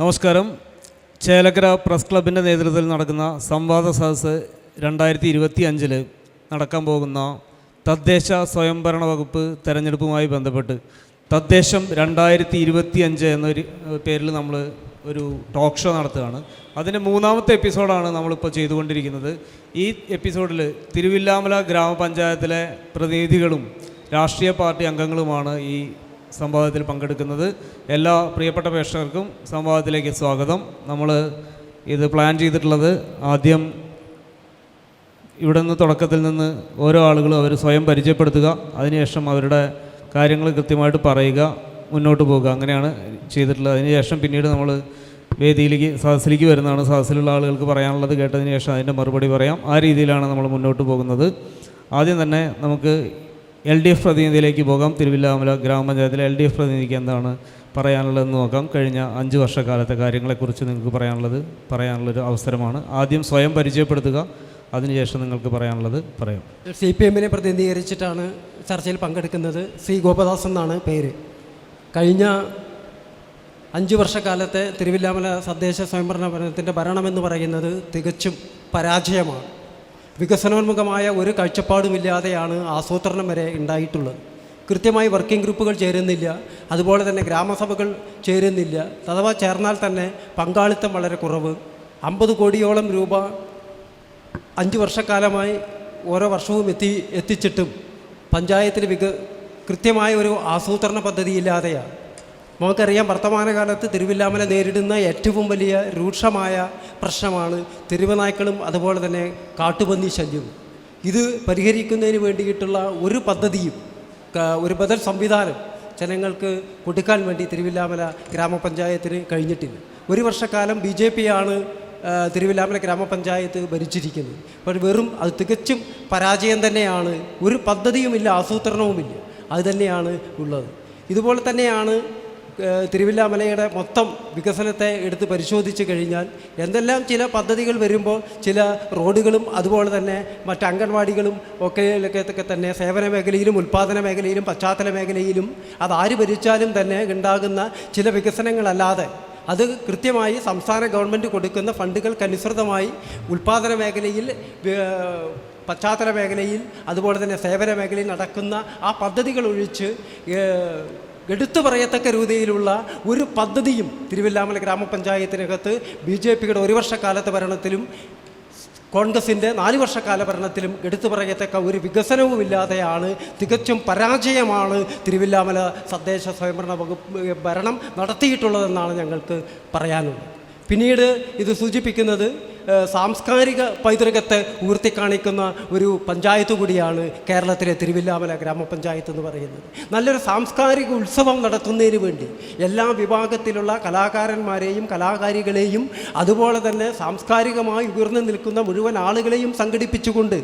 നമസ്കാരം. ചേലക്കര പ്രസ് ക്ലബിൻ്റെ നേതൃത്വത്തിൽ നടക്കുന്ന സംവാദ സദസ്സ് 2025 നടക്കാൻ പോകുന്ന തദ്ദേശ സ്വയംഭരണ വകുപ്പ് തെരഞ്ഞെടുപ്പുമായി ബന്ധപ്പെട്ട് തദ്ദേശം 2025 എന്നൊരു പേരിൽ നമ്മൾ ഒരു ടോക്ക് ഷോ നടത്തുകയാണ്. അതിൻ്റെ 3ാമത്തെ എപ്പിസോഡാണ് നമ്മളിപ്പോൾ ചെയ്തുകൊണ്ടിരിക്കുന്നത്. ഈ എപ്പിസോഡിൽ തിരുവില്ലാമല ഗ്രാമപഞ്ചായത്തിലെ പ്രതിനിധികളും രാഷ്ട്രീയ പാർട്ടി അംഗങ്ങളുമാണ് ഈ സംവാദത്തിൽ പങ്കെടുക്കുന്നത്. എല്ലാ പ്രിയപ്പെട്ട പ്രേക്ഷകർക്കും സംവാദത്തിലേക്ക് സ്വാഗതം. നമ്മൾ ഇത് പ്ലാൻ ചെയ്തിട്ടുള്ളത് ആദ്യം ഇവിടെ നിന്ന് തുടക്കത്തിൽ നിന്ന് ഓരോ ആളുകളും അവർ സ്വയം പരിചയപ്പെടുത്തുക, അതിനുശേഷം അവരുടെ കാര്യങ്ങൾ കൃത്യമായിട്ട് പറയുക, മുന്നോട്ട് പോകുക, അങ്ങനെയാണ് ചെയ്തിട്ടുള്ളത്. അതിനുശേഷം പിന്നീട് നമ്മൾ വേദിയിലേക്ക് സദസ്സിലേക്ക് വരുന്നതാണ്. സദസ്സിലുള്ള ആളുകൾക്ക് പറയാനുള്ളത് കേട്ടതിന് ശേഷം അതിൻ്റെ മറുപടി പറയാം. ആ രീതിയിലാണ് നമ്മൾ മുന്നോട്ട് പോകുന്നത്. ആദ്യം തന്നെ നമുക്ക് LDF പ്രതിനിധിയിലേക്ക് പോകാം. തിരുവില്ലാമല ഗ്രാമപഞ്ചായത്തിലെ LDF പ്രതിനിധിക്ക് എന്താണ് പറയാനുള്ളതെന്ന് നോക്കാം. കഴിഞ്ഞ 5 വർഷക്കാലത്തെ കാര്യങ്ങളെക്കുറിച്ച് നിങ്ങൾക്ക് പറയാനുള്ളൊരു അവസരമാണ്. ആദ്യം സ്വയം പരിചയപ്പെടുത്തുക, അതിനുശേഷം നിങ്ങൾക്ക് പറയാനുള്ളത് പറയാം. CPM-നെ പ്രതിനിധീകരിച്ചിട്ടാണ് ചർച്ചയിൽ പങ്കെടുക്കുന്നത്. C. ഗോപദാസ് എന്നാണ് പേര്. കഴിഞ്ഞ 5 വർഷക്കാലത്തെ തിരുവില്ലാമല തദ്ദേശ സ്വയംഭരണ ഭരണത്തിൻ്റെ ഭരണമെന്ന് പറയുന്നത് തികച്ചും പരാജയമാണ്. വികസനോന്മുഖമായ ഒരു കാഴ്ചപ്പാടുമില്ലാതെയാണ് ആസൂത്രണം വരെ ഉണ്ടായിട്ടുള്ളത്. കൃത്യമായി വർക്കിംഗ് ഗ്രൂപ്പുകൾ ചേരുന്നില്ല, അതുപോലെ തന്നെ ഗ്രാമസഭകൾ ചേരുന്നില്ല. അഥവാ ചേർന്നാൽ തന്നെ പങ്കാളിത്തം വളരെ കുറവ്. 50 കോടിയോളം രൂപ 5 വർഷക്കാലമായി ഓരോ വർഷവും എത്തിച്ചിട്ടും പഞ്ചായത്തിൽ കൃത്യമായ ഒരു ആസൂത്രണ പദ്ധതിയില്ലാതെയാണ്. നമുക്കറിയാം, വർത്തമാനകാലത്ത് തിരുവില്ലാമല നേരിടുന്ന ഏറ്റവും വലിയ രൂക്ഷമായ പ്രശ്നമാണ് തെരുവുനായ്ക്കളും അതുപോലെ തന്നെ കാട്ടുപന്നി ശല്യവും. ഇത് പരിഹരിക്കുന്നതിന് വേണ്ടിയിട്ടുള്ള ഒരു പദ്ധതിയും ഒരു ബദൽ സംവിധാനം ജനങ്ങൾക്ക് കൊടുക്കാൻ വേണ്ടി തിരുവില്ലാമല ഗ്രാമപഞ്ചായത്തിന് കഴിഞ്ഞിട്ടില്ല. 1 വർഷക്കാലം BJP ആണ് തിരുവില്ലാമല ഗ്രാമപഞ്ചായത്ത് ഭരിച്ചിരിക്കുന്നത്. അപ്പോൾ അത് തികച്ചും പരാജയം തന്നെയാണ്. ഒരു പദ്ധതിയുമില്ല, ആസൂത്രണവുമില്ല, അത് തന്നെയാണ് ഉള്ളത്. ഇതുപോലെ തന്നെയാണ് തിരുവില്ലാമലയുടെ മൊത്തം വികസനത്തെ എടുത്ത് പരിശോധിച്ച് കഴിഞ്ഞാൽ എന്തെല്ലാം ചില പദ്ധതികൾ വരുമ്പോൾ ചില റോഡുകളും അതുപോലെ തന്നെ മറ്റ് അംഗൻവാടികളും ഒക്കെ തന്നെ സേവന മേഖലയിലും ഉൽപ്പാദന മേഖലയിലും പശ്ചാത്തല മേഖലയിലും അതാര് ഭരിച്ചാലും തന്നെ ഉണ്ടാകുന്ന ചില വികസനങ്ങളല്ലാതെ അത് കൃത്യമായി സംസ്ഥാന ഗവൺമെൻറ് കൊടുക്കുന്ന ഫണ്ടുകൾക്കനുസൃതമായി ഉൽപ്പാദന മേഖലയിൽ പശ്ചാത്തല മേഖലയിൽ അതുപോലെ തന്നെ സേവന മേഖലയിൽ നടക്കുന്ന ആ പദ്ധതികൾ ഒഴിച്ച് എടുത്തു പറയത്തക്ക രീതിയിലുള്ള ഒരു പദ്ധതിയും തിരുവില്ലാമല ഗ്രാമപഞ്ചായത്തിനകത്ത് BJP-യുടെ 1 വർഷക്കാലത്തെ ഭരണത്തിലും കോൺഗ്രസിൻ്റെ 4 വർഷക്കാല ഭരണത്തിലും എടുത്തു പറയത്തക്ക ഒരു വികസനവുമില്ലാതെയാണ്, തികച്ചും പരാജയമാണ് തിരുവില്ലാമല തദ്ദേശ സ്വയംഭരണ വകുപ്പ് ഭരണം നടത്തിയിട്ടുള്ളതെന്നാണ് ഞങ്ങൾക്ക് പറയാനുള്ളത്. പിന്നീട് ഇത് സൂചിപ്പിക്കുന്നത് സാംസ്കാരിക പൈതൃകത്തെ ഉയർത്തിക്കാണിക്കുന്ന ഒരു പഞ്ചായത്ത് കൂടിയാണ് കേരളത്തിലെ തിരുവില്ലാമല ഗ്രാമപഞ്ചായത്ത് എന്ന് പറയുന്നത്. നല്ലൊരു സാംസ്കാരിക ഉത്സവം നടത്തുന്നതിന് വേണ്ടി എല്ലാ വിഭാഗത്തിലുള്ള കലാകാരന്മാരെയും കലാകാരികളെയും അതുപോലെ തന്നെ സാംസ്കാരികമായി ഉയർന്നു നിൽക്കുന്ന മുഴുവൻ ആളുകളെയും സംഘടിപ്പിച്ചുകൊണ്ട്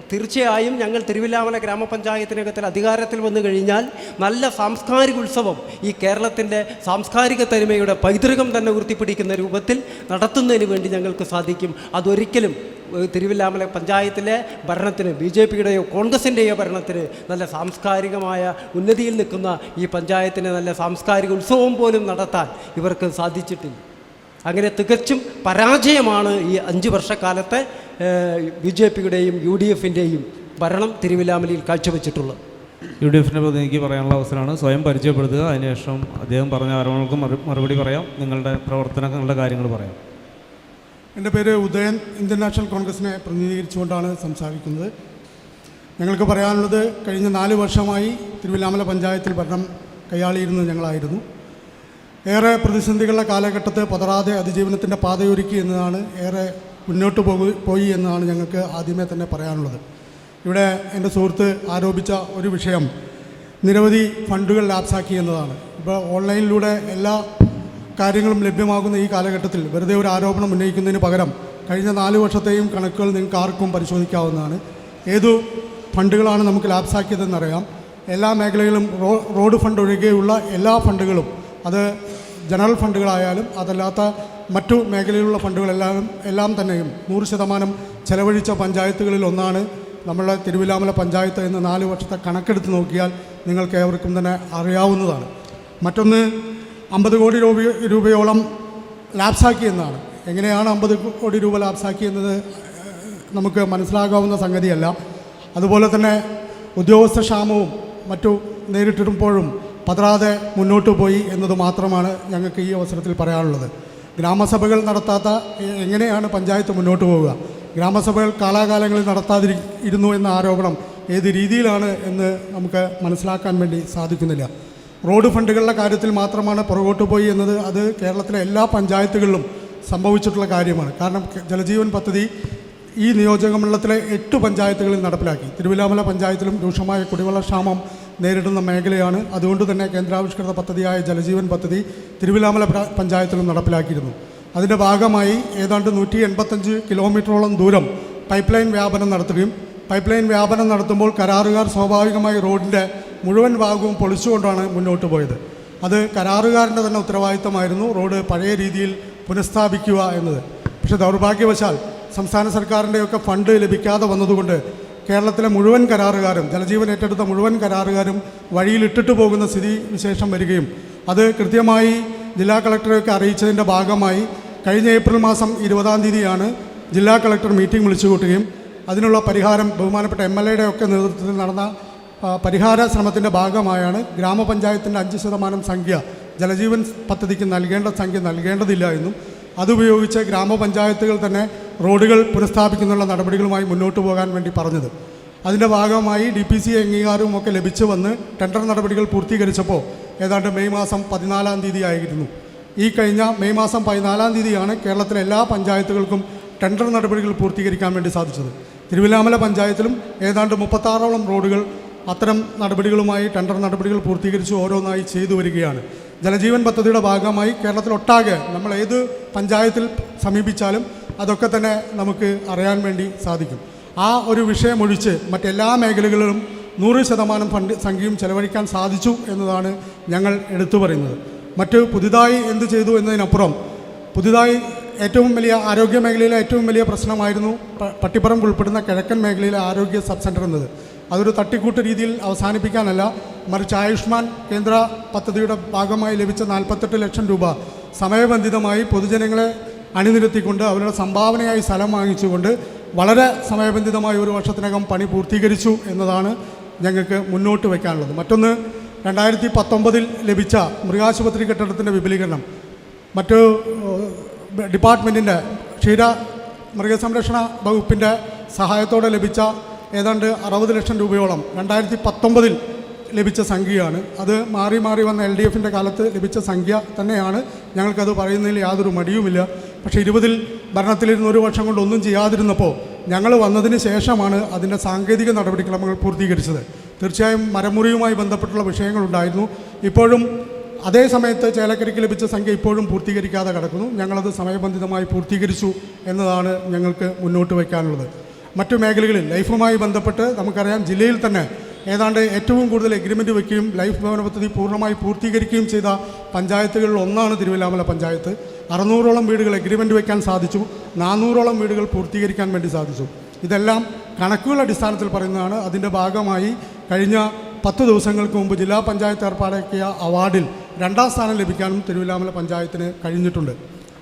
തീർച്ചയായും ഞങ്ങൾ തിരുവില്ലാമല ഗ്രാമപഞ്ചായത്തിനകത്തിൽ അധികാരത്തിൽ വന്നു കഴിഞ്ഞാൽ നല്ല സാംസ്കാരിക ഉത്സവം ഈ കേരളത്തിൻ്റെ സാംസ്കാരിക തനിമയുടെ പൈതൃകം തന്നെ ഉയർത്തിപ്പിടിക്കുന്ന രൂപത്തിൽ നടത്തുന്നതിന് വേണ്ടി ഞങ്ങൾക്ക് സാധിക്കും. അതൊരിക്കലും തിരുവില്ലാമല പഞ്ചായത്തിലെ ഭരണത്തിന് BJP-യുടെയോ കോൺഗ്രസിൻ്റെയോ ഭരണത്തിന് നല്ല സാംസ്കാരികമായ ഉന്നതിയിൽ നിൽക്കുന്ന ഈ പഞ്ചായത്തിന് നല്ല സാംസ്കാരിക ഉത്സവം പോലും നടത്താൻ ഇവർക്ക് സാധിച്ചിട്ടില്ല. അങ്ങനെ തികച്ചും പരാജയമാണ് ഈ 5 വർഷക്കാലത്തെ BJP-യുടെയും UDF-ൻ്റെയും ഭരണം തിരുവില്ലാമലയിൽ കാഴ്ചവെച്ചിട്ടുള്ളത്. UDF-ൻ്റെ പ്രതിനിധിക്ക് പറയാനുള്ള അവസരമാണ്. സ്വയം പരിചയപ്പെടുത്തുക, അതിനുശേഷം അദ്ദേഹം പറഞ്ഞ ആരോപണങ്ങൾക്ക് മറുപടി പറയാം, നിങ്ങളുടെ പ്രവർത്തനങ്ങളുടെ കാര്യങ്ങൾ പറയാം. എൻ്റെ പേര് ഉദയൻ, ഇന്ത്യൻ നാഷണൽ കോൺഗ്രസിനെ പ്രതിനിധീകരിച്ചുകൊണ്ടാണ് സംസാരിക്കുന്നത്. ഞങ്ങൾക്ക് പറയാനുള്ളത്, കഴിഞ്ഞ 4 വർഷമായി തിരുവില്ലാമല പഞ്ചായത്തിൽ ഭരണം കൈയാളിയിരുന്നത് ഞങ്ങളായിരുന്നു. ഏറെ പ്രതിസന്ധികളുടെ കാലഘട്ടത്ത് പതറാതെ അതിജീവനത്തിൻ്റെ പാതയൊരുക്കി എന്നതാണ്, ഏറെ മുന്നോട്ട് പോയി എന്നതാണ് ഞങ്ങൾക്ക് ആദ്യമേ തന്നെ പറയാനുള്ളത്. ഇവിടെ എൻ്റെ സുഹൃത്ത് ആരോപിച്ച ഒരു വിഷയം നിരവധി ഫണ്ടുകൾ ലാപ്സാക്കി എന്നതാണ്. ഇപ്പോൾ ഓൺലൈനിലൂടെ എല്ലാ കാര്യങ്ങളും ലഭ്യമാകുന്ന ഈ കാലഘട്ടത്തിൽ വെറുതെ ഒരു ആരോപണം ഉന്നയിക്കുന്നതിന് പകരം കഴിഞ്ഞ 4 വർഷത്തെയും കണക്കുകൾ നിങ്ങൾക്ക് ആർക്കും പരിശോധിക്കാവുന്നതാണ്. ഏതു ഫണ്ടുകളാണ് നമുക്ക് ലാപ്സാക്കിയതെന്നറിയാം. എല്ലാ മേഖലകളും റോഡ് ഫണ്ട് ഒഴികെയുള്ള എല്ലാ ഫണ്ടുകളും, അത് ജനറൽ ഫണ്ടുകളായാലും അതല്ലാത്ത മറ്റു മേഖലയിലുള്ള ഫണ്ടുകളെല്ലാം തന്നെയും 100% ചെലവഴിച്ച പഞ്ചായത്തുകളിൽ ഒന്നാണ് നമ്മളുടെ തിരുവില്ലാമല പഞ്ചായത്ത് എന്ന് 4 വർഷത്തെ കണക്കെടുത്ത് നോക്കിയാൽ നിങ്ങൾക്ക് ഏവർക്കും തന്നെ അറിയാവുന്നതാണ്. മറ്റൊന്ന്, 50 കോടി രൂപയോളം ലാപ്സാക്കിയെന്നാണ്. എങ്ങനെയാണ് 50 കോടി രൂപ ലാപ്സാക്കിയെന്നത് നമുക്ക് മനസ്സിലാകാവുന്ന സംഗതിയല്ല. അതുപോലെ തന്നെ ഉദ്യോഗസ്ഥ ക്ഷാമവും മറ്റു നേരിട്ടിരുമ്പോഴും പതറാതെ മുന്നോട്ട് പോയി എന്നത് മാത്രമാണ് ഞങ്ങൾക്ക് ഈ അവസരത്തിൽ പറയാനുള്ളത്. ഗ്രാമസഭകൾ നടത്താത്ത എങ്ങനെയാണ് പഞ്ചായത്ത് മുന്നോട്ട് പോവുക? ഗ്രാമസഭകൾ കാലാകാലങ്ങളിൽ നടത്താതിരുന്നു എന്ന ആരോപണം ഏത് രീതിയിലാണ് എന്ന് നമുക്ക് മനസ്സിലാക്കാൻ വേണ്ടി സാധിക്കുന്നില്ല. റോഡ് ഫണ്ടുകളുടെ കാര്യത്തിൽ മാത്രമാണ് പുറകോട്ട് പോയി എന്നത് അത് കേരളത്തിലെ എല്ലാ പഞ്ചായത്തുകളിലും സംഭവിച്ചിട്ടുള്ള കാര്യമാണ്. കാരണം ജലജീവൻ പദ്ധതി ഈ നിയോജകമണ്ഡലത്തിലെ 8 പഞ്ചായത്തുകളിൽ നടപ്പിലാക്കി. തിരുവില്ലാമല പഞ്ചായത്തിലും രൂക്ഷമായ കുടിവെള്ളക്ഷാമം നേരിടുന്ന മേഖലയാണ്. അതുകൊണ്ട് തന്നെ കേന്ദ്രാവിഷ്കൃത പദ്ധതിയായ ജലജീവൻ പദ്ധതി തിരുവില്ലാമല പഞ്ചായത്തിലും നടപ്പിലാക്കിയിരുന്നു. അതിൻ്റെ ഭാഗമായി ഏതാണ്ട് 185 കിലോമീറ്ററോളം ദൂരം പൈപ്പ് ലൈൻ വ്യാപനം നടത്തുകയും പൈപ്പ് ലൈൻ വ്യാപനം നടത്തുമ്പോൾ കരാറുകാർ സ്വാഭാവികമായി റോഡിൻ്റെ മുഴുവൻ ഭാഗവും പൊളിച്ചുകൊണ്ടാണ് മുന്നോട്ട് പോയത്. അത് കരാറുകാരൻ്റെ തന്നെ ഉത്തരവാദിത്തമായിരുന്നു റോഡ് പഴയ രീതിയിൽ പുനഃസ്ഥാപിക്കുക എന്നത്. പക്ഷേ ദൗർഭാഗ്യവശാൽ സംസ്ഥാന സർക്കാരിൻ്റെയൊക്കെ ഫണ്ട് ലഭിക്കാതെ വന്നതുകൊണ്ട് കേരളത്തിലെ മുഴുവൻ കരാറുകാരും ജലജീവൻ ഏറ്റെടുത്ത മുഴുവൻ കരാറുകാരും വഴിയിലിട്ടിട്ട് പോകുന്ന സ്ഥിതി വിശേഷം വരികയും അത് കൃത്യമായി ജില്ലാ കളക്ടറെയൊക്കെ അറിയിച്ചതിൻ്റെ ഭാഗമായി കഴിഞ്ഞ ഏപ്രിൽ മാസം 20-ാം തീയതിയാണ് ജില്ലാ കളക്ടർ മീറ്റിംഗ് വിളിച്ചു കൂട്ടുകയും അതിനുള്ള പരിഹാരം ബഹുമാനപ്പെട്ട MLA ഒക്കെ നേതൃത്വത്തിൽ നടന്ന പരിഹാര ശ്രമത്തിൻ്റെ ഭാഗമായാണ് ഗ്രാമപഞ്ചായത്തിൻ്റെ 5% സംഖ്യ ജലജീവൻ പദ്ധതിക്ക് നൽകേണ്ട സംഖ്യ നൽകേണ്ടതില്ല എന്നും അതുപയോഗിച്ച് ഗ്രാമപഞ്ചായത്തുകൾ തന്നെ റോഡുകൾ പുനഃസ്ഥാപിക്കുന്നുള്ള നടപടികളുമായി മുന്നോട്ട് പോകാൻ വേണ്ടി പറഞ്ഞത്. അതിൻ്റെ ഭാഗമായി DPC അംഗീകാരവും ഒക്കെ ലഭിച്ചു വന്ന് ടെൻഡർ നടപടികൾ പൂർത്തീകരിച്ചപ്പോൾ ഏതാണ്ട് മെയ് മാസം 14-ാം തീയതി ആയിരുന്നു. ഈ കഴിഞ്ഞ മെയ് മാസം 14-ാം തീയതിയാണ് കേരളത്തിലെ എല്ലാ പഞ്ചായത്തുകൾക്കും ടെൻഡർ നടപടികൾ പൂർത്തീകരിക്കാൻ വേണ്ടി സാധിച്ചത്. തിരുവില്ലാമല പഞ്ചായത്തിലും ഏതാണ്ട് 36ഓളം റോഡുകൾ അത്തരം നടപടികളുമായി ടെൻഡർ നടപടികൾ പൂർത്തീകരിച്ച് ഓരോന്നായി ചെയ്തു വരികയാണ്. ജലജീവൻ പദ്ധതിയുടെ ഭാഗമായി കേരളത്തിലൊട്ടാകെ നമ്മൾ ഏത് പഞ്ചായത്തിൽ സമീപിച്ചാലും അതൊക്കെ തന്നെ നമുക്ക് അറിയാൻ വേണ്ടി സാധിക്കും. ആ ഒരു വിഷയമൊഴിച്ച് മറ്റെല്ലാ മേഖലകളിലും 100% ഫണ്ട് സംഖ്യയും ചെലവഴിക്കാൻ സാധിച്ചു എന്നതാണ് ഞങ്ങൾ എടുത്തു പറയുന്നത്. മറ്റ് പുതുതായി എന്ത് ചെയ്തു എന്നതിനപ്പുറം പുതുതായി ഏറ്റവും വലിയ ആരോഗ്യ മേഖലയിലെ ഏറ്റവും വലിയ പ്രശ്നമായിരുന്നു പട്ടിപ്പറമ്പ് ഉൾപ്പെടുന്ന കിഴക്കൻ മേഖലയിലെ ആരോഗ്യ സബ് സെൻ്റർ എന്നത്. അതൊരു തട്ടിക്കൂട്ട് രീതിയിൽ അവസാനിപ്പിക്കാനല്ല, മറിച്ച് ആയുഷ്മാൻ കേന്ദ്ര പദ്ധതിയുടെ ഭാഗമായി ലഭിച്ച 48 ലക്ഷം രൂപ സമയബന്ധിതമായി പൊതുജനങ്ങളെ അണിനിരത്തിക്കൊണ്ട് അവരുടെ സംഭാവനയായി സ്ഥലം വാങ്ങിച്ചുകൊണ്ട് വളരെ സമയബന്ധിതമായി 1 വർഷത്തിനകം പണി പൂർത്തീകരിച്ചു എന്നതാണ് ഞങ്ങൾക്ക് മുന്നോട്ട് വയ്ക്കാനുള്ളത്. മറ്റൊന്ന് 2019 ലഭിച്ച മൃഗാശുപത്രി കെട്ടിടത്തിൻ്റെ വിപുലീകരണം മറ്റ് ഡിപ്പാർട്ട്മെൻറ്റിൻ്റെ ക്ഷീര മൃഗസംരക്ഷണ വകുപ്പിൻ്റെ സഹായത്തോടെ ലഭിച്ച ഏതാണ്ട് 60 ലക്ഷം രൂപയോളം 2019 ലഭിച്ച സംഖ്യയാണ്. അത് മാറി മാറി വന്ന LDFൻ്റെ കാലത്ത് ലഭിച്ച സംഖ്യ തന്നെയാണ്. ഞങ്ങൾക്കത് പറയുന്നതിൽ യാതൊരു മടിയുമില്ല. പക്ഷേ 20 ഭരണത്തിലിരുന്ന് 1 വർഷം കൊണ്ട് ഒന്നും ചെയ്യാതിരുന്നപ്പോൾ ഞങ്ങൾ വന്നതിന് ശേഷമാണ് അതിൻ്റെ സാങ്കേതിക നടപടിക്രമങ്ങൾ പൂർത്തീകരിച്ചത്. തീർച്ചയായും മരമുറിയുമായി ബന്ധപ്പെട്ടുള്ള വിഷയങ്ങളുണ്ടായിരുന്നു. ഇപ്പോഴും അതേ സമയത്ത് ചേലക്കരയ്ക്ക് ലഭിച്ച സംഖ്യ ഇപ്പോഴും പൂർത്തീകരിക്കാതെ കിടക്കുന്നു. ഞങ്ങളത് സമയബന്ധിതമായി പൂർത്തീകരിച്ചു എന്നതാണ് ഞങ്ങൾക്ക് മുന്നോട്ട് വയ്ക്കാനുള്ളത്. മറ്റു മേഖലകളിൽ ലൈഫുമായി ബന്ധപ്പെട്ട് നമുക്കറിയാം, ജില്ലയിൽ തന്നെ ഏതാണ്ട് ഏറ്റവും കൂടുതൽ എഗ്രിമെൻ്റ് വയ്ക്കുകയും ലൈഫ് ഭവന പദ്ധതി പൂർണ്ണമായി പൂർത്തീകരിക്കുകയും ചെയ്ത പഞ്ചായത്തുകളിൽ ഒന്നാണ് തിരുവില്ലാമല പഞ്ചായത്ത്. 600ഓളം വീടുകൾ എഗ്രിമെൻ്റ് വയ്ക്കാൻ സാധിച്ചു, 400ഓളം വീടുകൾ പൂർത്തീകരിക്കാൻ വേണ്ടി സാധിച്ചു. ഇതെല്ലാം കണക്കുകളുടെ അടിസ്ഥാനത്തിൽ പറയുന്നതാണ്. അതിൻ്റെ ഭാഗമായി കഴിഞ്ഞ 10 ദിവസങ്ങൾക്ക് മുമ്പ് ജില്ലാ പഞ്ചായത്ത് ഏർപ്പാടാക്കിയ അവാർഡിൽ 2ാം സ്ഥാനം ലഭിക്കാനും തിരുവില്ലാമല പഞ്ചായത്തിന് കഴിഞ്ഞിട്ടുണ്ട്.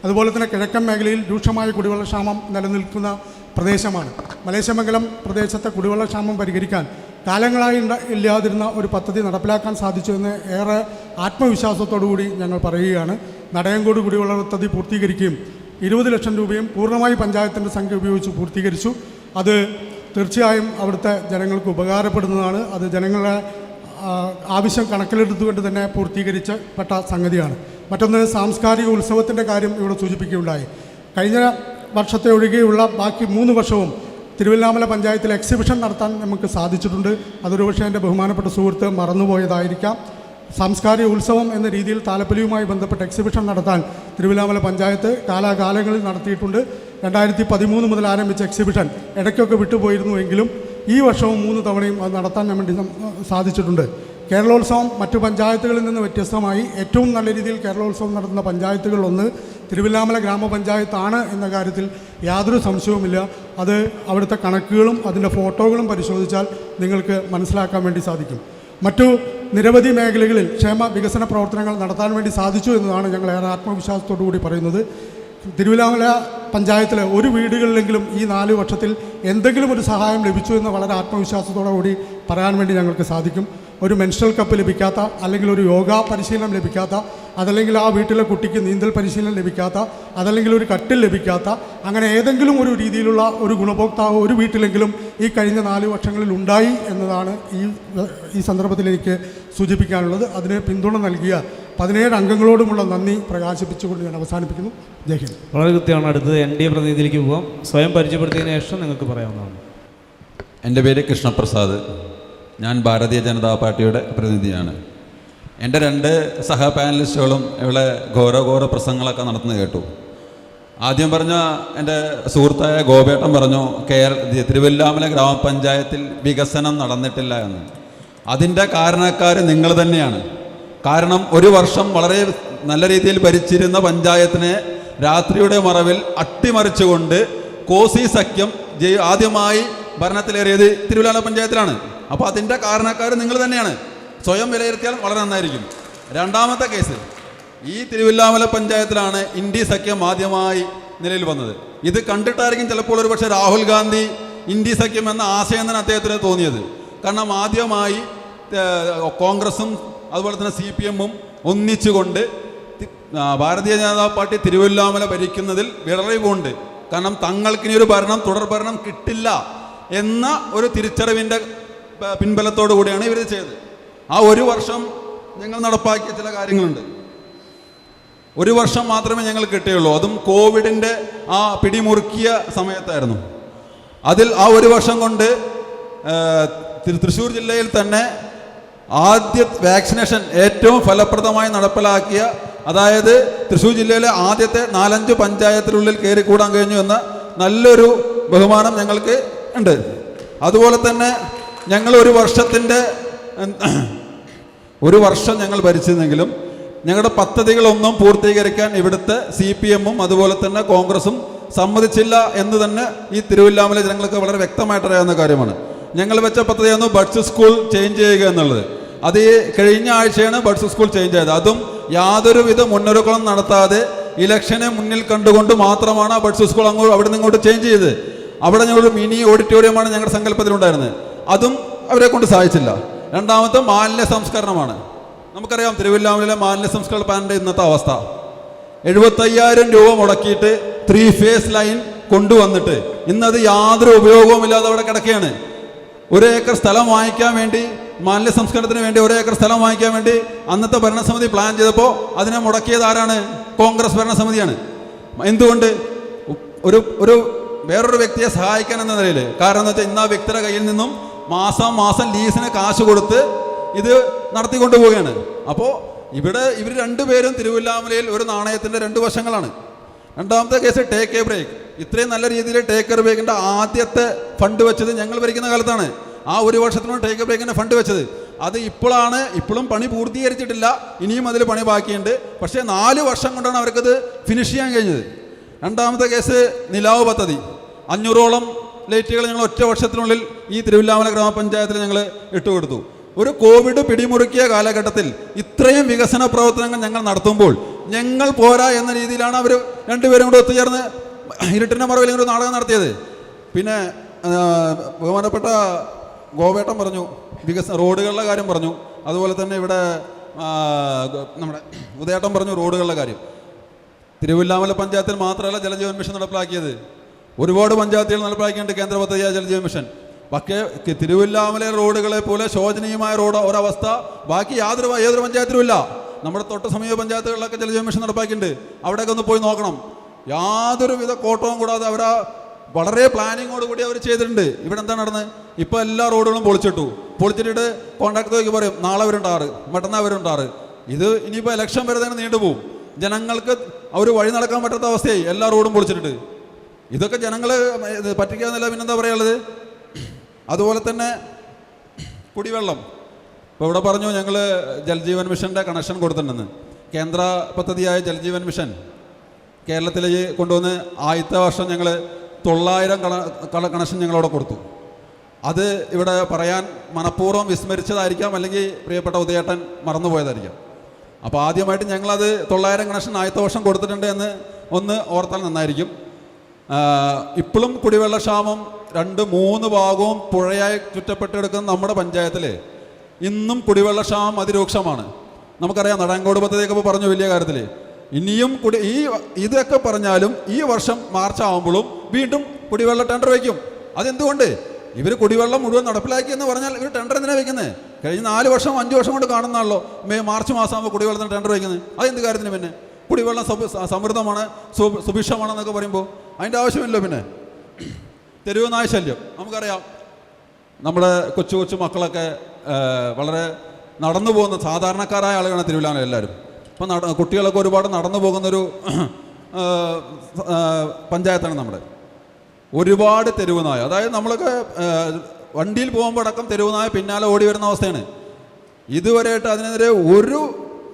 അതുപോലെ തന്നെ കിഴക്കൻ മേഖലയിൽ രൂക്ഷമായ കുടിവെള്ളക്ഷാമം നിലനിൽക്കുന്ന പ്രദേശമാണ്. മലേശമംഗലം പ്രദേശത്തെ കുടിവെള്ളക്ഷാമം പരിഹരിക്കാൻ കാലങ്ങളായി ഇല്ലാതിരുന്ന ഒരു പദ്ധതി നടപ്പിലാക്കാൻ സാധിച്ചു എന്ന് ഏറെ ആത്മവിശ്വാസത്തോടുകൂടി ഞങ്ങൾ പറയുകയാണ്. നടയങ്കോട് കുടിവെള്ള പദ്ധതി പൂർത്തീകരിക്കുകയും 20 ലക്ഷം രൂപയും പൂർണ്ണമായി പഞ്ചായത്തിൻ്റെ സംഖ്യ ഉപയോഗിച്ച് പൂർത്തീകരിച്ചു. അത് തീർച്ചയായും അവിടുത്തെ ജനങ്ങൾക്ക് ഉപകാരപ്പെടുന്നതാണ്. അത് ജനങ്ങളുടെ ആവശ്യം കണക്കിലെടുത്തുകൊണ്ട് തന്നെ പൂർത്തീകരിച്ചപ്പെട്ട സംഗതിയാണ്. മറ്റൊന്ന് സാംസ്കാരിക ഉത്സവത്തിൻ്റെ കാര്യം ഇവിടെ സൂചിപ്പിക്കുകയുണ്ടായി. കഴിഞ്ഞ വർഷത്തെ ഒഴികെയുള്ള ബാക്കി 3 വർഷവും തിരുവില്ലാമല പഞ്ചായത്തിൽ എക്സിബിഷൻ നടത്താൻ നമുക്ക് സാധിച്ചിട്ടുണ്ട്. അതൊരു പക്ഷേ എൻ്റെ ബഹുമാനപ്പെട്ട സുഹൃത്ത് മറന്നുപോയതായിരിക്കാം. സാംസ്കാരിക ഉത്സവം എന്ന രീതിയിൽ താലപ്പൊലിയുമായി ബന്ധപ്പെട്ട എക്സിബിഷൻ നടത്താൻ തിരുവില്ലാമല പഞ്ചായത്ത് കാലാകാലങ്ങളിൽ നടത്തിയിട്ടുണ്ട്. 2013 മുതൽ ആരംഭിച്ച എക്സിബിഷൻ ഇടയ്ക്കൊക്കെ വിട്ടുപോയിരുന്നുവെങ്കിലും ഈ വർഷവും 3 തവണയും അത് നടത്താൻ വേണ്ടി സാധിച്ചിട്ടുണ്ട്. കേരളോത്സവം മറ്റു പഞ്ചായത്തുകളിൽ നിന്ന് വ്യത്യസ്തമായി ഏറ്റവും നല്ല രീതിയിൽ കേരളോത്സവം നടത്തുന്ന പഞ്ചായത്തുകളിലൊന്ന് തിരുവില്ലാമല ഗ്രാമപഞ്ചായത്താണ് എന്ന കാര്യത്തിൽ യാതൊരു സംശയവുമില്ല. അത് അവിടുത്തെ കണക്കുകളും അതിൻ്റെ ഫോട്ടോകളും പരിശോധിച്ചാൽ നിങ്ങൾക്ക് മനസ്സിലാക്കാൻ വേണ്ടി സാധിക്കും. മറ്റു നിരവധി മേഖലകളിൽ ക്ഷേമ വികസന പ്രവർത്തനങ്ങൾ നടത്താൻ വേണ്ടി സാധിച്ചു എന്നതാണ് ഞങ്ങൾ ഏറെ ആത്മവിശ്വാസത്തോടു കൂടി പറയുന്നത്. തിരുവില്ലാമല പഞ്ചായത്തിലെ ഒരു വീടുകളിലെങ്കിലും ഈ 4 വർഷത്തിൽ എന്തെങ്കിലും ഒരു സഹായം ലഭിച്ചു എന്ന് വളരെ ആത്മവിശ്വാസത്തോടു കൂടി പറയാൻ വേണ്ടി ഞങ്ങൾക്ക് സാധിക്കും. ഒരു മെൻസ്ട്രൽ കപ്പ് ലഭിക്കാത്ത, അല്ലെങ്കിൽ ഒരു യോഗ പരിശീലനം ലഭിക്കാത്ത, അതല്ലെങ്കിൽ ആ വീട്ടിലെ കുട്ടിക്ക് നീന്തൽ പരിശീലനം ലഭിക്കാത്ത, അതല്ലെങ്കിൽ ഒരു കട്ടിൽ ലഭിക്കാത്ത, അങ്ങനെ ഏതെങ്കിലും ഒരു രീതിയിലുള്ള ഒരു ഗുണഭോക്താവ് ഒരു വീട്ടിലെങ്കിലും ഈ കഴിഞ്ഞ 4 വർഷങ്ങളിൽ ഉണ്ടായി എന്നതാണ് ഈ സന്ദർഭത്തിൽ എനിക്ക് സൂചിപ്പിക്കാനുള്ളത്. അതിന് പിന്തുണ നൽകിയ 17 അംഗങ്ങളോടുമുള്ള നന്ദി പ്രകാശിപ്പിച്ചുകൊണ്ട് ഞാൻ അവസാനിപ്പിക്കുന്നു. ജയ് ഹിന്ദ്. വളരെ കൃത്യമാണ്. അടുത്തത് NDA പ്രതിനിധിയിലേക്ക് പോകാം. സ്വയം പരിചയപ്പെടുത്തിയതിനു ശേഷം നിങ്ങൾക്ക് പറയാവുന്നതാണ്. എൻ്റെ പേര് കൃഷ്ണപ്രസാദ്. ഞാൻ ഭാരതീയ ജനതാ പാർട്ടിയുടെ പ്രതിനിധിയാണ്. എൻ്റെ 2 സഹ പാനലിസ്റ്റുകളും ഇവിടെ ഘോര പ്രസംഗങ്ങളൊക്കെ നടത്തുന്നത് കേട്ടു. ആദ്യം പറഞ്ഞ എൻ്റെ സുഹൃത്തായ ഗോപേട്ടൻ പറഞ്ഞു തിരുവല്ലാമല ഗ്രാമപഞ്ചായത്തിൽ വികസനം നടന്നിട്ടില്ല എന്ന്. അതിൻ്റെ കാരണക്കാർ നിങ്ങൾ തന്നെയാണ്. കാരണം ഒരു വർഷം വളരെ നല്ല രീതിയിൽ ഭരിച്ചിരുന്ന പഞ്ചായത്തിനെ രാത്രിയുടെ മറവിൽ അട്ടിമറിച്ചുകൊണ്ട് കോസി സഖ്യം ആദ്യമായി ഭരണത്തിലേറിയത് തിരുവല്ലാമല പഞ്ചായത്തിലാണ്. അപ്പോൾ അതിൻ്റെ കാരണക്കാർ നിങ്ങൾ തന്നെയാണ്. സ്വയം വിലയിരുത്തിയാൽ വളരെ നന്നായിരിക്കും. രണ്ടാമത്തെ കേസ്, ഈ തിരുവല്ലാമല പഞ്ചായത്തിലാണ് ഇന്ത്യ സഖ്യം ആദ്യമായി നിലയിൽ വന്നത്. ഇത് കണ്ടിട്ടായിരിക്കും ചിലപ്പോൾ ഒരു പക്ഷേ രാഹുൽ ഗാന്ധി ഇന്ത്യ സഖ്യം എന്ന ആശയം തന്നെ അദ്ദേഹത്തിന് തോന്നിയത്. കാരണം ആദ്യമായി കോൺഗ്രസും അതുപോലെ തന്നെ CPM-ഉം ഒന്നിച്ചുകൊണ്ട് ഭാരതീയ ജനതാ പാർട്ടി തിരുവല്ലാമല ഭരിക്കുന്നതിൽ വിററിവുണ്ട്. കാരണം തങ്ങൾക്കിനി ഒരു തുടർ ഭരണം കിട്ടില്ല എന്ന ഒരു തിരിച്ചറിവിൻ്റെ പിൻബലത്തോടു കൂടിയാണ് ഇവർ ചെയ്തത്. ആ ഒരു വർഷം ഞങ്ങൾ നടപ്പാക്കിയ ചില കാര്യങ്ങളുണ്ട്. ഒരു വർഷം മാത്രമേ ഞങ്ങൾ കിട്ടിയുള്ളൂ. അതും കോവിഡിൻ്റെ ആ പിടിമുറുക്കിയ സമയത്തായിരുന്നു. അതിൽ ആ ഒരു വർഷം കൊണ്ട് തൃശ്ശൂർ ജില്ലയിൽ തന്നെ ആദ്യ വാക്സിനേഷൻ ഏറ്റവും ഫലപ്രദമായി നടപ്പിലാക്കിയ, അതായത് തൃശ്ശൂർ ജില്ലയിലെ ആദ്യത്തെ 4-5 പഞ്ചായത്തിനുള്ളിൽ കയറി കൂടാൻ കഴിഞ്ഞു എന്ന നല്ലൊരു ബഹുമാനം ഞങ്ങൾക്ക് ഉണ്ട്. അതുപോലെ തന്നെ ഞങ്ങൾ ഒരു വർഷം ഞങ്ങൾ ഭരിച്ചിരുന്നെങ്കിലും ഞങ്ങളുടെ പദ്ധതികളൊന്നും പൂർത്തീകരിക്കാൻ ഇവിടുത്തെ CPM-ഉം അതുപോലെ തന്നെ കോൺഗ്രസും സമ്മതിച്ചില്ല എന്ന് തന്നെ ഈ തിരുവല്ലാമല ജനങ്ങൾക്ക് വളരെ വ്യക്തമായിട്ട് അറിയാവുന്ന കാര്യമാണ്. ഞങ്ങൾ വെച്ച പദ്ധതിയായിരുന്നു ബഡ്സ് സ്കൂൾ ചേഞ്ച് ചെയ്യുക എന്നുള്ളത്. അത് ഈ കഴിഞ്ഞ ആഴ്ചയാണ് ബഡ്സ് സ്കൂൾ ചേഞ്ച് ചെയ്തത്. അതും യാതൊരുവിധ മുന്നൊരുക്കങ്ങളും നടത്താതെ ഇലക്ഷനെ മുന്നിൽ കണ്ടുകൊണ്ട് മാത്രമാണ് ആ ബഡ്സ് സ്കൂൾ അവിടെ നിന്ന് ഇങ്ങോട്ട് ചേഞ്ച് ചെയ്തത്. അവിടെ ഞങ്ങളൊരു മിനി ഓഡിറ്റോറിയമാണ് ഞങ്ങളുടെ സങ്കല്പത്തിലുണ്ടായിരുന്നത്. അതും അവരെ കൊണ്ട് സാധിച്ചില്ല. രണ്ടാമത്തെ മാലിന്യ സംസ്കരണമാണ്. നമുക്കറിയാം തിരുവല്ലാമലയിലെ മാലിന്യ സംസ്കരണ പ്ലാന്റിൻ്റെ ഇന്നത്തെ അവസ്ഥ. 75,000 രൂപ മുടക്കിയിട്ട് 3 ഫേസ് ലൈൻ കൊണ്ടുവന്നിട്ട് ഇന്നത് യാതൊരു ഉപയോഗവുമില്ലാതെ അവിടെ കിടക്കുകയാണ്. 1 ഏക്കർ സ്ഥലം വാങ്ങിക്കാൻ വേണ്ടി, മാലിന്യ സംസ്കരണത്തിന് വേണ്ടി 1 ഏക്കർ സ്ഥലം വാങ്ങിക്കാൻ വേണ്ടി അന്നത്തെ ഭരണസമിതി പ്ലാൻ ചെയ്തപ്പോൾ അതിനെ മുടക്കിയത് ആരാണ്? കോൺഗ്രസ് ഭരണസമിതിയാണ്. എന്തുകൊണ്ട്? വേറൊരു വ്യക്തിയെ സഹായിക്കാൻ എന്ന നിലയിൽ. കാരണം എന്താ വെച്ചാൽ ഇന്ന് ആ വ്യക്തിയുടെ കയ്യിൽ നിന്നും മാസം ലീസിന് കാശ് കൊടുത്ത് ഇത് നടത്തിക്കൊണ്ടു പോവുകയാണ്. അപ്പോൾ ഇവർ രണ്ടുപേരും തിരുവല്ലാമലയിൽ ഒരു നാണയത്തിൻ്റെ 2 വശങ്ങളാണ്. രണ്ടാമത്തെ കേസ് ടേക്ക് എ ബ്രേക്ക്. ഇത്രയും നല്ല രീതിയിൽ ടേക്ക് എ ബ്രേക്കിൻ്റെ ആദ്യത്തെ ഫണ്ട് വെച്ചത് ഞങ്ങൾ ഭരിക്കുന്ന കാലത്താണ്. ആ ഒരു വർഷത്തിനാണ് ടേക്ക് എ ബ്രേക്കിൻ്റെ ഫണ്ട് വെച്ചത്. അത് ഇപ്പോഴും പണി പൂർത്തീകരിച്ചിട്ടില്ല, ഇനിയും അതിൽ പണി ബാക്കിയുണ്ട്. പക്ഷേ 4 വർഷം കൊണ്ടാണ് അവർക്കത് ഫിനിഷ് ചെയ്യാൻ കഴിഞ്ഞത്. രണ്ടാമത്തെ കേസ് നിലാവ് പദ്ധതി. 500ഓളം ലൈറ്റുകൾ ഞങ്ങൾ ഒറ്റ വർഷത്തിനുള്ളിൽ ഈ തിരുവല്ലാമല ഗ്രാമപഞ്ചായത്തിൽ ഞങ്ങൾ ഇട്ടുകൊടുത്തു. ഒരു കോവിഡ് പിടിമുറുക്കിയ കാലഘട്ടത്തിൽ ഇത്രയും വികസന പ്രവർത്തനങ്ങൾ ഞങ്ങൾ നടത്തുമ്പോൾ ഞങ്ങൾ പോരാ എന്ന രീതിയിലാണ് അവർ രണ്ടുപേരും കൂടെ ഒത്തുചേർന്ന് ഇരുട്ടിൻ്റെ മറവിൽ ഒരു നാടകം നടത്തിയത്. പിന്നെ ബഹുമാനപ്പെട്ട ഗോപേട്ടൻ പറഞ്ഞു റോഡുകളുടെ കാര്യം പറഞ്ഞു. അതുപോലെ തന്നെ ഇവിടെ നമ്മുടെ ഉദയേട്ടൻ പറഞ്ഞു റോഡുകളുടെ കാര്യം. തിരുവല്ലാമല പഞ്ചായത്തിൽ മാത്രമല്ല ജലജീവൻ മിഷൻ നടപ്പിലാക്കിയത്. ഒരുപാട് പഞ്ചായത്തുകൾ നടപ്പിലാക്കിയിട്ടുണ്ട് കേന്ദ്ര പദ്ധതിയായ ജലജീവൻ മിഷൻ. പക്ഷേ തിരുവല്ലാമല റോഡുകളെ പോലെ ശോചനീയമായ ഒരവസ്ഥ ബാക്കി ഏതൊരു പഞ്ചായത്തിലും ഇല്ല. നമ്മുടെ തൊട്ട് സമീപ പഞ്ചായത്തുകളിലൊക്കെ ജലജീവൻ മിഷൻ നടപ്പാക്കിയിട്ടുണ്ട്. അവിടെയൊക്കെ ഒന്ന് പോയി നോക്കണം. യാതൊരുവിധ കോട്ടവും കൂടാതെ വളരെ പ്ലാനിങ്ങോട് കൂടി അവർ ചെയ്തിട്ടുണ്ട്. ഇവിടെ എന്താ നടന്നത്? ഇപ്പോൾ എല്ലാ റോഡുകളും പൊളിച്ചിട്ട് കോൺട്രാക്ടർക്ക് പറയും നാളെ വരുണ്ടാറ്, മറ്റന്നാൾ വരുണ്ടാറ്. ഇത് ഇനിയിപ്പോൾ ഇലക്ഷൻ വരെ തന്നെ നീണ്ടുപോകും. ജനങ്ങൾക്ക് അവർ വഴി നടക്കാൻ പറ്റാത്ത അവസ്ഥയായി. എല്ലാ റോഡും പൊളിച്ചിട്ട് ഇതൊക്കെ ജനങ്ങളെ പറ്റിക്കാന്നില്ല. പിന്നെന്താ പറയാനുള്ളത്? അതുപോലെ തന്നെ കുടിവെള്ളം. ഇപ്പോൾ ഇവിടെ പറഞ്ഞു ഞങ്ങൾ ജൽജീവൻ മിഷൻ്റെ കണക്ഷൻ കൊടുത്തിട്ടുണ്ടെന്ന്. കേന്ദ്ര പദ്ധതിയായ ജൽജീവൻ മിഷൻ കേരളത്തിലേക്ക് കൊണ്ടുവന്ന് ആദ്യത്തെ വർഷം ഞങ്ങൾ 900 കണക്ഷൻ ഞങ്ങളവിടെ കൊടുത്തു. അത് ഇവിടെ പറയാൻ മനഃപൂർവ്വം വിസ്മരിച്ചതായിരിക്കാം, അല്ലെങ്കിൽ പ്രിയപ്പെട്ട ഉദയേട്ടൻ മറന്നുപോയതായിരിക്കാം. അപ്പോൾ ആദ്യമായിട്ട് ഞങ്ങളത് 900 കണക്ഷൻ ആദ്യത്തെ വർഷം കൊടുത്തിട്ടുണ്ട് എന്ന് ഒന്ന് ഓർത്താൽ നന്നായിരിക്കും. ഇപ്പോഴും കുടിവെള്ളക്ഷാമം 2-3 ഭാഗവും പുഴയായി ചുറ്റപ്പെട്ടെടുക്കുന്ന നമ്മുടെ പഞ്ചായത്തിൽ ഇന്നും കുടിവെള്ളക്ഷാമം അതിരൂക്ഷമാണ്. നമുക്കറിയാം, നടങ്കോട് പദ്ധതിയൊക്കെ പറഞ്ഞു വലിയ കാര്യത്തിൽ. ഇനിയും ഇതൊക്കെ പറഞ്ഞാലും ഈ വർഷം മാർച്ച് ആകുമ്പോഴും വീണ്ടും കുടിവെള്ള ടെൻഡർ വയ്ക്കും. അതെന്തുകൊണ്ട്? ഇവർ കുടിവെള്ളം മുഴുവൻ നടപ്പിലാക്കി എന്ന് പറഞ്ഞാൽ ഇവർ ടെൻഡർ എന്തിനാണ് വയ്ക്കുന്നത്? കഴിഞ്ഞ 4 വർഷം 5 വർഷം കൊണ്ട് കാണുന്നതാണല്ലോ മാർച്ച് മാസമാകുമ്പോൾ കുടിവെള്ളത്തിന് ടെൻഡർ വയ്ക്കുന്നത്. അതെന്ത് കാര്യത്തിന്? പിന്നെ കുടിവെള്ളം സമൃദ്ധമാണ്, സുഭിക്ഷമാണെന്നൊക്കെ പറയുമ്പോൾ അതിൻ്റെ ആവശ്യമില്ല. പിന്നെ തെരുവ് നായ ശല്യം നമുക്കറിയാം. നമ്മുടെ കൊച്ചു കൊച്ചു മക്കളൊക്കെ വളരെ നടന്നു പോകുന്ന സാധാരണക്കാരായ ആളുകളാണ് തിരുവില്ലാമല എല്ലാവരും. ഇപ്പം കുട്ടികളൊക്കെ ഒരുപാട് നടന്നു പോകുന്നൊരു പഞ്ചായത്താണ് നമ്മുടെ. ഒരുപാട് തെരുവ് നായ, അതായത് നമ്മളൊക്കെ വണ്ടിയിൽ പോകുമ്പോൾ അടക്കം തെരുവ് നായ പിന്നാലെ ഓടി വരുന്ന അവസ്ഥയാണ്. ഇതുവരെയായിട്ട് അതിനെതിരെ ഒരു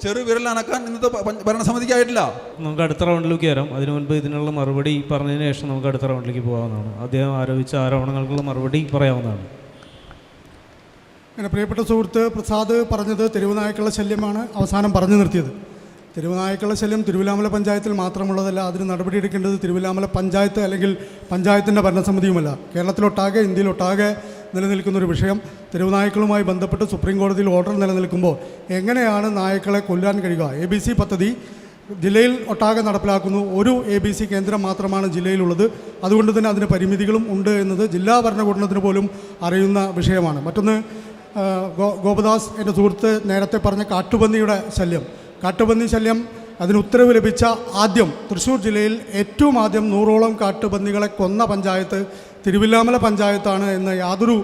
ചെറു വിരൽ അനക്കാൻ ഇന്നത്തെ ഭരണസമിതിക്കായിട്ടില്ല. നമുക്ക് അടുത്ത റൗണ്ടിലേക്ക് വരാം. അതിനു മുൻപ് ഇതിനുള്ള മറുപടി പറഞ്ഞതിന് ശേഷം നമുക്ക് അടുത്ത റൗണ്ടിലേക്ക് പോകാവുന്നതാണ്. അദ്ദേഹം ആരോപിച്ച ആരോപണങ്ങൾക്കുള്ള മറുപടി പറയാവുന്നതാണ്. എൻ്റെ പ്രിയപ്പെട്ട സുഹൃത്ത് പ്രസാദ് പറഞ്ഞത് തെരുവുനായ്ക്കളുടെ ശല്യമാണ് അവസാനം പറഞ്ഞു നിർത്തിയത്. തെരുവുനായ്ക്കളുടെ ശല്യം തിരുവില്ലാമല പഞ്ചായത്തിൽ മാത്രമുള്ളതല്ല. അതിന് നടപടിയെടുക്കേണ്ടത് തിരുവില്ലാമല പഞ്ചായത്ത് അല്ലെങ്കിൽ പഞ്ചായത്തിൻ്റെ ഭരണസമിതിയുമല്ല. കേരളത്തിലൊട്ടാകെ, ഇന്ത്യയിലൊട്ടാകെ നിലനിൽക്കുന്നൊരു വിഷയം. തെരുവുനായ്ക്കളുമായി ബന്ധപ്പെട്ട് സുപ്രീം കോടതിയിൽ ഓർഡർ നിലനിൽക്കുമ്പോൾ എങ്ങനെയാണ് നായ്ക്കളെ കൊല്ലാൻ കഴിയുക? ABC പദ്ധതി ജില്ലയിൽ ഒട്ടാകെ നടപ്പിലാക്കുന്നു. ഒരു ABC കേന്ദ്രം മാത്രമാണ് ജില്ലയിലുള്ളത്. അതുകൊണ്ട് തന്നെ അതിന് പരിമിതികളും ഉണ്ട് എന്നത് ജില്ലാ ഭരണകൂടത്തിന് പോലും അറിയുന്ന വിഷയമാണ്. മറ്റൊന്ന്, ഗോപദാസ് എൻ്റെ സുഹൃത്ത് നേരത്തെ പറഞ്ഞ കാട്ടുപന്നിയുടെ ശല്യം. കാട്ടുപന്നി ശല്യം, അതിന് ഉത്തരവ് ലഭിച്ച ആദ്യം തൃശ്ശൂർ ജില്ലയിൽ ഏറ്റവും ആദ്യം 100ഓളം കാട്ടുപന്നികളെ കൊന്ന പഞ്ചായത്ത് തിരുവില്ലാമല പഞ്ചായത്താണ് എന്ന് യാതൊരു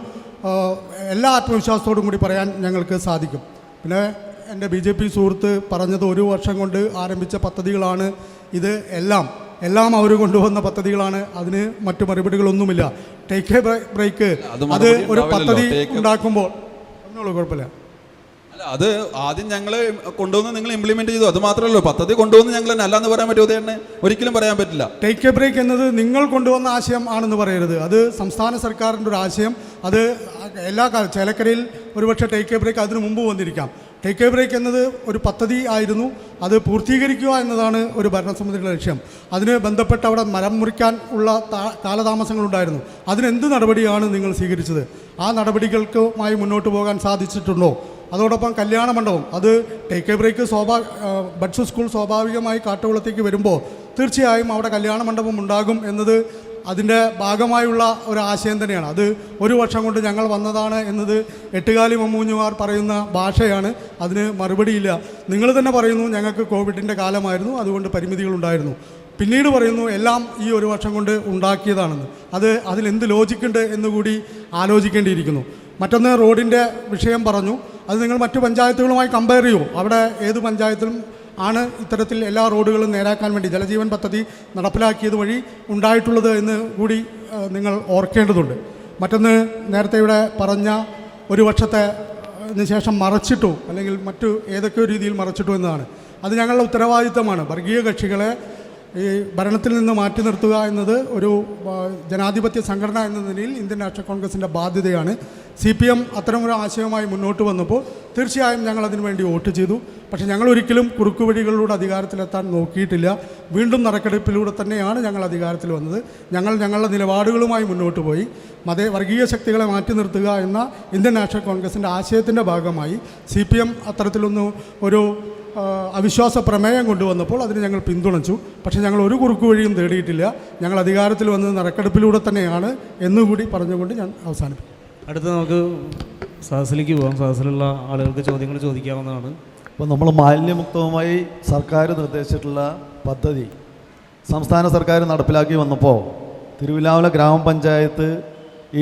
എല്ലാ ആത്മവിശ്വാസത്തോടും കൂടി പറയാൻ ഞങ്ങൾക്ക് സാധിക്കും. പിന്നെ എൻ്റെ BJP സുഹൃത്ത് പറഞ്ഞത് 1 വർഷം കൊണ്ട് ആരംഭിച്ച പദ്ധതികളാണ് ഇത്. എല്ലാം അവർ കൊണ്ടുവന്ന പദ്ധതികളാണ്. അതിന് മറ്റു മറുപടികളൊന്നുമില്ല. ടേക്ക് എ ബ്രേക്ക്, അത് ഒരു പദ്ധതി ഉണ്ടാക്കുമ്പോൾ ഒന്നുള്ളൂ, കുഴപ്പമില്ല. അല്ല, അത് ആദ്യം ഞങ്ങൾ കൊണ്ടുവന്ന് നിങ്ങൾ ഇംപ്ലിമെന്റ് ചെയ്തു, അത് മാത്രമല്ലോ. പദ്ധതി കൊണ്ടുവന്ന് ഞങ്ങൾ തന്നെ അല്ലാന്ന് പറയാൻ പറ്റുമോ? ഉദയണ്ണെ ഒരിക്കലും പറയാൻ പറ്റില്ല. ടേക്ക് എ ബ്രേക്ക് എന്നത് നിങ്ങൾ കൊണ്ടുവന്ന ആശയം ആണെന്ന് പറയരുത്. അത് സംസ്ഥാന സർക്കാരിൻ്റെ ഒരു ആശയം. അത് എല്ലാ ചേലക്കരയിൽ ഒരുപക്ഷെ ടേക്ക് എ ബ്രേക്ക് അതിനു മുമ്പ് വന്നിരിക്കാം. ടേക്ക് എ ബ്രേക്ക് എന്നത് ഒരു പദ്ധതി ആയിരുന്നു. അത് പൂർത്തീകരിക്കുക എന്നതാണ് ഒരു ഭരണസമിതിയുടെ ലക്ഷ്യം. അതിന് ബന്ധപ്പെട്ട് അവിടെ മരം മുറിക്കാൻ ഉള്ള കാലതാമസങ്ങളുണ്ടായിരുന്നു. അതിനെന്ത് നടപടിയാണ് നിങ്ങൾ സ്വീകരിച്ചത്? ആ നടപടികൾക്കുമായി മുന്നോട്ട് പോകാൻ സാധിച്ചിട്ടുണ്ടോ? അതോടൊപ്പം കല്യാണ മണ്ഡപം, അത് take a break buds school സ്വാഭാവികമായി കാട്ടുകുളത്തേക്ക് വരുമ്പോൾ തീർച്ചയായും അവിടെ കല്യാണ മണ്ഡപം ഉണ്ടാകും എന്നത് അതിൻ്റെ ഭാഗമായുള്ള ഒരു ആശയം തന്നെയാണ്. അത് 1 വർഷം കൊണ്ട് ഞങ്ങൾ വന്നതാണ് എന്നത് എട്ടുകാലി മമ്മൂഞ്ഞുമാർ പറയുന്ന ഭാഷയാണ്. അതിന് മറുപടിയില്ല. നിങ്ങൾ തന്നെ പറയുന്നു ഞങ്ങൾക്ക് കോവിഡിൻ്റെ കാലമായിരുന്നു, അതുകൊണ്ട് പരിമിതികളുണ്ടായിരുന്നു. പിന്നീട് പറയുന്നു എല്ലാം ഈ 1 വർഷം കൊണ്ട് ഉണ്ടാക്കിയതാണെന്ന്. അതിലെന്ത് ലോജിക്കുണ്ട് എന്നുകൂടി ആലോചിക്കേണ്ടിയിരിക്കുന്നു. മറ്റൊന്ന്, റോഡിൻ്റെ വിഷയം പറഞ്ഞു. അത് നിങ്ങൾ മറ്റു പഞ്ചായത്തുകളുമായി കമ്പയർ ചെയ്യൂ. അവിടെ ഏത് പഞ്ചായത്തിലും ആണ് ഇത്തരത്തിൽ എല്ലാ റോഡുകളും നേരാക്കാൻ വേണ്ടി ജലജീവൻ പദ്ധതി നടപ്പിലാക്കിയത് വഴി ഉണ്ടായിട്ടുള്ളത് എന്ന് കൂടി നിങ്ങൾ ഓർക്കേണ്ടതുണ്ട്. മറ്റൊന്ന്, നേരത്തെ ഇവിടെ പറഞ്ഞ 1 വർഷത്തിന് ശേഷം മറച്ചിട്ടു അല്ലെങ്കിൽ മറ്റു ഏതൊക്കെയോ രീതിയിൽ മറച്ചിട്ടു എന്നതാണ്. അത് ഞങ്ങളുടെ ഉത്തരവാദിത്തമാണ്. വർഗീയ കക്ഷികളെ ഈ ഭരണത്തിൽ നിന്ന് മാറ്റി നിർത്തുക എന്നത് ഒരു ജനാധിപത്യ സംഘടന എന്ന നിലയിൽ ഇന്ത്യൻ നാഷണൽ കോൺഗ്രസിൻ്റെ ബാധ്യതയാണ്. CPM അത്തരമൊരു ആശയവുമായി മുന്നോട്ട് വന്നപ്പോൾ തീർച്ചയായും ഞങ്ങൾ അതിനു വേണ്ടി വോട്ട് ചെയ്തു. പക്ഷേ ഞങ്ങൾ ഒരിക്കലും കുറുക്കുവഴികളിലൂടെ അധികാരത്തിലെത്താൻ നോക്കിയിട്ടില്ല. വീണ്ടും നറുക്കെടുപ്പിലൂടെ തന്നെയാണ് ഞങ്ങൾ അധികാരത്തിൽ വന്നത്. ഞങ്ങളുടെ നിലപാടുകളുമായി മുന്നോട്ട് പോയി. വർഗീയ ശക്തികളെ മാറ്റി നിർത്തുക എന്ന ഇന്ത്യൻ നാഷണൽ കോൺഗ്രസിൻ്റെ ആശയത്തിൻ്റെ ഭാഗമായി CPM ഒരു അവിശ്വാസ പ്രമേയം കൊണ്ടുവന്നപ്പോൾ അതിന് ഞങ്ങൾ പിന്തുണച്ചു. പക്ഷേ ഞങ്ങൾ ഒരു കുറുക്കു വഴിയും തേടിയിട്ടില്ല. ഞങ്ങൾ അധികാരത്തിൽ വന്നത് നറുക്കെടുപ്പിലൂടെ തന്നെയാണ് എന്നുകൂടി പറഞ്ഞുകൊണ്ട് ഞാൻ അവസാനിപ്പിക്കും. അടുത്ത് നമുക്ക് സദസ്സിലേക്ക് പോകാം. സദസ്സിലുള്ള ആളുകൾക്ക് ചോദ്യങ്ങൾ ചോദിക്കാവുന്നതാണ്. അപ്പോൾ നമ്മൾ മാലിന്യമുക്തവുമായി സർക്കാർ നിർദ്ദേശിച്ചിട്ടുള്ള പദ്ധതി സംസ്ഥാന സർക്കാർ നടപ്പിലാക്കി വന്നപ്പോൾ തിരുവില്ലാമല ഗ്രാമപഞ്ചായത്ത്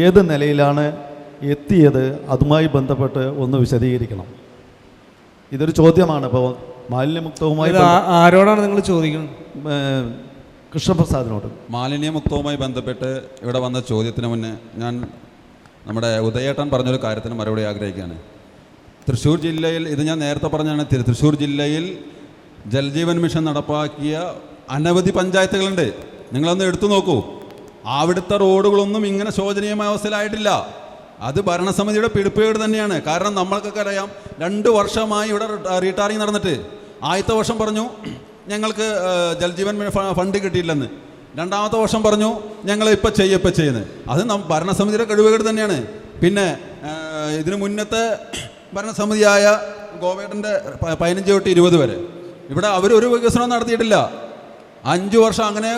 ഏത് നിലയിലാണ് എത്തിയത്? അതുമായി ബന്ധപ്പെട്ട് ഒന്ന് വിശദീകരിക്കണം. ഇതൊരു ചോദ്യമാണ്. ഇപ്പോൾ മാലിന്യമുക്തവുമായി ആരോടാണ് നിങ്ങൾ ചോദിക്കുന്നത്? കൃഷ്ണപ്രസാദിനോട്. മാലിന്യമുക്തവുമായി ബന്ധപ്പെട്ട് ഇവിടെ വന്ന ചോദ്യത്തിന് മുന്നേ ഞാൻ നമ്മുടെ ഉദയേട്ടൻ പറഞ്ഞൊരു കാര്യത്തിന് മറുപടി ആഗ്രഹിക്കുകയാണ്. തൃശ്ശൂർ ജില്ലയിൽ, ഇത് ഞാൻ നേരത്തെ പറഞ്ഞാണ്, തൃശ്ശൂർ ജില്ലയിൽ ജൽജീവൻ മിഷൻ നടപ്പാക്കിയ അനവധി പഞ്ചായത്തുകളുണ്ട്. നിങ്ങളൊന്ന് എടുത്തു നോക്കൂ. അവിടുത്തെ റോഡുകളൊന്നും ഇങ്ങനെ ശോചനീയമായ അവസ്ഥയിലായിട്ടില്ല. അത് ഭരണസമിതിയുടെ പിടിപ്പുകേട് തന്നെയാണ്. കാരണം നമ്മൾക്കൊക്കെ അറിയാം, 2 വർഷമായി ഇവിടെ റീടാറിങ് നടന്നിട്ട് ആദ്യത്തെ വർഷം പറഞ്ഞു ഞങ്ങൾക്ക് ജൽജീവൻ ഫണ്ട് കിട്ടിയില്ലെന്ന്, 2ാമത്തെ വർഷം പറഞ്ഞു ഞങ്ങൾ ഇപ്പം ചെയ്യുന്നത്. അത് ഭരണസമിതിയുടെ കഴിവുകേട് തന്നെയാണ്. പിന്നെ ഇതിന് മുന്നത്തെ ഭരണസമിതിയായ ഗോവേട്ടൻ്റെ 15 തൊട്ട് 20 വരെ ഇവിടെ അവരൊരു വികസനം നടത്തിയിട്ടില്ല. 5 വർഷം അങ്ങനെ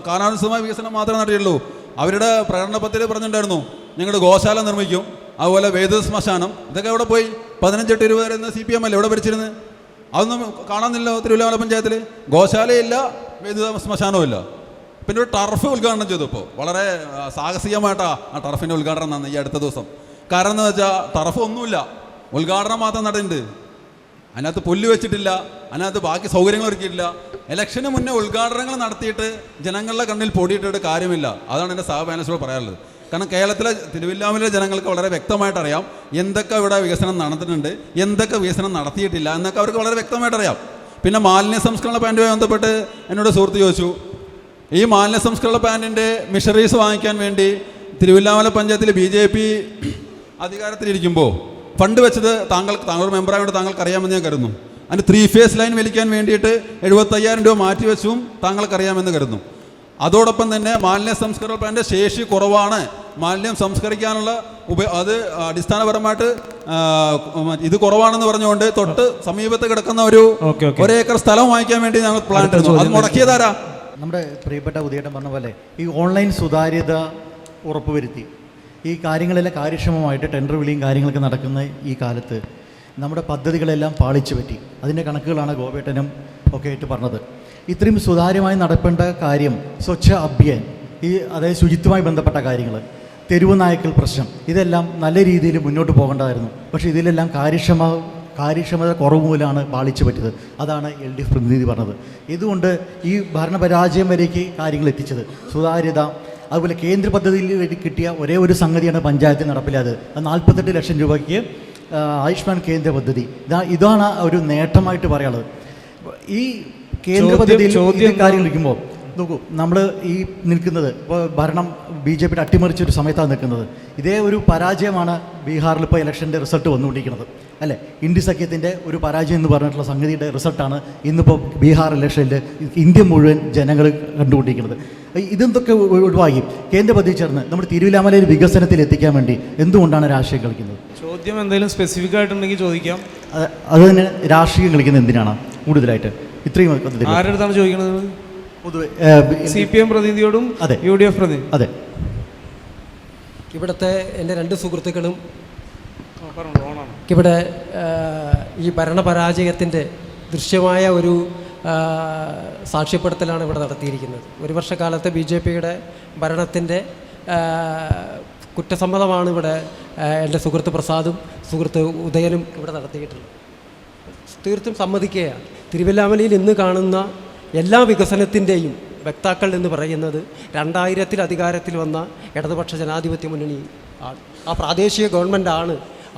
കാലാനുസൃതമായ വികസനം മാത്രമേ നടത്തിയുള്ളൂ. അവരുടെ പ്രകടന പത്രിക പറഞ്ഞിട്ടുണ്ടായിരുന്നു ഞങ്ങളുടെ ഗോശാല നിർമ്മിക്കും, അതുപോലെ വൈദ്യുത ശ്മശാനം. ഇതൊക്കെ എവിടെ പോയി? 15 തൊട്ട് 20 വരെ CPM അല്ലേ എവിടെ ഭരിച്ചിരുന്നത്? അതൊന്നും കാണാനില്ല. തിരുവല്ലാമല പഞ്ചായത്തിൽ ഗോശാലയില്ല, വൈദ്യുത ശ്മശാനവും ഇല്ല. പിന്നെ ഒരു ടർഫ് ഉദ്ഘാടനം ചെയ്തു. ഇപ്പോൾ വളരെ സാഹസികമായിട്ടാണ് ആ ടർഫിൻ്റെ ഉദ്ഘാടനം നടന്നത് ഈ അടുത്ത ദിവസം. കാരണം എന്ന് വെച്ചാൽ ടർഫ് ഒന്നുമില്ല, ഉദ്ഘാടനം മാത്രം നടന്നിട്ടുണ്ട്. അതിനകത്ത് പുല്ല് വെച്ചിട്ടില്ല, അതിനകത്ത് ബാക്കി സൗകര്യങ്ങൾ ഒരുക്കിയിട്ടില്ല. ഇലക്ഷന് മുന്നേ ഉദ്ഘാടനങ്ങൾ നടത്തിയിട്ട് ജനങ്ങളുടെ കണ്ണിൽ പൊടിയിട്ടിട്ട് കാര്യമില്ല. അതാണ് എൻ്റെ സഹപാനലിസ്റ്റോട് പറയാനുള്ളത്. കാരണം കേരളത്തിലെ തിരുവില്ലാമലയിലെ ജനങ്ങൾക്ക് വളരെ വ്യക്തമായിട്ട് അറിയാം എന്തൊക്കെ ഇവിടെ വികസനം നടന്നിട്ടുണ്ട്, എന്തൊക്കെ വികസനം നടത്തിയിട്ടില്ല എന്നൊക്കെ അവർക്ക് വളരെ വ്യക്തമായിട്ട് അറിയാം. പിന്നെ മാലിന്യ സംസ്കരണ പ്ലാന്റുമായി ബന്ധപ്പെട്ട് എന്നോട് സുഹൃത്ത് ചോദിച്ചു, ഈ മാലിന്യ സംസ്കരണ പ്ലാന്റിൻ്റെ മിഷറീസ് വാങ്ങിക്കാൻ വേണ്ടി തിരുവില്ലാമല പഞ്ചായത്തിൽ BJP അധികാരത്തിലിരിക്കുമ്പോൾ ഫണ്ട് വെച്ചത് താങ്കളുടെ മെമ്പറായതുകൊണ്ട് താങ്കൾക്ക് അറിയാമെന്ന് ഞാൻ കരുതുന്നു. അതിന് 3 ഫേസ് ലൈൻ വലിക്കാൻ വേണ്ടിയിട്ട് 75,000 രൂപ മാറ്റിവെച്ചും താങ്കൾക്കറിയാമെന്ന് കരുതുന്നു. അതോടൊപ്പം തന്നെ മാലിന്യ സംസ്കരണ പ്ലാന്റ് ശേഷി കുറവാണ്, മാലിന്യം സംസ്കരിക്കാനുള്ള അത് അടിസ്ഥാനപരമായിട്ട് ഇത് കുറവാണെന്ന് പറഞ്ഞുകൊണ്ട് തൊട്ട് സമീപത്ത് കിടക്കുന്ന ഒരു ഏക്കർ സ്ഥലം വാങ്ങിക്കാൻ വേണ്ടി ഞങ്ങൾ പ്ലാൻ ഇടുന്നു. അത് മുടക്കിയതാരാ? നമ്മുടെ പ്രിയപ്പെട്ട ഉദയേട്ടൻ പറഞ്ഞ പോലെ ഈ ഓൺലൈൻ സുതാര്യത ഉറപ്പുവരുത്തി ഈ കാര്യങ്ങളെല്ലാം കാര്യക്ഷമമായിട്ട് ടെൻഡർ വിളിയും കാര്യങ്ങളൊക്കെ നടക്കുന്ന ഈ കാലത്ത് നമ്മുടെ പദ്ധതികളെല്ലാം പാളിച്ചു പറ്റി. അതിൻ്റെ കണക്കുകളാണ് ഗോപേട്ടനും ഒക്കെ ആയിട്ട് പറഞ്ഞത്. ഇത്രയും സുതാര്യമായി നടത്തേണ്ട കാര്യം സ്വച്ഛ അഭിയാൻ, അതായത് ശുചിത്വമായി ബന്ധപ്പെട്ട കാര്യങ്ങൾ, തെരുവ് നായ്ക്കൾ പ്രശ്നം, ഇതെല്ലാം നല്ല രീതിയിൽ മുന്നോട്ട് പോകേണ്ടതായിരുന്നു. പക്ഷേ ഇതിലെല്ലാം കാര്യക്ഷമത കുറവ് മൂലമാണ് പാളിച്ചു പറ്റിയത്. അതാണ് LDF പ്രതിനിധി പറഞ്ഞത്. ഇതുകൊണ്ട് ഈ ഭരണപരാജയം വരേക്ക് കാര്യങ്ങൾ എത്തിച്ചത്. സുതാര്യത, അതുപോലെ കേന്ദ്ര പദ്ധതിയിൽ വേണ്ടി കിട്ടിയ ഒരേ ഒരു സംഗതിയാണ് പഞ്ചായത്തിൽ നടപ്പിലായത്. 48 ലക്ഷം രൂപയ്ക്ക് ആയുഷ്മാൻ കേന്ദ്ര പദ്ധതി. ഇതാണ് ഒരു നേട്ടമായിട്ട് പറയാനുള്ളത്. ഈ കേന്ദ്ര പദ്ധതിയിൽ കാര്യങ്ങൾ ഇരിക്കുമ്പോൾ നോക്കൂ, നമ്മൾ ഈ നിൽക്കുന്നത് ഇപ്പോൾ ഭരണം BJPയുടെ അട്ടിമറിച്ചൊരു സമയത്താണ് നിൽക്കുന്നത്. ഇതേ ഒരു പരാജയമാണ് ബീഹാറിൽ ഇപ്പോൾ ഇലക്ഷൻ്റെ റിസൾട്ട് വന്നുകൊണ്ടിരിക്കുന്നത് അല്ലേ. ഇന്ത്യ സഖ്യത്തിൻ്റെ ഒരു പരാജയം എന്ന് പറഞ്ഞിട്ടുള്ള സംഗതിയുടെ റിസൾട്ടാണ് ഇന്നിപ്പോൾ ബീഹാർ ഇലക്ഷനിൽ ഇന്ത്യ മുഴുവൻ ജനങ്ങൾ കണ്ടുകൊണ്ടിരിക്കുന്നത്. ഇതെന്തൊക്കെ ഒഴിവാക്കി കേന്ദ്ര പദ്ധതി ചേർന്ന് നമ്മുടെ തിരുവില്ലാമലയിൽ വികസനത്തിൽ എത്തിക്കാൻ വേണ്ടി എന്തുകൊണ്ടാണ് രാഷ്ട്രീയം കളിക്കുന്നത്? ചോദ്യം എന്തെങ്കിലും സ്പെസിഫിക് ആയിട്ടുണ്ടെങ്കിൽ ചോദിക്കാം. അത് തന്നെ രാഷ്ട്രീയം കളിക്കുന്നത് എന്തിനാണ് കൂടുതലായിട്ട്? ഇത്രയും ആരുടെ അടുത്താണ് ചോദിക്കുന്നത്? പൊതുവെ CPM പ്രതിനിധിയോടും അതെ, UDF പ്രതിനിധി. അതെ. ഇവിടുത്തെ എൻ്റെ 2 സുഹൃത്തുക്കളും ഇവിടെ ഈ ഭരണപരാജയത്തിൻ്റെ ദൃശ്യമായ ഒരു സാക്ഷ്യപ്പെടുത്തലാണ് ഇവിടെ നടത്തിയിരിക്കുന്നത്. 1 വർഷക്കാലത്തെ BJPയുടെ ഭരണത്തിൻ്റെ കുറ്റസമ്മതമാണ് ഇവിടെ എൻ്റെ സുഹൃത്ത് പ്രസാദും സുഹൃത്ത് ഉദയനും ഇവിടെ നടത്തിയിട്ടുള്ളത്. തീർത്തും സമ്മതിക്കുകയാണ്. തിരുവല്ലാമലയിൽ ഇന്ന് കാണുന്ന എല്ലാ വികസനത്തിൻ്റെയും വക്താക്കൾ എന്ന് പറയുന്നത് 2000-ൽ അധികാരത്തിൽ വന്ന ഇടതുപക്ഷ ജനാധിപത്യ മുന്നണി ആണ്. ആ പ്രാദേശിക ഗവൺമെൻറ്റാണ്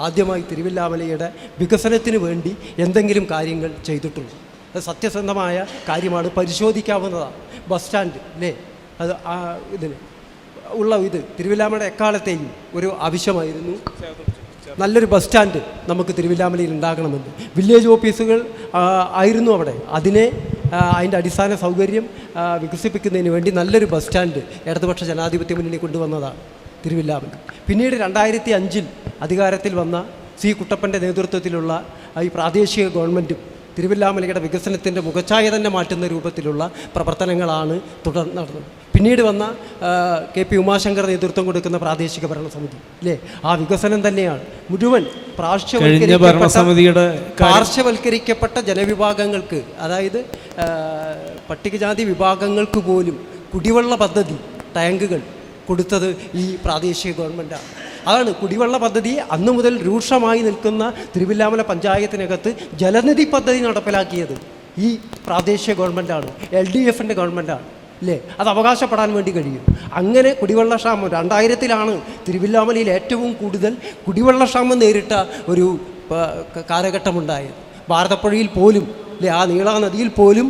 ആദ്യമായി തിരുവല്ലാമലയുടെ വികസനത്തിന് വേണ്ടി എന്തെങ്കിലും കാര്യങ്ങൾ ചെയ്തിട്ടുള്ളൂ. അത് സത്യസന്ധമായ കാര്യമാണ്, പരിശോധിക്കാവുന്നതാണ്. ബസ് സ്റ്റാൻഡ് അല്ലേ, അത് ഇതിന് ഉള്ള തിരുവല്ലാമലയുടെ എക്കാലത്തെയും ഒരു ആവശ്യമായിരുന്നു. നല്ലൊരു ബസ് സ്റ്റാൻഡ് നമുക്ക് തിരുവില്ലാമലയിൽ ഉണ്ടാകണമെന്ന്. വില്ലേജ് ഓഫീസുകൾ ആയിരുന്നു അവിടെ. അതിൻ്റെ അടിസ്ഥാന സൗകര്യം വികസിപ്പിക്കുന്നതിന് വേണ്ടി നല്ലൊരു ബസ് സ്റ്റാൻഡ് ഇടതുപക്ഷ ജനാധിപത്യ മുന്നണി കൊണ്ടുവന്നതാണ് തിരുവില്ലാമല. പിന്നീട് 2005-ൽ അധികാരത്തിൽ വന്ന C. കുട്ടപ്പൻ്റെ നേതൃത്വത്തിലുള്ള ഈ പ്രാദേശിക ഗവൺമെൻറ്റും തിരുവില്ലാമലയുടെ വികസനത്തിൻ്റെ മുഖച്ഛായ തന്നെ മാറ്റുന്ന രൂപത്തിലുള്ള പ്രവർത്തനങ്ങളാണ് തുടർന്ന് നടന്നത്. പിന്നീട് വന്ന KP ഉമാശങ്കർ നേതൃത്വം കൊടുക്കുന്ന പ്രാദേശിക ഭരണസമിതി അല്ലേ, ആ വികസനം തന്നെയാണ് മുഴുവൻ പാർശ്വവൽക്കരിക്കപ്പെട്ട ജനവിഭാഗങ്ങൾക്ക്, അതായത് പട്ടികജാതി വിഭാഗങ്ങൾക്ക് പോലും കുടിവെള്ള പദ്ധതി ടാങ്കുകൾ കൊടുത്തത് ഈ പ്രാദേശിക ഗവൺമെൻറ്റാണ്. അതാണ് കുടിവെള്ള പദ്ധതി അന്നു മുതൽ രൂക്ഷമായി നിൽക്കുന്ന തിരുവില്ലാമല പഞ്ചായത്തിനകത്ത് ജലനിധി പദ്ധതി നടപ്പിലാക്കിയത് ഈ പ്രാദേശിക ഗവൺമെൻറ്റാണ്, LDFൻ്റെ ഗവൺമെൻറ്റാണ് അല്ലേ. അത് അവകാശപ്പെടാൻ വേണ്ടി കഴിയും. അങ്ങനെ കുടിവെള്ളക്ഷാമം 2000-ലാണ് തിരുവില്ലാമലയിൽ ഏറ്റവും കൂടുതൽ കുടിവെള്ളക്ഷാമം നേരിട്ട ഒരു കാലഘട്ടമുണ്ടായത്. ഭാരതപ്പുഴയിൽ പോലും അല്ലേ, ആ നീളാ നദിയിൽ പോലും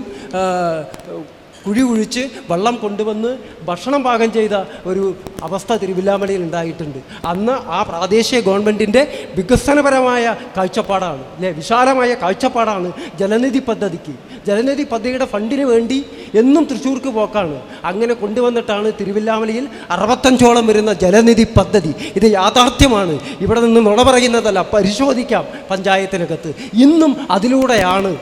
കുഴി കുഴിച്ച് വെള്ളം കൊണ്ടുവന്ന് ഭക്ഷണം പാകം ചെയ്ത ഒരു അവസ്ഥ തിരുവില്ലാമലയിൽ ഉണ്ടായിട്ടുണ്ട്. അന്ന് ആ പ്രാദേശിക ഗവൺമെൻറ്റിൻ്റെ വികസനപരമായ കാഴ്ചപ്പാടാണ്, അല്ലേ, വിശാലമായ കാഴ്ചപ്പാടാണ് ജലനിധി പദ്ധതിക്ക്. ജലനിധി പദ്ധതിയുടെ ഫണ്ടിന് വേണ്ടി എന്നും തൃശ്ശൂർക്ക് പോക്കാണ്. അങ്ങനെ കൊണ്ടുവന്നിട്ടാണ് തിരുവില്ലാമലയിൽ 65ഓളം വരുന്ന ജലനിധി പദ്ധതി. ഇത് യാഥാർത്ഥ്യമാണ്, ഇവിടെ നിന്ന് നുണ പറയുന്നതല്ല, പരിശോധിക്കാം പഞ്ചായത്തിനകത്ത്. ഇന്നും അതിലൂടെയാണ്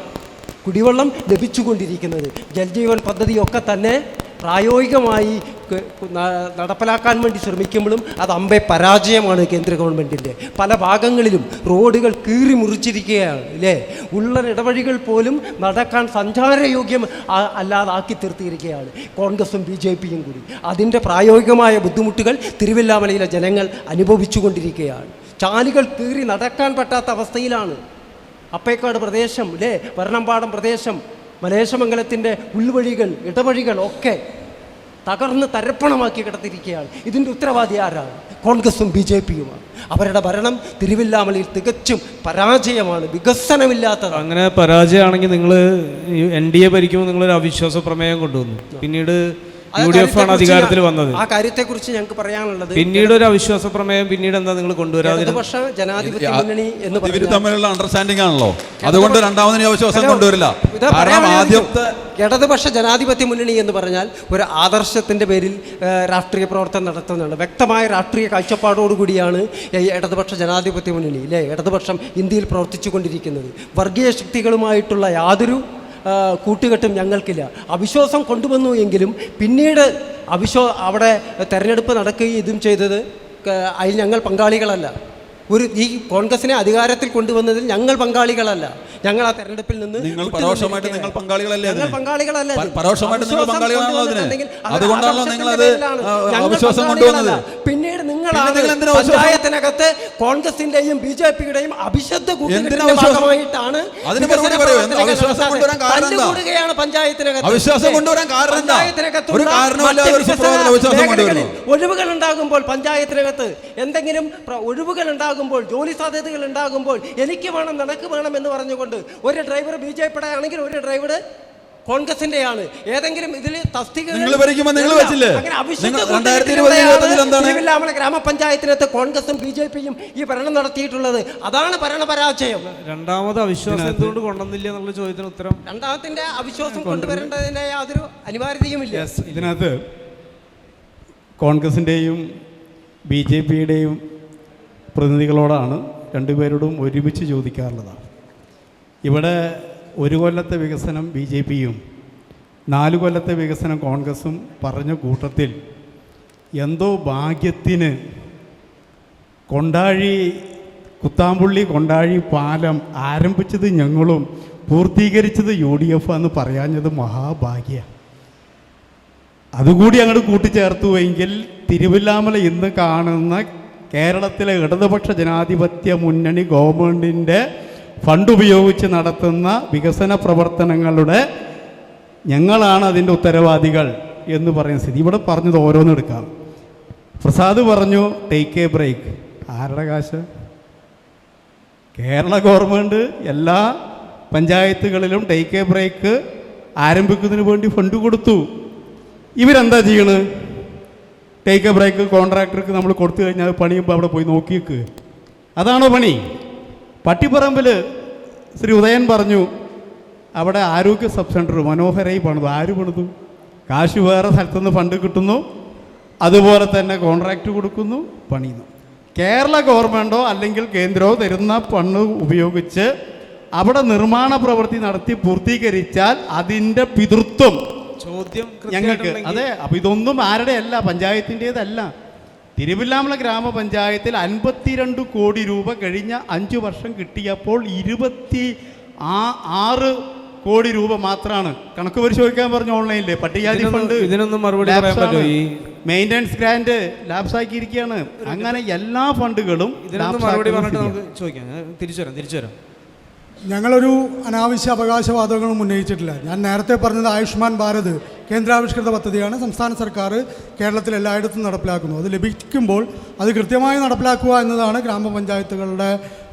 കുടിവെള്ളം ലഭിച്ചുകൊണ്ടിരിക്കുന്നത്. ജൽജീവൻ പദ്ധതിയൊക്കെ തന്നെ പ്രായോഗികമായി നടപ്പിലാക്കാൻ വേണ്ടി ശ്രമിക്കുമ്പോഴും അത് അമ്പെ പരാജയമാണ് കേന്ദ്ര ഗവൺമെൻറ്റിൻ്റെ. പല ഭാഗങ്ങളിലും റോഡുകൾ കീറി മുറിച്ചിരിക്കുകയാണ്, അല്ലേ, ഉള്ള ഇടവഴികൾ പോലും നടക്കാൻ സഞ്ചാരയോഗ്യം അല്ലാതാക്കി തീർത്തിയിരിക്കുകയാണ് കോൺഗ്രസും BJPയും കൂടി. അതിൻ്റെ പ്രായോഗികമായ ബുദ്ധിമുട്ടുകൾ തിരുവില്ലാമലയിലെ ജനങ്ങൾ അനുഭവിച്ചു കൊണ്ടിരിക്കുകയാണ്. ചാലുകൾ കീറി നടക്കാൻ പറ്റാത്ത അവസ്ഥയിലാണ് അപ്പേക്കാട് പ്രദേശം, അല്ലേ, വരണമ്പാടം പ്രദേശം, മലേശമംഗലത്തിൻ്റെ ഉൾവഴികൾ, ഇടവഴികൾ ഒക്കെ തകർന്ന് തരപ്പണമാക്കി കിടത്തിരിക്കുകയാണ്. ഇതിൻ്റെ ഉത്തരവാദി ആരാണ്? കോൺഗ്രസും BJPയുമാണ്. അവരുടെ ഭരണം തിരുവില്ലാമലയിൽ തികച്ചും പരാജയമാണ്, വികസനമില്ലാത്തതാണ്. അങ്ങനെ പരാജയമാണെങ്കിൽ നിങ്ങൾ NDA ഭരിക്കുമ്പോൾ നിങ്ങളൊരു അവിശ്വാസ പ്രമേയം കൊണ്ടുവന്നു, പിന്നീട് UDF ആണ് അധികാരത്തിൽ വന്നത്. ആ കാര്യത്തെക്കുറിച്ച് ഞങ്ങൾക്ക് പറയാനുള്ളത്, പിന്നീട് ഒരു അവിശ്വാസ പ്രമേയം പിന്നീട് എന്താ നിങ്ങൾ കൊണ്ടുവരാതെ? ഇടതുപക്ഷ ജനാധിപത്യ മുന്നണി എന്ന് ഇവർ തമ്മിലുള്ള അണ്ടർസ്റ്റാൻഡിംഗ് ആണല്ലോ, അതുകൊണ്ട് രണ്ടാമതിന് അവിശ്വാസം കൊണ്ടുവരില്ല. കാരണം ആദ്യത്തെ ഇടതുപക്ഷ ജനാധിപത്യ മുന്നണി എന്ന് പറഞ്ഞാൽ ഒരു ആദർശത്തിൻ്റെ പേരിൽ രാഷ്ട്രീയ പ്രവർത്തനം നടത്തുന്നതാണ്. വ്യക്തമായ രാഷ്ട്രീയ കാഴ്ചപ്പാടോടുകൂടിയാണ് ഇടതുപക്ഷ ജനാധിപത്യ മുന്നണി, അല്ലേ, ഇടതുപക്ഷം ഇന്ത്യയിൽ പ്രവർത്തിച്ചു കൊണ്ടിരിക്കുന്നത്. വർഗീയ ശക്തികളുമായിട്ടുള്ള യാതൊരു കൂട്ടുകെട്ടും ഞങ്ങൾക്കില്ല. അവിശ്വാസം കൊണ്ടുവന്നു എങ്കിലും പിന്നീട് അവിടെ തെരഞ്ഞെടുപ്പ് നടക്കുകയും ഇതും ചെയ്തത് അതിൽ ഞങ്ങൾ പങ്കാളികളല്ല. ഈ കോൺഗ്രസിനെ അധികാരത്തിൽ കൊണ്ടുവന്നതിൽ ഞങ്ങൾ പങ്കാളികളല്ല. ഞങ്ങൾ ആ തെരഞ്ഞെടുപ്പിൽ നിന്ന് പരോക്ഷമായിട്ട് നിങ്ങൾ പങ്കാളികളല്ലേ? ഞങ്ങൾ പങ്കാളികളല്ല. പരോക്ഷമായിട്ട് നിങ്ങൾ പങ്കാളികളാണല്ലോ അതിന്. അതുകൊണ്ടാണല്ലോ നിങ്ങൾ അത് അവിശ്വാസം കൊണ്ടുവന്നത്. പിന്നീട് നിങ്ങളാണ് പഞ്ചായത്തിനകത്ത് കോൺഗ്രസിന്റെയും BJPയുടെയും അഭിഷേക് ഭാഗമായിട്ടാണ് തല്ലുകൂടുകയാണ് പഞ്ചായത്തിനകത്ത്. ഒഴിവുകൾ ഉണ്ടാകുമ്പോൾ പഞ്ചായത്തിനകത്ത് എന്തെങ്കിലും ഒഴിവുകൾ ഉണ്ടാകുമ്പോൾ, ജോലി സാധ്യതകൾ ഉണ്ടാകുമ്പോൾ എനിക്ക് വേണം, നിനക്ക് വേണം എന്ന് പറഞ്ഞുകൊണ്ട് ഒരു ഡ്രൈവർ BJPയുടെ ആണെങ്കിൽ ഒരു ഡ്രൈവർ കോൺഗ്രസിന്റെയാണ്. ഏതെങ്കിലും ഇതിൽ തിരുവില്ലാമല ഗ്രാമപഞ്ചായത്തിനകത്ത് കോൺഗ്രസും BJPയും ഈ ഭരണം നടത്തിയിട്ടുള്ളത്. അതാണ് ഭരണപരാജയം. രണ്ടാമത് അവിശ്വാസം എന്തുകൊണ്ട് കൊണ്ടുവന്നില്ല എന്നുള്ള ചോദ്യത്തിന് ഉത്തരം, രണ്ടാമത്തിന്റെ അവിശ്വാസം കൊണ്ടുവരേണ്ടതിന്റെ യാതൊരു അനിവാര്യതയുമില്ല. ഇതിനകത്ത് കോൺഗ്രസിൻ്റെയും BJPയുടെയും പ്രതിനിധികളോടാണ് രണ്ടുപേരോടും ഒരുമിച്ച് ചോദിക്കാറുള്ളതാണ്. ഇവിടെ ഒരു കൊല്ലത്തെ വികസനം BJPയും 4 കൊല്ലത്തെ വികസനം കോൺഗ്രസും പറഞ്ഞ കൂട്ടത്തിൽ എന്തോ ഭാഗ്യത്തിന് കുത്താമ്പുള്ളി കൊണ്ടാഴി പാലം ആരംഭിച്ചത് ഞങ്ങളും പൂർത്തീകരിച്ചത് UDF എന്ന് പറയാഞ്ഞത് മഹാഭാഗ്യമാണ്. അതുകൂടി അങ്ങോട്ട് കൂട്ടിച്ചേർത്തുവെങ്കിൽ തിരുവില്ലാമല ഇന്ന് കാണുന്ന കേരളത്തിലെ ഇടതുപക്ഷ ജനാധിപത്യ മുന്നണി ഗവൺമെൻറ്റിൻ്റെ ഫണ്ട് ഉപയോഗിച്ച് നടത്തുന്ന വികസന പ്രവർത്തനങ്ങളുടെ ഞങ്ങളാണ് അതിൻ്റെ ഉത്തരവാദികൾ എന്ന് പറയുന്ന സ്ഥിതി. ഇവിടെ പറഞ്ഞത് ഓരോന്നെടുക്കാം. പ്രസാദ് പറഞ്ഞു ടേക്ക് എ ബ്രേക്ക്. ആരുടെ കാശ്? കേരള ഗവൺമെൻറ് എല്ലാ പഞ്ചായത്തുകളിലും ടേക്ക് എ ബ്രേക്ക് ആരംഭിക്കുന്നതിന് വേണ്ടി ഫണ്ട് കൊടുത്തു. ഇവരെന്താ ചെയ്യണത്? ടേക്ക് എ ബ്രേക്ക് കോൺട്രാക്ടർക്ക് നമ്മൾ കൊടുത്തു കഴിഞ്ഞാൽ പണിയുമ്പോൾ അവിടെ പോയി നോക്കിയേക്ക്. അതാണോ പണി? പട്ടിപ്പറമ്പിൽ ശ്രീ ഉദയൻ പറഞ്ഞു അവിടെ ആരോഗ്യ സബ് സെൻ്റർ മനോഹരമായി പണിതു. ആര് പണിതു? കാശ് വേറെ സ്ഥലത്തുനിന്ന് ഫണ്ട് കിട്ടുന്നു, അതുപോലെ തന്നെ കോൺട്രാക്റ്റ് കൊടുക്കുന്നു, പണിയുന്നു. കേരള ഗവൺമെൻറ്റോ അല്ലെങ്കിൽ കേന്ദ്രമോ തരുന്ന ഫണ്ട് ഉപയോഗിച്ച് അവിടെ നിർമ്മാണ പ്രവൃത്തി നടത്തി പൂർത്തീകരിച്ചാൽ അതിൻ്റെ പിതൃത്വം ചോദ്യം ഞങ്ങൾക്ക്. അതെ, അപ്പോൾ ഇതൊന്നും ആരുടെ അല്ല, പഞ്ചായത്തിൻ്റേതല്ല. തിരുവില്ലാമല ഗ്രാമപഞ്ചായത്തിൽ 52 കോടി രൂപ കഴിഞ്ഞ 5 വർഷം കിട്ടിയപ്പോൾ 26 കോടി രൂപ മാത്രമാണ്. കണക്ക് പരിശോധിക്കാൻ പറഞ്ഞു ഓൺലൈനിൽ. പട്ടികജാതി ഫണ്ട് ഇതിനൊന്നും മറുപടി പറയാൻ പറ്റുമോ? ഈ മെയിൻ്റനൻസ് ഗ്രാൻഡ് ലാപ്സാക്കിയിരിക്കുകയാണ്. അങ്ങനെ എല്ലാ ഫണ്ടുകളും ഇതിനൊന്നും മറുപടി പറഞ്ഞിട്ട് നമുക്ക് ചോദിക്കാം. തിരിച്ചു വരാം. ഞങ്ങളൊരു അനാവശ്യ അവകാശവാദങ്ങളും ഉന്നയിച്ചിട്ടില്ല. ഞാൻ നേരത്തെ പറഞ്ഞത് ആയുഷ്മാൻ ഭാരത് കേന്ദ്രാവിഷ്കൃത പദ്ധതിയാണ്. സംസ്ഥാന സർക്കാർ കേരളത്തിൽ എല്ലായിടത്തും നടപ്പിലാക്കുന്നു. അത് ലഭിക്കുമ്പോൾ അത് കൃത്യമായി നടപ്പിലാക്കുക എന്നതാണ് ഗ്രാമപഞ്ചായത്തുകളുടെ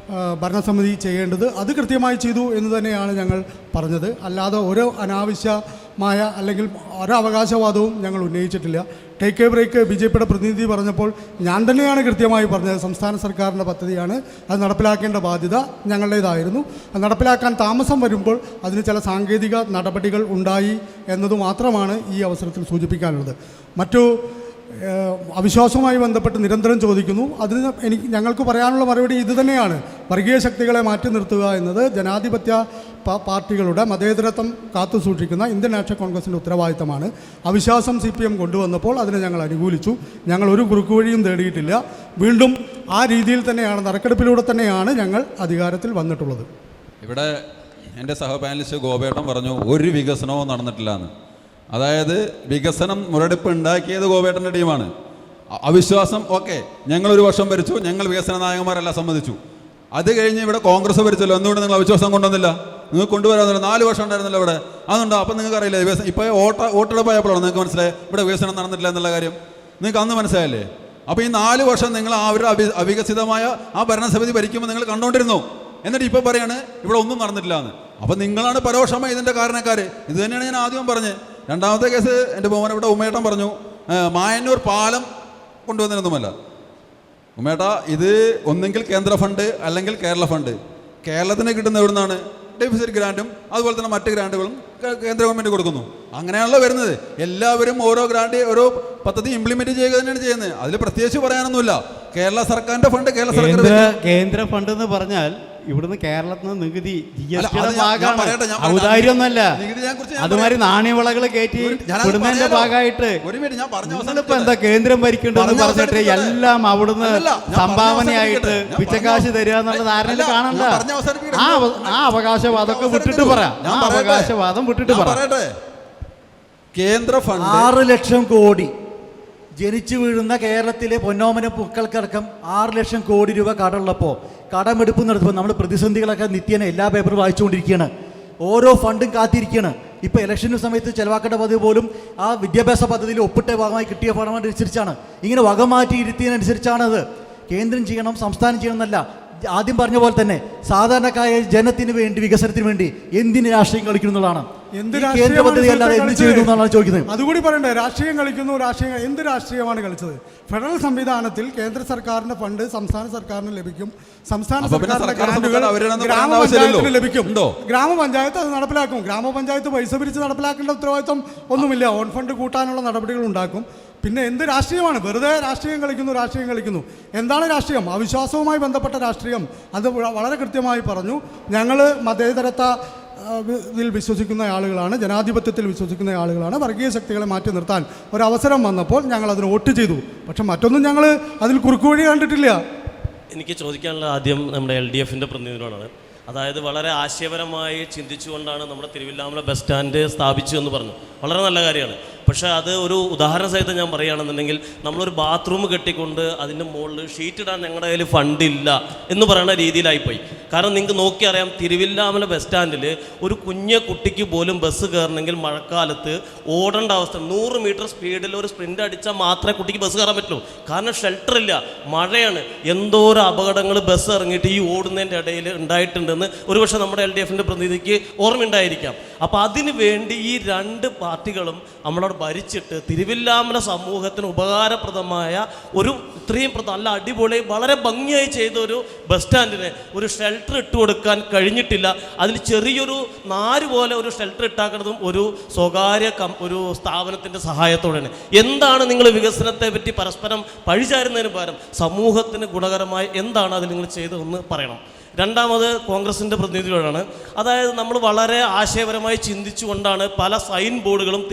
ഭരണസമിതി ചെയ്യേണ്ടത്. അത് കൃത്യമായി ചെയ്തു എന്ന് തന്നെയാണ് ഞങ്ങൾ പറഞ്ഞത്. അല്ലാതെ ഓരോ അനാവശ്യ അല്ലെങ്കിൽ ഒരവകാശവാദവും ഞങ്ങൾ ഉന്നയിച്ചിട്ടില്ല. ടേക്ക് എ ബ്രേക്ക് BJPയുടെ പ്രതിനിധി പറഞ്ഞപ്പോൾ ഞാൻ തന്നെയാണ് കൃത്യമായി പറഞ്ഞത്. സംസ്ഥാന സർക്കാരിൻ്റെ പദ്ധതിയാണ്, അത് നടപ്പിലാക്കേണ്ട ബാധ്യത ഞങ്ങളുടേതായിരുന്നു. അത് നടപ്പിലാക്കാൻ താമസം വരുമ്പോൾ അതിന് ചില സാങ്കേതിക നടപടികൾ ഉണ്ടായി എന്നത് മാത്രമാണ് ഈ അവസരത്തിൽ സൂചിപ്പിക്കാനുള്ളത്. മറ്റു അവിശ്വാസവുമായി ബന്ധപ്പെട്ട് നിരന്തരം ചോദിക്കുന്നു. അതിന് ഞങ്ങൾക്ക് പറയാനുള്ള മറുപടി ഇത് തന്നെയാണ്. വർഗീയ ശക്തികളെ മാറ്റി നിർത്തുക എന്നത് ജനാധിപത്യ പാർട്ടികളുടെ മതേതരത്വം കാത്തു സൂക്ഷിക്കുന്ന ഇന്ത്യൻ നാഷണൽ കോൺഗ്രസിൻ്റെ ഉത്തരവാദിത്തമാണ്. അവിശ്വാസം CPM കൊണ്ടുവന്നപ്പോൾ അതിനെ ഞങ്ങൾ അനുകൂലിച്ചു. ഞങ്ങൾ ഒരു കുറുക്കുവഴിയും തേടിയിട്ടില്ല. വീണ്ടും ആ രീതിയിൽ തന്നെയാണ്, നറുക്കെടുപ്പിലൂടെ തന്നെയാണ് ഞങ്ങൾ അധികാരത്തിൽ വന്നിട്ടുള്ളത്. ഇവിടെ എൻ്റെ സഹപാനലിസ്റ്റ് ഗോപേട്ടൻ പറഞ്ഞു ഒരു വികസനവും നടന്നിട്ടില്ല എന്ന്. അതായത് വികസനം മുരടിപ്പ് ഉണ്ടാക്കിയത് ഗോപേട്ടൻ്റെ ടീമാണ്. അവിശ്വാസം ഓക്കെ, ഞങ്ങളൊരു വർഷം ഭരിച്ചു, ഞങ്ങൾ വികസന നായകന്മാരെല്ലാം സമ്മതിച്ചു. അത് കഴിഞ്ഞ് ഇവിടെ കോൺഗ്രസ് ഭരിച്ചല്ലോ, എന്തുകൊണ്ട് നിങ്ങൾ അവിശ്വാസം കൊണ്ടുവന്നില്ല? നിങ്ങൾക്ക് കൊണ്ടുവരാന്നില്ല. 4 വർഷം ഉണ്ടായിരുന്നല്ലോ ഇവിടെ. അതുകൊണ്ടോ അപ്പം നിങ്ങൾക്ക് അറിയില്ല ഇപ്പോൾ വോട്ടെടുപ്പായപ്പോഴാണ് നിങ്ങൾക്ക് മനസ്സിലായി ഇവിടെ വികസനം നടന്നിട്ടില്ല എന്നുള്ള കാര്യം. നിങ്ങൾക്ക് അന്ന് മനസ്സിലായല്ലേ? അപ്പോൾ ഈ 4 വർഷം നിങ്ങൾ അവരുടെ അവികസിതമായ ആ ഭരണസമിതി ഭരിക്കുമ്പോൾ നിങ്ങൾ കണ്ടുകൊണ്ടിരുന്നു. എന്നിട്ട് ഇപ്പോൾ പറയാണ് ഇവിടെ ഒന്നും നടന്നിട്ടില്ല എന്ന്. അപ്പം നിങ്ങളാണ് പരോക്ഷമായി ഇതിൻ്റെ കാരണക്കാർ. ഇത് തന്നെയാണ് ഞാൻ ആദ്യം പറഞ്ഞത്. രണ്ടാമത്തെ കേസ് എൻ്റെ ബഹുമാനപ്പെട്ട ഉമ്മേട്ടൻ പറഞ്ഞു മായന്നൂർ പാലം കൊണ്ടുവന്നിരുന്നുമല്ല. ഉമ്മേട്ട, ഇത് ഒന്നെങ്കിൽ കേന്ദ്ര ഫണ്ട് അല്ലെങ്കിൽ കേരള ഫണ്ട്. കേരളത്തിന് കിട്ടുന്ന എവിടെ നിന്നാണ്? ഡെഫിസിറ്റ് ഗ്രാൻറ്റും അതുപോലെ തന്നെ മറ്റ് ഗ്രാൻറ്റുകളും കേന്ദ്ര ഗവൺമെൻറ് കൊടുക്കുന്നു. അങ്ങനെയാണല്ലോ വരുന്നത്. എല്ലാവരും ഓരോ ഗ്രാൻഡ് ഓരോ പദ്ധതി ഇംപ്ലിമെൻറ്റ് ചെയ്യുക തന്നെയാണ് ചെയ്യുന്നത്. അതിൽ പ്രത്യേകിച്ച് പറയാനൊന്നുമില്ല. കേരള സർക്കാരിൻ്റെ ഫണ്ട് കേന്ദ്ര ഫണ്ട് എന്ന് പറഞ്ഞാൽ ഇവിടുന്ന് കേരളത്തിൽ നിന്ന് നികുതി GSTയുടെ ഭാഗമാണ്, ഔദാര്യമൊന്നുമല്ല. അതുമാതിരി നാണ്യവിളകൾ കയറ്റി വിടുന്നതിന്റെ ഭാഗമായിട്ട് നിങ്ങളിപ്പോ എന്താ കേന്ദ്രം ഭരിക്കേണ്ടതെന്ന് പറഞ്ഞിട്ട് എല്ലാം അവിടുന്ന് സംഭാവനയായിട്ട് പിച്ചക്കാശ് തരിക എന്നുള്ള ധാരണയിൽ കാണണ്ട. ആ അവകാശവാദമൊക്കെ വിട്ടിട്ട് പറ. ആ അവകാശവാദം വിട്ടിട്ട് പറ. കേന്ദ്ര ഫണ്ട് 6 ലക്ഷം കോടി ജനിച്ചു വീഴുന്ന കേരളത്തിലെ പൊന്നോമന പൂക്കൾക്കടക്കം 6 ലക്ഷം കോടി രൂപ കടമുള്ളപ്പോൾ കടമെടുപ്പ് നടത്തുമ്പോൾ നമ്മൾ പ്രതിസന്ധികളൊക്കെ നിത്യേന എല്ലാ പേപ്പറും വായിച്ചുകൊണ്ടിരിക്കുകയാണ്. ഓരോ ഫണ്ടും കാത്തിരിക്കുകയാണ്. ഇപ്പോൾ ഇലക്ഷന് സമയത്ത് ചെലവാക്കേണ്ട പദ്ധതി പോലും ആ വിദ്യാഭ്യാസ പദ്ധതിയിൽ ഒപ്പിട്ട ഭാഗമായി കിട്ടിയ പണമനുസരിച്ചാണ്. ഇങ്ങനെ വകമാറ്റി ഇരുത്തിയതിനനുസരിച്ചാണത്. കേന്ദ്രം ചെയ്യണം, സംസ്ഥാനം ചെയ്യണം എന്നല്ല. ആദ്യം പറഞ്ഞ പോലെ തന്നെ സാധാരണക്കാരായ ജനത്തിന് വേണ്ടി, വികസനത്തിന് വേണ്ടി എന്തിന് രാഷ്ട്രീയം കളിക്കുന്നതാണ്. കേന്ദ്ര പദ്ധതി അല്ലാതെ എന്ത് ചെയ്യുന്നു എന്നാണ് ചോദിക്കുന്നത്. അതുകൂടി പറയണ്ടേ? രാഷ്ട്രീയം കളിക്കുന്നു. എന്ത് രാഷ്ട്രീയമാണ് കളിച്ചത്? ഫെഡറൽ സംവിധാനത്തിൽ കേന്ദ്ര സർക്കാരിന്റെ ഫണ്ട് സംസ്ഥാന സർക്കാരിന് ലഭിക്കും. സംസ്ഥാന സർക്കാരിന്റെ ഗ്രാന്റുകൾ ഗ്രാമപഞ്ചായത്തിന് ലഭിക്കും. ഗ്രാമപഞ്ചായത്ത് അത് നടപ്പിലാക്കും. ഗ്രാമപഞ്ചായത്ത് പൈസ പിരിച്ച് നടപ്പിലാക്കേണ്ട ഉത്തരവാദിത്വം ഒന്നുമില്ല. ഓൺ ഫണ്ട് കൂട്ടാനുള്ള നടപടികൾ ഉണ്ടാക്കും. പിന്നെ എന്ത് രാഷ്ട്രീയമാണ്? വെറുതെ രാഷ്ട്രീയം കളിക്കുന്നു. എന്താണ് രാഷ്ട്രീയം? അവിശ്വാസവുമായി ബന്ധപ്പെട്ട രാഷ്ട്രീയം. അത് വളരെ കൃത്യമായി പറഞ്ഞു. ഞങ്ങൾ മതേതരത്വത്തിൽ വിശ്വസിക്കുന്ന ആളുകളാണ്, ജനാധിപത്യത്തിൽ വിശ്വസിക്കുന്ന ആളുകളാണ്. വർഗീയ ശക്തികളെ മാറ്റി നിർത്താൻ ഒരവസരം വന്നപ്പോൾ ഞങ്ങൾ അതിന് വോട്ട് ചെയ്തു. പക്ഷെ മറ്റൊന്നും ഞങ്ങൾ അതിൽ കുറുക്കുവഴി കണ്ടിട്ടില്ല. എനിക്ക് ചോദിക്കാനുള്ള ആദ്യം നമ്മുടെ LDFൻ്റെ പ്രതിനിധിയോടാണ്. അതായത് വളരെ ആശയപരമായി ചിന്തിച്ചുകൊണ്ടാണ് നമ്മുടെ തിരുവില്ലാമല ബസ് സ്റ്റാൻഡ് സ്ഥാപിച്ചു എന്ന് പറഞ്ഞു. വളരെ നല്ല കാര്യമാണ്. പക്ഷേ അത് ഒരു ഉദാഹരണ സഹിതം ഞാൻ പറയുകയാണെന്നുണ്ടെങ്കിൽ നമ്മളൊരു ബാത്റൂം കെട്ടിക്കൊണ്ട് അതിൻ്റെ മുകളിൽ ഷീറ്റ് ഇടാൻ ഞങ്ങളുടെ കയ്യിൽ ഫണ്ടില്ല എന്ന് പറയുന്ന രീതിയിലായിപ്പോയി. കാരണം നിങ്ങൾക്ക് നോക്കിയറിയാം, തിരുവില്ലാമല ബസ് സ്റ്റാൻഡിൽ ഒരു കുഞ്ഞു കുട്ടിക്ക് പോലും ബസ് കയറണമെങ്കിൽ മഴക്കാലത്ത് ഓടേണ്ട അവസ്ഥ. 100 മീറ്റർ സ്പീഡിൽ ഒരു സ്പ്രിൻ്റ് അടിച്ചാൽ മാത്രമേ കുട്ടിക്ക് ബസ് കയറാൻ പറ്റുള്ളൂ. കാരണം ഷെൽട്ടർ ഇല്ല, മഴയാണ്. എന്തോരം അപകടങ്ങൾ ബസ് ഇറങ്ങിയിട്ട് ഈ ഓടുന്നതിൻ്റെ ഇടയിൽ ഉണ്ടായിട്ടുണ്ടെന്ന് ഒരുപക്ഷെ നമ്മുടെ LDFൻ്റെ പ്രതിനിധിക്ക് ഓർമ്മയുണ്ടായിരിക്കാം. അപ്പോൾ അതിനു വേണ്ടി ഈ 2 പാർട്ടികളും നമ്മളോട് ഭരിച്ചിട്ട് തിരുവില്ലാമല സമൂഹത്തിന് ഉപകാരപ്രദമായ ഒരു ഇത്രയും നല്ല അടിപൊളി വളരെ ഭംഗിയായി ചെയ്ത ഒരു ബസ് സ്റ്റാൻഡിന് ഒരു ഷെൽട്ടർ ഇട്ട് കൊടുക്കാൻ കഴിഞ്ഞിട്ടില്ല. അതിൽ ചെറിയൊരു 4 പോലെ ഒരു ഷെൽട്ടർ ഇട്ടാക്കുന്നതും ഒരു സ്വകാര്യ ഒരു സ്ഥാപനത്തിൻ്റെ സഹായത്തോടെയാണ്. എന്താണ് നിങ്ങൾ വികസനത്തെ പറ്റി പരസ്പരം പഴിചാരുന്നതിന് പകരം സമൂഹത്തിന് ഗുണകരമായി എന്താണ് അതിൽ നിങ്ങൾ ചെയ്തതെന്ന് പറയണം. രണ്ടാമത് കോൺഗ്രസിൻ്റെ പ്രതിനിധിയോടാണ്. അതായത് നമ്മൾ വളരെ ആശയപരമായി ചിന്തിച്ചുകൊണ്ടാണ് പല സൈൻ ബോർഡുകളും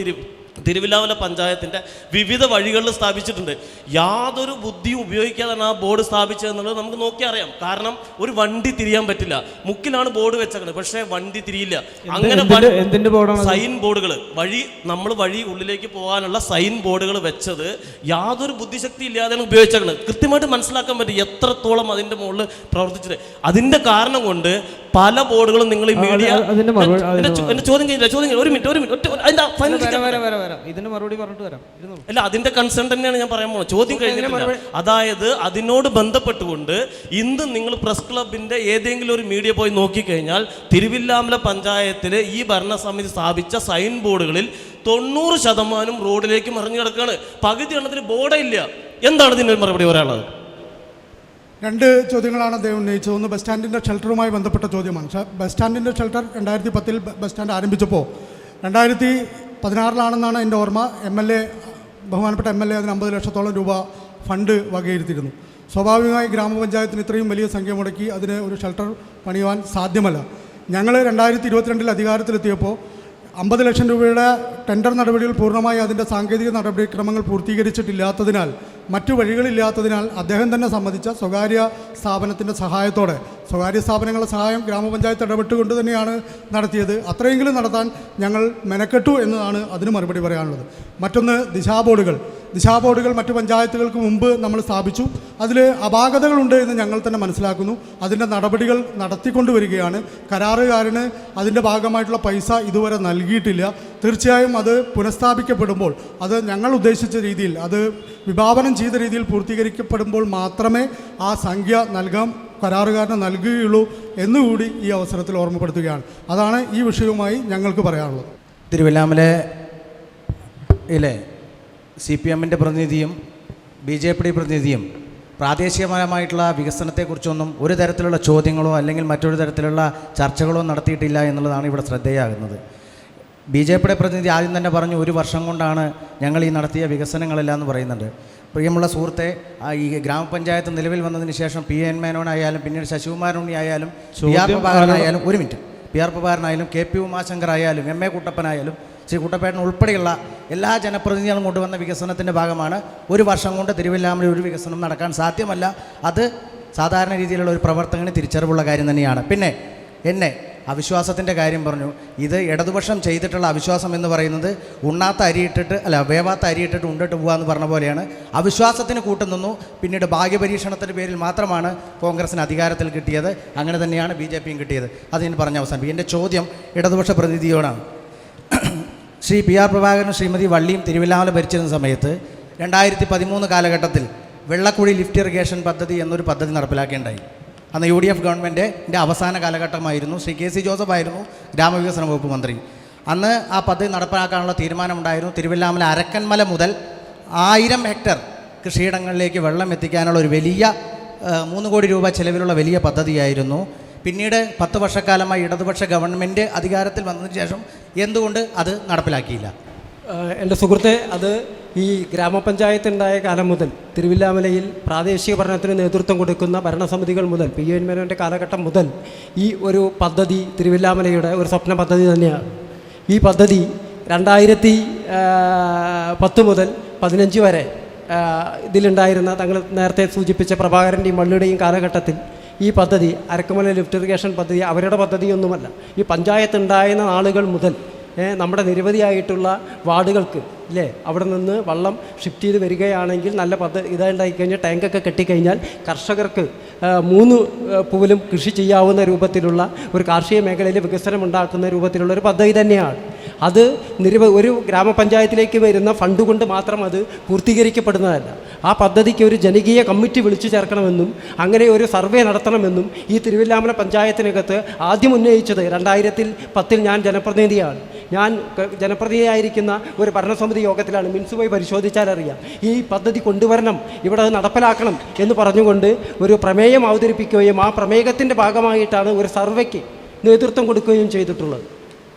തിരുവില്ലാമല പഞ്ചായത്തിൻ്റെ വിവിധ വഴികളിൽ സ്ഥാപിച്ചിട്ടുണ്ട്. യാതൊരു ബുദ്ധിയും ഉപയോഗിക്കാതാണ് ആ ബോർഡ് സ്ഥാപിച്ചതെന്നുള്ളത് നമുക്ക് നോക്കി അറിയാം. കാരണം ഒരു വണ്ടി തിരിയാൻ പറ്റില്ല, മുക്കിലാണ് ബോർഡ് വെച്ചേക്കുന്നത്, പക്ഷേ വണ്ടി തിരിയില്ല. അങ്ങനെ സൈൻ ബോർഡുകൾ നമ്മൾ വഴി ഉള്ളിലേക്ക് പോകാനുള്ള സൈൻ ബോർഡുകൾ വെച്ചത് യാതൊരു ബുദ്ധിശക്തി ഇല്ലാതെയാണ് ഉപയോഗിച്ചേക്കുന്നത്. കൃത്യമായിട്ട് മനസ്സിലാക്കാൻ പറ്റും എത്രത്തോളം അതിൻ്റെ മുകളിൽ പ്രവർത്തിച്ചത്. അതിൻ്റെ കാരണം കൊണ്ട് പല ബോർഡുകളും നിങ്ങൾ ഈ മീഡിയ ചോദ്യം കഴിഞ്ഞില്ല. ഒരു മിനിറ്റ് അതിൻ്റെ ഫൈനൽ വരാം, ഇതിന് മറുപടി പറഞ്ഞിട്ട് വരാം. ഇരുന്നോളൂ. അല്ല, അതിന്റെ കൺസേൺ തന്നെയാണ് ഞാൻ പറയാൻ പോകുന്നത്. ചോദ്യം കഴിഞ്ഞിട്ടില്ല. അതായത് അതിനോട് ബന്ധപ്പെട്ടുകൊണ്ട് ഇന്ന് നിങ്ങൾ പ്രസ് ക്ലബിന്റെ ഏതെങ്കിലും ഒരു മീഡിയ പോയി നോക്കിക്കഴിഞ്ഞാൽ തിരുവില്ലാമല പഞ്ചായത്തിൽ ഈ ഭരണസമിതി സ്ഥാപിച്ച സൈൻ ബോർഡുകളിൽ 90% റോഡിലേക്ക് മറിഞ്ഞു കിടക്കുകയാണ്. പകുതി എണ്ണത്തിന് ബോർഡേ ഇല്ല. എന്താണ് ഇതിന് മറുപടി പറയാനുള്ളത്? രണ്ട് ചോദ്യങ്ങളാണ് അദ്ദേഹം ഉന്നയിച്ചത്. ഒന്ന് ബസ് സ്റ്റാൻഡിൻ്റെ ഷെൽട്ടറുമായി ബന്ധപ്പെട്ട ചോദ്യമാണ്. ബസ് സ്റ്റാൻഡിൻ്റെ ഷെൽട്ടർ 2010 ബസ് സ്റ്റാൻഡ് ആരംഭിച്ചപ്പോൾ 2016 എൻ്റെ ഓർമ്മ. ബഹുമാനപ്പെട്ട MLA അതിന് 50 ലക്ഷത്തോളം രൂപ ഫണ്ട് വകയിരുത്തിയിരുന്നു. സ്വാഭാവികമായി ഗ്രാമപഞ്ചായത്തിന് ഇത്രയും വലിയ സംഖ്യ മുടക്കി അതിന് ഒരു ഷെൽട്ടർ പണിയുവാൻ സാധ്യമല്ല. ഞങ്ങൾ 2022 അധികാരത്തിലെത്തിയപ്പോൾ 50 ലക്ഷം രൂപയുടെ ടെൻഡർ നടപടികൾ പൂർണ്ണമായി അതിൻ്റെ സാങ്കേതിക നടപടിക്രമങ്ങൾ പൂർത്തീകരിച്ചിട്ടില്ലാത്തതിനാൽ, മറ്റു വഴികളില്ലാത്തതിനാൽ അദ്ദേഹം തന്നെ സമ്മതിച്ച സ്വകാര്യ സ്ഥാപനത്തിൻ്റെ സഹായത്തോടെ, സ്വകാര്യ സ്ഥാപനങ്ങളുടെ സഹായം ഗ്രാമപഞ്ചായത്ത് ഇടപെട്ടുകൊണ്ട് തന്നെയാണ് നടത്തിയത്. അത്രയെങ്കിലും നടത്താൻ ഞങ്ങൾ മെനക്കെട്ടു എന്നതാണ് അതിന് മറുപടി പറയാനുള്ളത്. മറ്റൊന്ന് ദിശാബോർഡുകൾ മറ്റു പഞ്ചായത്തുകൾക്ക് മുമ്പ് നമ്മൾ സ്ഥാപിച്ചു. അതിൽ അപാകതകളുണ്ട് എന്ന് ഞങ്ങൾ തന്നെ മനസ്സിലാക്കുന്നു. അതിൻ്റെ നടപടികൾ നടത്തിക്കൊണ്ടുവരികയാണ്. കരാറുകാരന് അതിൻ്റെ ഭാഗമായിട്ടുള്ള പൈസ ഇതുവരെ നൽകിയിട്ടില്ല. തീർച്ചയായും അത് പുനഃസ്ഥാപിക്കപ്പെടുമ്പോൾ, അത് ഞങ്ങൾ ഉദ്ദേശിച്ച രീതിയിൽ, അത് വിഭാവനം ചെയ്ത രീതിയിൽ പൂർത്തീകരിക്കപ്പെടുമ്പോൾ മാത്രമേ ആ സംഖ്യ കരാറുകാരന് നൽകുകയുള്ളൂ എന്നുകൂടി ഈ അവസരത്തിൽ ഓർമ്മപ്പെടുത്തുകയാണ്. അതാണ് ഈ വിഷയവുമായി ഞങ്ങൾക്ക് പറയാനുള്ളത്. തിരുവല്ലാമലയിലെ CPM-ൻ്റെ പ്രതിനിധിയും BJP പ്രതിനിധിയും പ്രാദേശികപരമായിട്ടുള്ള വികസനത്തെക്കുറിച്ചൊന്നും ഒരു തരത്തിലുള്ള ചോദ്യങ്ങളോ അല്ലെങ്കിൽ മറ്റൊരു തരത്തിലുള്ള ചർച്ചകളോ നടത്തിയിട്ടില്ല എന്നുള്ളതാണ് ഇവിടെ ശ്രദ്ധേയമാകുന്നത്. BJP പ്രതിനിധി ആദ്യം തന്നെ പറഞ്ഞു 1 വർഷം കൊണ്ടാണ് ഞങ്ങൾ ഈ നടത്തിയ വികസനങ്ങളെല്ലാം എന്ന് പറയുന്നുണ്ട്. പ്രിയമുള്ള സുഹൃത്തെ, ഈ ഗ്രാമപഞ്ചായത്ത് നിലവിൽ വന്നതിന് ശേഷം PN മേനോനായാലും പിന്നീട് ശശികുമാരനുണ്ണി ആയാലും PR പ്രഭാകരനായാലും PR പ്രഭാകരനായാലും KP ഉമാശങ്കർ ആയാലും MA കുട്ടപ്പനായാലും ശ്രീ കുട്ടപ്പേട്ടൻ ഉൾപ്പെടെയുള്ള എല്ലാ ജനപ്രതിനിധികളും കൊണ്ടുവന്ന വികസനത്തിൻ്റെ ഭാഗമാണ് 1 വർഷം കൊണ്ട് തിരുവല്ലാമലയിൽ ഒരു വികസനം നടക്കാൻ സാധ്യമല്ല. അത് സാധാരണ രീതിയിലുള്ള ഒരു പ്രവർത്തകന് തിരിച്ചറിവുള്ള കാര്യം തന്നെയാണ്. പിന്നെ അവിശ്വാസത്തിൻ്റെ കാര്യം പറഞ്ഞു. ഇത് ഇടതുപക്ഷം ചെയ്തിട്ടുള്ള അവിശ്വാസം എന്ന് പറയുന്നത് വേവാത്ത അരിയിട്ടിട്ട് ഉണ്ടിട്ട് പോകാമെന്ന് പറഞ്ഞ പോലെയാണ്. അവിശ്വാസത്തിന് കൂട്ടുനിന്നു. പിന്നീട് ഭാഗ്യപരീക്ഷണത്തിൻ്റെ പേരിൽ മാത്രമാണ് കോൺഗ്രസിന് അധികാരത്തിൽ കിട്ടിയത്. അങ്ങനെ തന്നെയാണ് BJP-യും കിട്ടിയത്. അത് ഞാൻ പറഞ്ഞ അവസാനം എൻ്റെ ചോദ്യം ഇടതുപക്ഷ പ്രതിനിധിയോടാണ്. ശ്രീ PR പ്രഭാകരനും ശ്രീമതി വള്ളിയും തിരുവില്ലാമല ഭരിച്ചിരുന്ന സമയത്ത് 2013 കാലഘട്ടത്തിൽ വെള്ളക്കുഴി ലിഫ്റ്റ് ഇറിഗേഷൻ പദ്ധതി എന്നൊരു പദ്ധതി നടപ്പിലാക്കേണ്ടായി. അന്ന് UDF ഗവൺമെൻറ്റിൻ്റെ അവസാന കാലഘട്ടമായിരുന്നു. ശ്രീ KC ജോസഫ് ആയിരുന്നു ഗ്രാമവികസന വകുപ്പ് മന്ത്രി. അന്ന് ആ പദ്ധതി നടപ്പിലാക്കാനുള്ള തീരുമാനമുണ്ടായിരുന്നു. തിരുവല്ലാമല അരക്കന്മല മുതൽ 1000 ഹെക്ടർ കൃഷിയിടങ്ങളിലേക്ക് വെള്ളം എത്തിക്കാനുള്ള ഒരു വലിയ 3 കോടി രൂപ ചെലവിലുള്ള വലിയ പദ്ധതിയായിരുന്നു. പിന്നീട് 10 വർഷക്കാലമായി ഇടതുപക്ഷ ഗവൺമെൻറ് അധികാരത്തിൽ വന്നതിന് ശേഷം എന്തുകൊണ്ട് അത് നടപ്പിലാക്കിയില്ല? എൻ്റെ സുഹൃത്തെ, അത് ഈ ഗ്രാമപഞ്ചായത്ത് ഉണ്ടായ കാലം മുതൽ തിരുവില്ലാമലയിൽ പ്രാദേശിക ഭരണത്തിന് നേതൃത്വം കൊടുക്കുന്ന ഭരണസമിതികൾ മുതൽ PN മേനോൻ്റെ കാലഘട്ടം മുതൽ ഈ ഒരു പദ്ധതി തിരുവില്ലാമലയുടെ ഒരു സ്വപ്ന പദ്ധതി തന്നെയാണ്. ഈ പദ്ധതി 2010 മുതൽ 15 വരെ ഇതിലുണ്ടായിരുന്ന തങ്ങൾ നേരത്തെ സൂചിപ്പിച്ച പ്രഭാകരൻ്റെയും വള്ളിയുടെയും കാലഘട്ടത്തിൽ ഈ പദ്ധതി അരക്കമല ലിഫ്റ്റ് ഇറിഗേഷൻ പദ്ധതി അവരുടെ പദ്ധതിയൊന്നുമല്ല. ഈ പഞ്ചായത്ത് ഉണ്ടായിരുന്ന നാളുകൾ മുതൽ നമ്മുടെ നിരവധിയായിട്ടുള്ള വാർഡുകൾക്ക് അവിടെ നിന്ന് വെള്ളം ഷിഫ്റ്റ് ചെയ്ത് വരികയാണെങ്കിൽ നല്ല ഇതായി കഴിഞ്ഞാൽ ടാങ്കൊക്കെ കെട്ടിക്കഴിഞ്ഞാൽ കർഷകർക്ക് 3 പൂവിലും കൃഷി ചെയ്യാവുന്ന രൂപത്തിലുള്ള ഒരു കാർഷിക മേഖലയിൽ വികസനം ഉണ്ടാക്കുന്ന രൂപത്തിലുള്ള ഒരു പദ്ധതി തന്നെയാണ്. അത് ഒരു ഗ്രാമപഞ്ചായത്തിലേക്ക് വരുന്ന ഫണ്ട് കൊണ്ട് മാത്രം അത് പൂർത്തീകരിക്കപ്പെടുന്നതല്ല. ആ പദ്ധതിക്ക് ഒരു ജനകീയ കമ്മിറ്റി വിളിച്ചു ചേർക്കണമെന്നും അങ്ങനെ ഒരു സർവേ നടത്തണമെന്നും ഈ തിരുവില്ലാമല പഞ്ചായത്തിനകത്ത് ആദ്യം ഉന്നയിച്ചത് 2010 ഞാൻ ജനപ്രതിനിധിയാണ്. ഞാൻ ജനപ്രതിനിധിയായിരിക്കുന്ന ഒരു ഭരണസമിതി യോഗത്തിലാണ്. മിൻസ് പോയി പരിശോധിച്ചാൽ അറിയാം. ഈ പദ്ധതി കൊണ്ടുവരണം, ഇവിടെ നടപ്പിലാക്കണം എന്ന് പറഞ്ഞുകൊണ്ട് ഒരു പ്രമേയം അവതരിപ്പിക്കുകയും ആ പ്രമേയത്തിൻ്റെ ഭാഗമായിട്ടാണ് ഒരു സർവേക്ക് നേതൃത്വം കൊടുക്കുകയും ചെയ്തിട്ടുള്ളത്.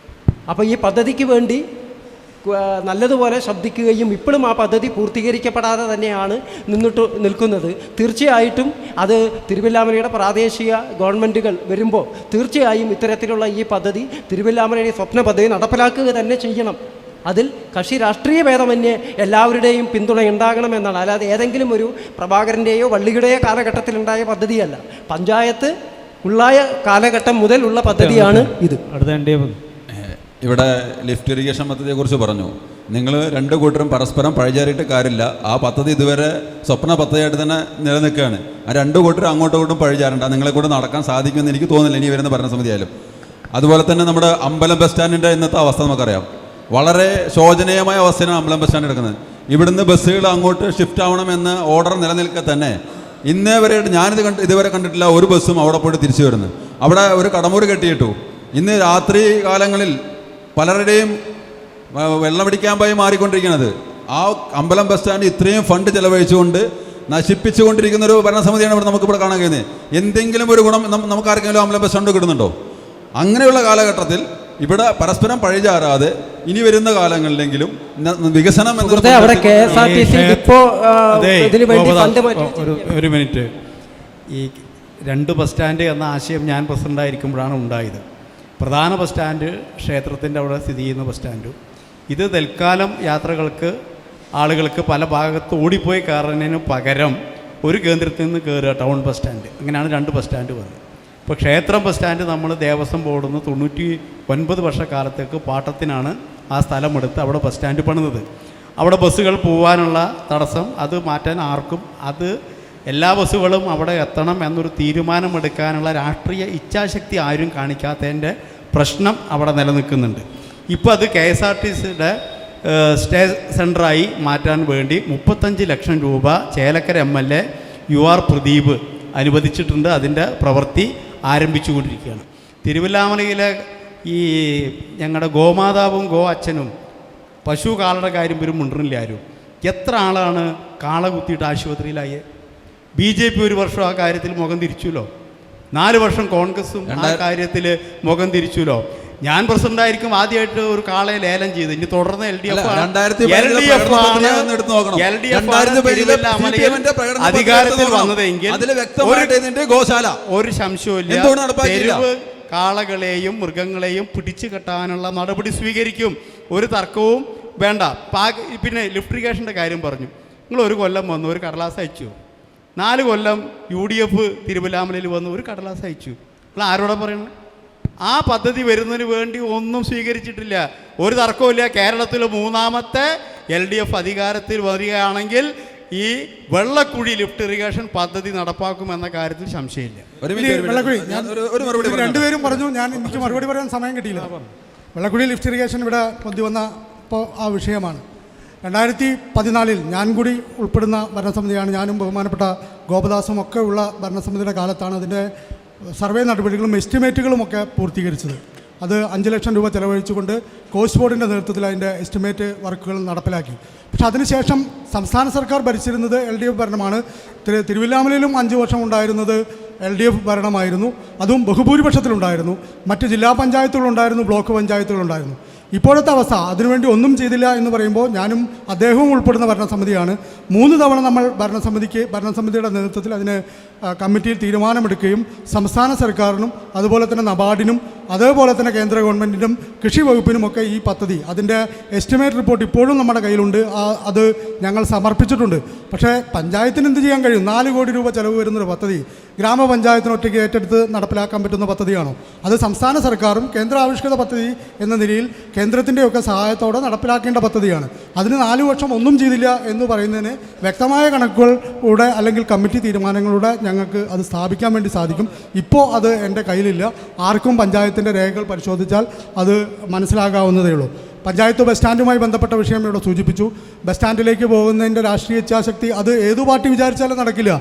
അപ്പോൾ ഈ പദ്ധതിക്ക് വേണ്ടി നല്ലതുപോലെ ശബ്ദിക്കുകയും ഇപ്പോഴും ആ പദ്ധതി പൂർത്തീകരിക്കപ്പെടാതെ തന്നെയാണ് നിൽക്കുന്നത്. തീർച്ചയായിട്ടും അത് തിരുവില്ലാമലയുടെ പ്രാദേശിക ഗവൺമെൻറ്റുകൾ വരുമ്പോൾ തീർച്ചയായും ഇത്തരത്തിലുള്ള ഈ പദ്ധതി തിരുവില്ലാമലയുടെ സ്വപ്ന പദ്ധതി നടപ്പിലാക്കുക തന്നെ ചെയ്യണം. അതിൽ കക്ഷി രാഷ്ട്രീയ ഭേദമന്യേ എല്ലാവരുടെയും പിന്തുണ ഉണ്ടാകണമെന്നാണ്. അല്ലാതെ ഏതെങ്കിലും ഒരു പ്രഭാകരൻ്റെയോ വള്ളിയുടെയോ കാലഘട്ടത്തിലുണ്ടായ പദ്ധതിയല്ല. പഞ്ചായത്ത് ഉള്ളായ കാലഘട്ടം മുതലുള്ള പദ്ധതിയാണ് ഇത്. ഇവിടെ ലിഫ്റ്റ് ഇറിഗേഷൻ പദ്ധതിയെക്കുറിച്ച് പറഞ്ഞു. നിങ്ങൾ 2 കൂട്ടരും പരസ്പരം പഴിചാരിയിട്ട് കാര്യമില്ല. ആ പദ്ധതി ഇതുവരെ സ്വപ്ന പദ്ധതിയായിട്ട് തന്നെ നിലനിൽക്കുകയാണ്. ആ 2 കൂട്ടരും അങ്ങോട്ടും ഇങ്ങോട്ടും പഴിചാരണ്ട. നിങ്ങളെ കൂടെ നടക്കാൻ സാധിക്കുമെന്ന് എനിക്ക് തോന്നുന്നില്ല ഇനി വരുന്ന ഭരണസമിതി ആയാലും. അതുപോലെ തന്നെ നമ്മുടെ അമ്പലം ബസ് സ്റ്റാൻഡിൻ്റെ ഇന്നത്തെ അവസ്ഥ നമുക്കറിയാം. വളരെ ശോചനീയമായ അവസ്ഥയാണ് അമ്പലം ബസ് സ്റ്റാൻഡ് എടുക്കുന്നത്. ഇവിടുന്ന് ബസ്സുകൾ അങ്ങോട്ട് ഷിഫ്റ്റ് ആവണമെന്ന് ഓർഡർ നിലനിൽക്കെ തന്നെ ഇന്നേ വരെ ഇതുവരെ കണ്ടിട്ടില്ല ഒരു ബസ്സും അവിടെ പോയിട്ട് തിരിച്ചു വരുന്നത്. അവിടെ ഒരു കടമുറി കെട്ടിയിട്ടു. ഇന്ന് രാത്രി കാലങ്ങളിൽ പലരുടെയും വെള്ളമടിക്കാമ്പായി മാറിക്കൊണ്ടിരിക്കുന്നത്. ആ അമ്പലം ബസ് സ്റ്റാൻഡ് ഇത്രയും ഫണ്ട് ചെലവഴിച്ചുകൊണ്ട് നശിപ്പിച്ചുകൊണ്ടിരിക്കുന്ന ഒരു ഭരണസമിതിയാണ് ഇവിടെ നമുക്കിവിടെ കാണാൻ കഴിയുന്നത്. എന്തെങ്കിലും ഒരു ഗുണം നമുക്ക് ആർക്കെങ്കിലും അമ്പലം ബസ് സ്റ്റാൻഡ് കിട്ടുന്നുണ്ടോ? അങ്ങനെയുള്ള കാലഘട്ടത്തിൽ ഇവിടെ പരസ്പരം പഴിചാരാതെ ഇനി വരുന്ന കാലങ്ങളിലെങ്കിലും വികസനം ഒരു മിനിറ്റ്. ഈ 2 ബസ് സ്റ്റാൻഡ് എന്ന ആശയം ഞാൻ പ്രസിഡൻ്റായിരിക്കുമ്പോഴാണ് ഉണ്ടായത്. പ്രധാന ബസ് സ്റ്റാൻഡ് ക്ഷേത്രത്തിൻ്റെ അവിടെ സ്ഥിതി ചെയ്യുന്ന ബസ് സ്റ്റാൻഡും ഇത് തൽക്കാലം യാത്രകൾക്ക് ആളുകൾക്ക് പല ഭാഗത്ത് ഓടിപ്പോയി കയറുന്നതിന് പകരം ഒരു കേന്ദ്രത്തിൽ നിന്ന് കയറുക ടൗൺ ബസ് സ്റ്റാൻഡ്. അങ്ങനെയാണ് 2 ബസ് സ്റ്റാൻഡ് വന്നത്. ഇപ്പോൾ ക്ഷേത്രം ബസ് സ്റ്റാൻഡ് നമ്മൾ ദേവസ്വം ബോർഡിൽ നിന്ന് 99 വർഷക്കാലത്തേക്ക് പാട്ടത്തിനാണ് ആ സ്ഥലമെടുത്ത് അവിടെ ബസ് സ്റ്റാൻഡ് പണിതത്. അവിടെ ബസ്സുകൾ പോകാനുള്ള തടസ്സം അത് മാറ്റാൻ ആർക്കും എല്ലാ ബസ്സുകളും അവിടെ എത്തണം എന്നൊരു തീരുമാനമെടുക്കാനുള്ള രാഷ്ട്രീയ ഇച്ഛാശക്തി ആരും കാണിക്കാത്തതിൻ്റെ പ്രശ്നം അവിടെ നിലനിൽക്കുന്നുണ്ട്. ഇപ്പോൾ അത് KSRTCയുടെ സ്റ്റേ സെൻ്ററായി മാറ്റാൻ വേണ്ടി 35 ലക്ഷം രൂപ ചേലക്കര MLA UR പ്രദീപ് അനുവദിച്ചിട്ടുണ്ട്. അതിൻ്റെ പ്രവൃത്തി ആരംഭിച്ചുകൊണ്ടിരിക്കുകയാണ്. തിരുവല്ലാമലയിലെ ഈ ഞങ്ങളുടെ ഗോമാതാവും ഗോ അച്ഛനും പശു കാളയുടെ കാര്യം വരും മുണ്ടില്ല ആരും. എത്ര ആളാണ് കാള കുത്തിയിട്ട് ആശുപത്രിയിലായേ? BJP ഒരു വർഷം ആ കാര്യത്തിൽ മുഖം തിരിച്ചുല്ലോ. 4 വർഷം കോൺഗ്രസും ആ കാര്യത്തിൽ മുഖം തിരിച്ചുല്ലോ. ഞാൻ പ്രസിഡന്റായിരിക്കും ആദ്യമായിട്ട് ഒരു കാളയെ ലേലം ചെയ്ത്. ഇനി തുടർന്ന് LDF അധികാരത്തിൽ വന്നതെങ്കിൽ ഒരു സംശയമില്ല, തെരുവ് കാളകളെയും മൃഗങ്ങളെയും പിടിച്ചു കെട്ടാനുള്ള നടപടി സ്വീകരിക്കും. ഒരു തർക്കവും വേണ്ട. പിന്നെ ലിഫ്റ്റ് ഇറിഗേഷൻ്റെ കാര്യം പറഞ്ഞു. നിങ്ങൾ 1 കൊല്ലം വന്നു ഒരു കടലാസ് അയച്ചു. 4 കൊല്ലം UDF തിരുവല്ലാമലയിൽ വന്നു ഒരു കടലാസ് അയച്ചു. നിങ്ങൾ ആരോടാ പറയണത്? ആ പദ്ധതി വരുന്നതിന് വേണ്ടി ഒന്നും സ്വീകരിച്ചിട്ടില്ല. ഒരു തർക്കമില്ല. കേരളത്തിൽ 3ാമത്തെ LDF അധികാരത്തിൽ വരികയാണെങ്കിൽ ഈ വെള്ളക്കുഴി ലിഫ്റ്റ് ഇറിഗേഷൻ പദ്ധതി നടപ്പാക്കുമെന്ന കാര്യത്തിൽ സംശയമില്ല. രണ്ടുപേരും പറഞ്ഞു. എനിക്ക് മറുപടി പറയാൻ സമയം കിട്ടിയില്ല. വെള്ളക്കുഴി ലിഫ്റ്റ് ഇറിഗേഷൻ ഇവിടെ പൊന്തി ഇപ്പോൾ ആ വിഷയമാണ്. 2014 ഞാൻ കൂടി ഉൾപ്പെടുന്ന ഭരണസമിതിയാണ്. ഞാനും ബഹുമാനപ്പെട്ട ഗോപദാസും ഒക്കെ ഉള്ള ഭരണസമിതിയുടെ കാലത്താണ് അതിൻ്റെ സർവേ നടപടികളും എസ്റ്റിമേറ്റുകളും ഒക്കെ പൂർത്തീകരിച്ചത്. അത് 5 ലക്ഷം രൂപ ചെലവഴിച്ചുകൊണ്ട് കോസ്റ്റ് ബോർഡിൻ്റെ നേതൃത്വത്തിൽ അതിൻ്റെ എസ്റ്റിമേറ്റ് വർക്കുകൾ നടപ്പിലാക്കി. പക്ഷേ അതിനുശേഷം സംസ്ഥാന സർക്കാർ ഭരിച്ചിരുന്നത് LDF ഭരണമാണ്. തിരുവല്ലാമലയിലും 5 വർഷം ഉണ്ടായിരുന്നത് LDF ഭരണമായിരുന്നു. അതും ബഹുഭൂരിപക്ഷത്തിലുണ്ടായിരുന്നു. മറ്റ് ജില്ലാ പഞ്ചായത്തുകളുണ്ടായിരുന്നു, ബ്ലോക്ക് പഞ്ചായത്തുകളുണ്ടായിരുന്നു. ഇപ്പോഴത്തെ അവസ്ഥ അതിനുവേണ്ടി ഒന്നും ചെയ്തില്ല എന്ന് പറയുമ്പോൾ ഞാനും അദ്ദേഹവും ഉൾപ്പെടുന്ന ഭരണസമിതിയാണ്. 3 തവണ നമ്മൾ ഭരണസമിതിയുടെ നേതൃത്വത്തിൽ അതിന് കമ്മിറ്റിയിൽ തീരുമാനമെടുക്കുകയും സംസ്ഥാന സർക്കാരിനും അതുപോലെ തന്നെ നബാർഡിനും അതേപോലെ തന്നെ കേന്ദ്ര ഗവൺമെൻറ്റിനും കൃഷി വകുപ്പിനുമൊക്കെ ഈ പദ്ധതി അതിൻ്റെ എസ്റ്റിമേറ്റ് റിപ്പോർട്ട് ഇപ്പോഴും നമ്മുടെ കയ്യിലുണ്ട്. അത് ഞങ്ങൾ സമർപ്പിച്ചിട്ടുണ്ട്. പക്ഷേ പഞ്ചായത്തിന് എന്ത് ചെയ്യാൻ കഴിയും? 4 കോടി രൂപ ചിലവ് വരുന്നൊരു പദ്ധതി ഗ്രാമപഞ്ചായത്തിന് ഒറ്റയ്ക്ക് ഏറ്റെടുത്ത് നടപ്പിലാക്കാൻ പറ്റുന്ന പദ്ധതിയാണോ? അത് സംസ്ഥാന സർക്കാരും കേന്ദ്ര ആവിഷ്കൃത പദ്ധതി എന്ന നിലയിൽ കേന്ദ്രത്തിൻ്റെയൊക്കെ സഹായത്തോടെ നടപ്പിലാക്കേണ്ട പദ്ധതിയാണ്. അതിന് 4 വർഷം ഒന്നും ചെയ്തില്ല എന്ന് പറയുന്നതിന് വ്യക്തമായ കണക്കുകളുടെ അല്ലെങ്കിൽ കമ്മിറ്റി തീരുമാനങ്ങളുടെ ഞങ്ങൾക്ക് അത് സ്ഥാപിക്കാൻ വേണ്ടി സാധിക്കും. ഇപ്പോൾ അത് എൻ്റെ കയ്യിലില്ല. ആർക്കും പഞ്ചായത്തിൻ്റെ രേഖകൾ പരിശോധിച്ചാൽ അത് മനസ്സിലാകാവുന്നതേ ഉള്ളൂ. പഞ്ചായത്ത് ബസ് സ്റ്റാൻഡുമായി ബന്ധപ്പെട്ട വിഷയം ഇവിടെ സൂചിപ്പിച്ചു. ബസ് സ്റ്റാൻഡിലേക്ക് പോകുന്നതിൻ്റെ രാഷ്ട്രീയ ഇച്ഛാശക്തി അത് ഏതു പാർട്ടി വിചാരിച്ചാലും നടക്കില്ല.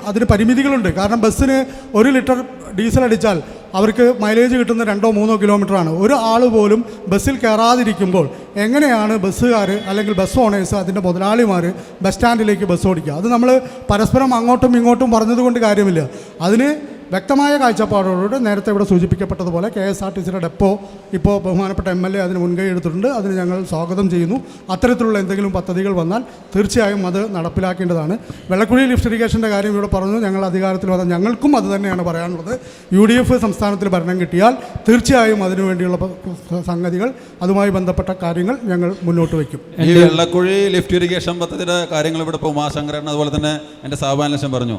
അതിന് പരിമിതികളുണ്ട്. കാരണം ബസ്സിന് 1 ലിറ്റർ ഡീസൽ അടിച്ചാൽ അവർക്ക് മൈലേജ് കിട്ടുന്ന 2-3 കിലോമീറ്ററാണ്. ഒരു ആൾ പോലും ബസ്സിൽ കയറാതിരിക്കുമ്പോൾ എങ്ങനെയാണ് ബസ്സുകാർ അല്ലെങ്കിൽ ബസ് ഓണേഴ്സ് അതിൻ്റെ മുതലാളിമാർ ബസ് സ്റ്റാൻഡിലേക്ക് ബസ് ഓടിക്കുക? അത് നമ്മൾ പരസ്പരം അങ്ങോട്ടും ഇങ്ങോട്ടും പറഞ്ഞതുകൊണ്ട് കാര്യമില്ല. അതിന് വ്യക്തമായ കാഴ്ചപ്പാടോടുകൂടി നേരത്തെ ഇവിടെ സൂചിപ്പിക്കപ്പെട്ടതുപോലെ KSRTCയുടെ ഡെപ്പോ ഇപ്പോൾ ബഹുമാനപ്പെട്ട MLA അതിന് മുൻകൈ എടുത്തിട്ടുണ്ട്. അതിന് ഞങ്ങൾ സ്വാഗതം ചെയ്യുന്നു. അത്തരത്തിലുള്ള എന്തെങ്കിലും പദ്ധതികൾ വന്നാൽ തീർച്ചയായും അത് നടപ്പിലാക്കേണ്ടതാണ്. വെള്ളക്കുഴി ലിഫ്റ്റ് ഇറിഗേഷൻ്റെ കാര്യം ഇവിടെ പറഞ്ഞു. ഞങ്ങൾ അധികാരത്തിൽ വന്നാൽ ഞങ്ങൾക്കും അത് തന്നെയാണ് പറയാനുള്ളത്. UDF സംസ്ഥാനത്തിൽ ഭരണം കിട്ടിയാൽ തീർച്ചയായും അതിനുവേണ്ടിയുള്ള സംഗതികൾ അതുമായി ബന്ധപ്പെട്ട കാര്യങ്ങൾ ഞങ്ങൾ മുന്നോട്ട് വയ്ക്കും. ഈ വെള്ളക്കുഴി ലിഫ്റ്റ് ഇറിഗേഷൻ പദ്ധതിയുടെ കാര്യങ്ങൾ ഇവിടെ ഇപ്പോൾ ഉമാശങ്കരൻ അതുപോലെ തന്നെ എൻ്റെ സാബാനലക്ഷം പറഞ്ഞു.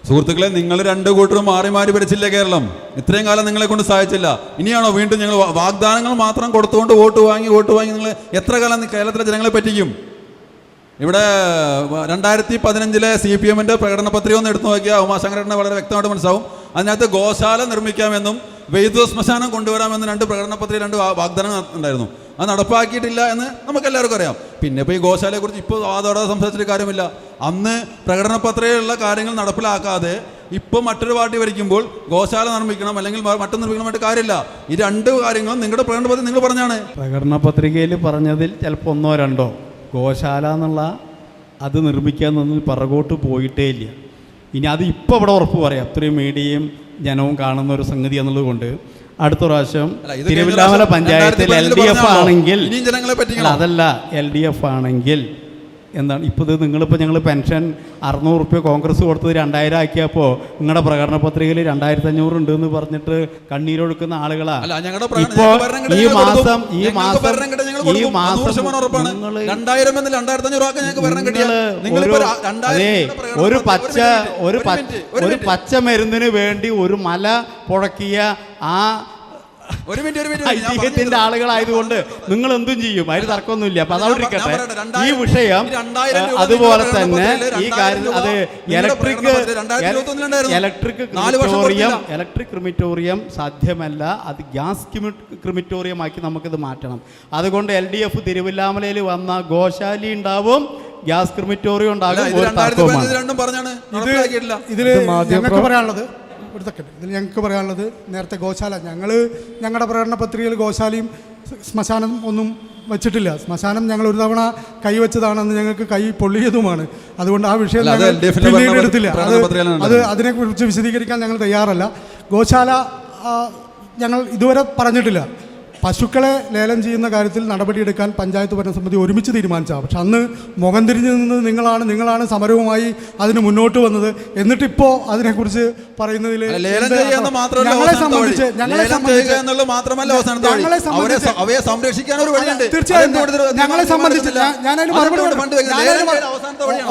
സുഹൃത്തുക്കളെ, നിങ്ങൾ 2 കൂട്ടരും മാറി മാറി ഭരിച്ചില്ലേ കേരളം? ഇത്രയും കാലം നിങ്ങളെ കൊണ്ട് സഹായിച്ചില്ല. ഇനിയാണോ വീണ്ടും ഞങ്ങൾ വാഗ്ദാനങ്ങൾ മാത്രം കൊടുത്തുകൊണ്ട് വോട്ട് വാങ്ങി നിങ്ങൾ എത്ര കാലം കേരളത്തിലെ ജനങ്ങളെ പറ്റിക്കും? ഇവിടെ 2015 CPMൻ്റെ പ്രകടന പത്രിക ഒന്ന് എടുത്തു നോക്കിയാൽ ഉമാശങ്കരനെ വളരെ വ്യക്തമായിട്ട് മനസ്സിലാവും. അതിനകത്ത് ഗോശാല നിർമ്മിക്കാമെന്നും വൈദ്യുത ശ്മശാനം കൊണ്ടുവരാമെന്നും 2 പ്രകടന പത്രിക 2 വാഗ്ദാനം ഉണ്ടായിരുന്നു. അത് നടപ്പാക്കിയിട്ടില്ല എന്ന് നമുക്ക് എല്ലാവർക്കും അറിയാം. പിന്നെ ഇപ്പോൾ ഈ ഗോശാലയെക്കുറിച്ച് ഇപ്പോൾ വാദോടെ സംസാരിച്ചിട്ട് കാര്യമില്ല. അന്ന് പ്രകടന പത്രികയിലുള്ള കാര്യങ്ങൾ നടപ്പിലാക്കാതെ ഇപ്പോൾ മറ്റൊരു പാർട്ടി ഭരിക്കുമ്പോൾ ഗോശാല നിർമ്മിക്കണം അല്ലെങ്കിൽ മറ്റൊന്ന് നിർമ്മിക്കണമായിട്ട് കാര്യമില്ല. ഈ രണ്ട് കാര്യങ്ങളും നിങ്ങളുടെ പ്രകടന പത്രിക നിങ്ങൾ പറഞ്ഞാണ്. പ്രകടന പത്രികയിൽ പറഞ്ഞതിൽ ചിലപ്പോൾ ഒന്നോ രണ്ടോ ഗോശാല എന്നുള്ള അത് നിർമ്മിക്കാൻ നിന്ന് പിറകോട്ട് പോയിട്ടേ ഇല്ല. ഇനി അത് ഇപ്പോൾ ഇവിടെ ഉറപ്പ് പറയാം, അത്രയും മീഡിയയും ജനവും കാണുന്ന ഒരു സംഗതി എന്നുള്ളത് കൊണ്ട് അടുത്ത പ്രാവശ്യം തിരുവില്ലാമല പഞ്ചായത്തിൽ LDF ആണെങ്കിൽ അതല്ല LDF ആണെങ്കിൽ എന്താണ് ഇപ്പോൾ ഇത് നിങ്ങളിപ്പോൾ ഞങ്ങൾ പെൻഷൻ 600 റുപ്യ കോൺഗ്രസ് കൊടുത്തത് 2000 ആക്കിയപ്പോൾ നിങ്ങളുടെ പ്രകടന പത്രികയിൽ 2500 ഉണ്ട് എന്ന് പറഞ്ഞിട്ട് കണ്ണീരൊഴുക്കുന്ന ആളുകളാ. ഇപ്പോൾ ഈ മാസം ഒരു പച്ച മരുന്നിന് വേണ്ടി ഒരു മല പുഴക്കിയ ആ ഐതിഹ്യത്തിന്റെ ആളുകളായതുകൊണ്ട് നിങ്ങൾ എന്തും ചെയ്യും, അതിന് തർക്കമൊന്നുമില്ല. അപ്പൊ അതോടിരിക്കട്ടെ, ഈ വിഷയം അതുപോലെ തന്നെ ഈ കാര്യം അത് ഇലക്ട്രിക് ക്രിമിറ്റോറിയം സാധ്യമല്ല, അത് ഗ്യാസ് ക്രിമിറ്റോറിയം ആക്കി നമുക്കിത് മാറ്റണം. അതുകൊണ്ട് LDF തിരുവില്ലാമലയിൽ വന്ന ഗോശാലി ഉണ്ടാവും, ഗ്യാസ് ക്രിമിറ്റോറിയം ഉണ്ടാകും. ഇതിൽ ഞങ്ങൾക്ക് പറയാനുള്ളത് ഇതിൽ ഞങ്ങൾക്ക് പറയാനുള്ളത് നേരത്തെ ഗോശാല ഞങ്ങളുടെ പ്രകടന പത്രികയിൽ ഗോശാലയും ശ്മശാനം ഒന്നും വച്ചിട്ടില്ല. ശ്മശാനം ഞങ്ങൾ ഒരു തവണ കൈവച്ചതാണെന്ന് ഞങ്ങൾക്ക് കൈ പൊള്ളിയതുമാണ്. അതുകൊണ്ട് ആ വിഷയം പിന്നീട് എടുത്തില്ല. അതിനെക്കുറിച്ച് വിശദീകരിക്കാൻ ഞങ്ങൾ തയ്യാറല്ല. ഗോശാല ഞങ്ങൾ ഇതുവരെ പറഞ്ഞിട്ടില്ല. പശുക്കളെ ലേലം ചെയ്യുന്ന കാര്യത്തിൽ നടപടിയെടുക്കാൻ പഞ്ചായത്ത് ഭരണസമിതി ഒരുമിച്ച് തീരുമാനിച്ചതാണ്. പക്ഷെ അന്ന് മുഖം തിരിഞ്ഞു നിന്നത് നിങ്ങളാണ് സമരവുമായി അതിന് മുന്നോട്ട് വന്നത്. എന്നിട്ടിപ്പോൾ അതിനെക്കുറിച്ച് പറയുന്നതിൽ തീർച്ചയായും ഞങ്ങളെ സംബന്ധിച്ച് ഞാനതിന്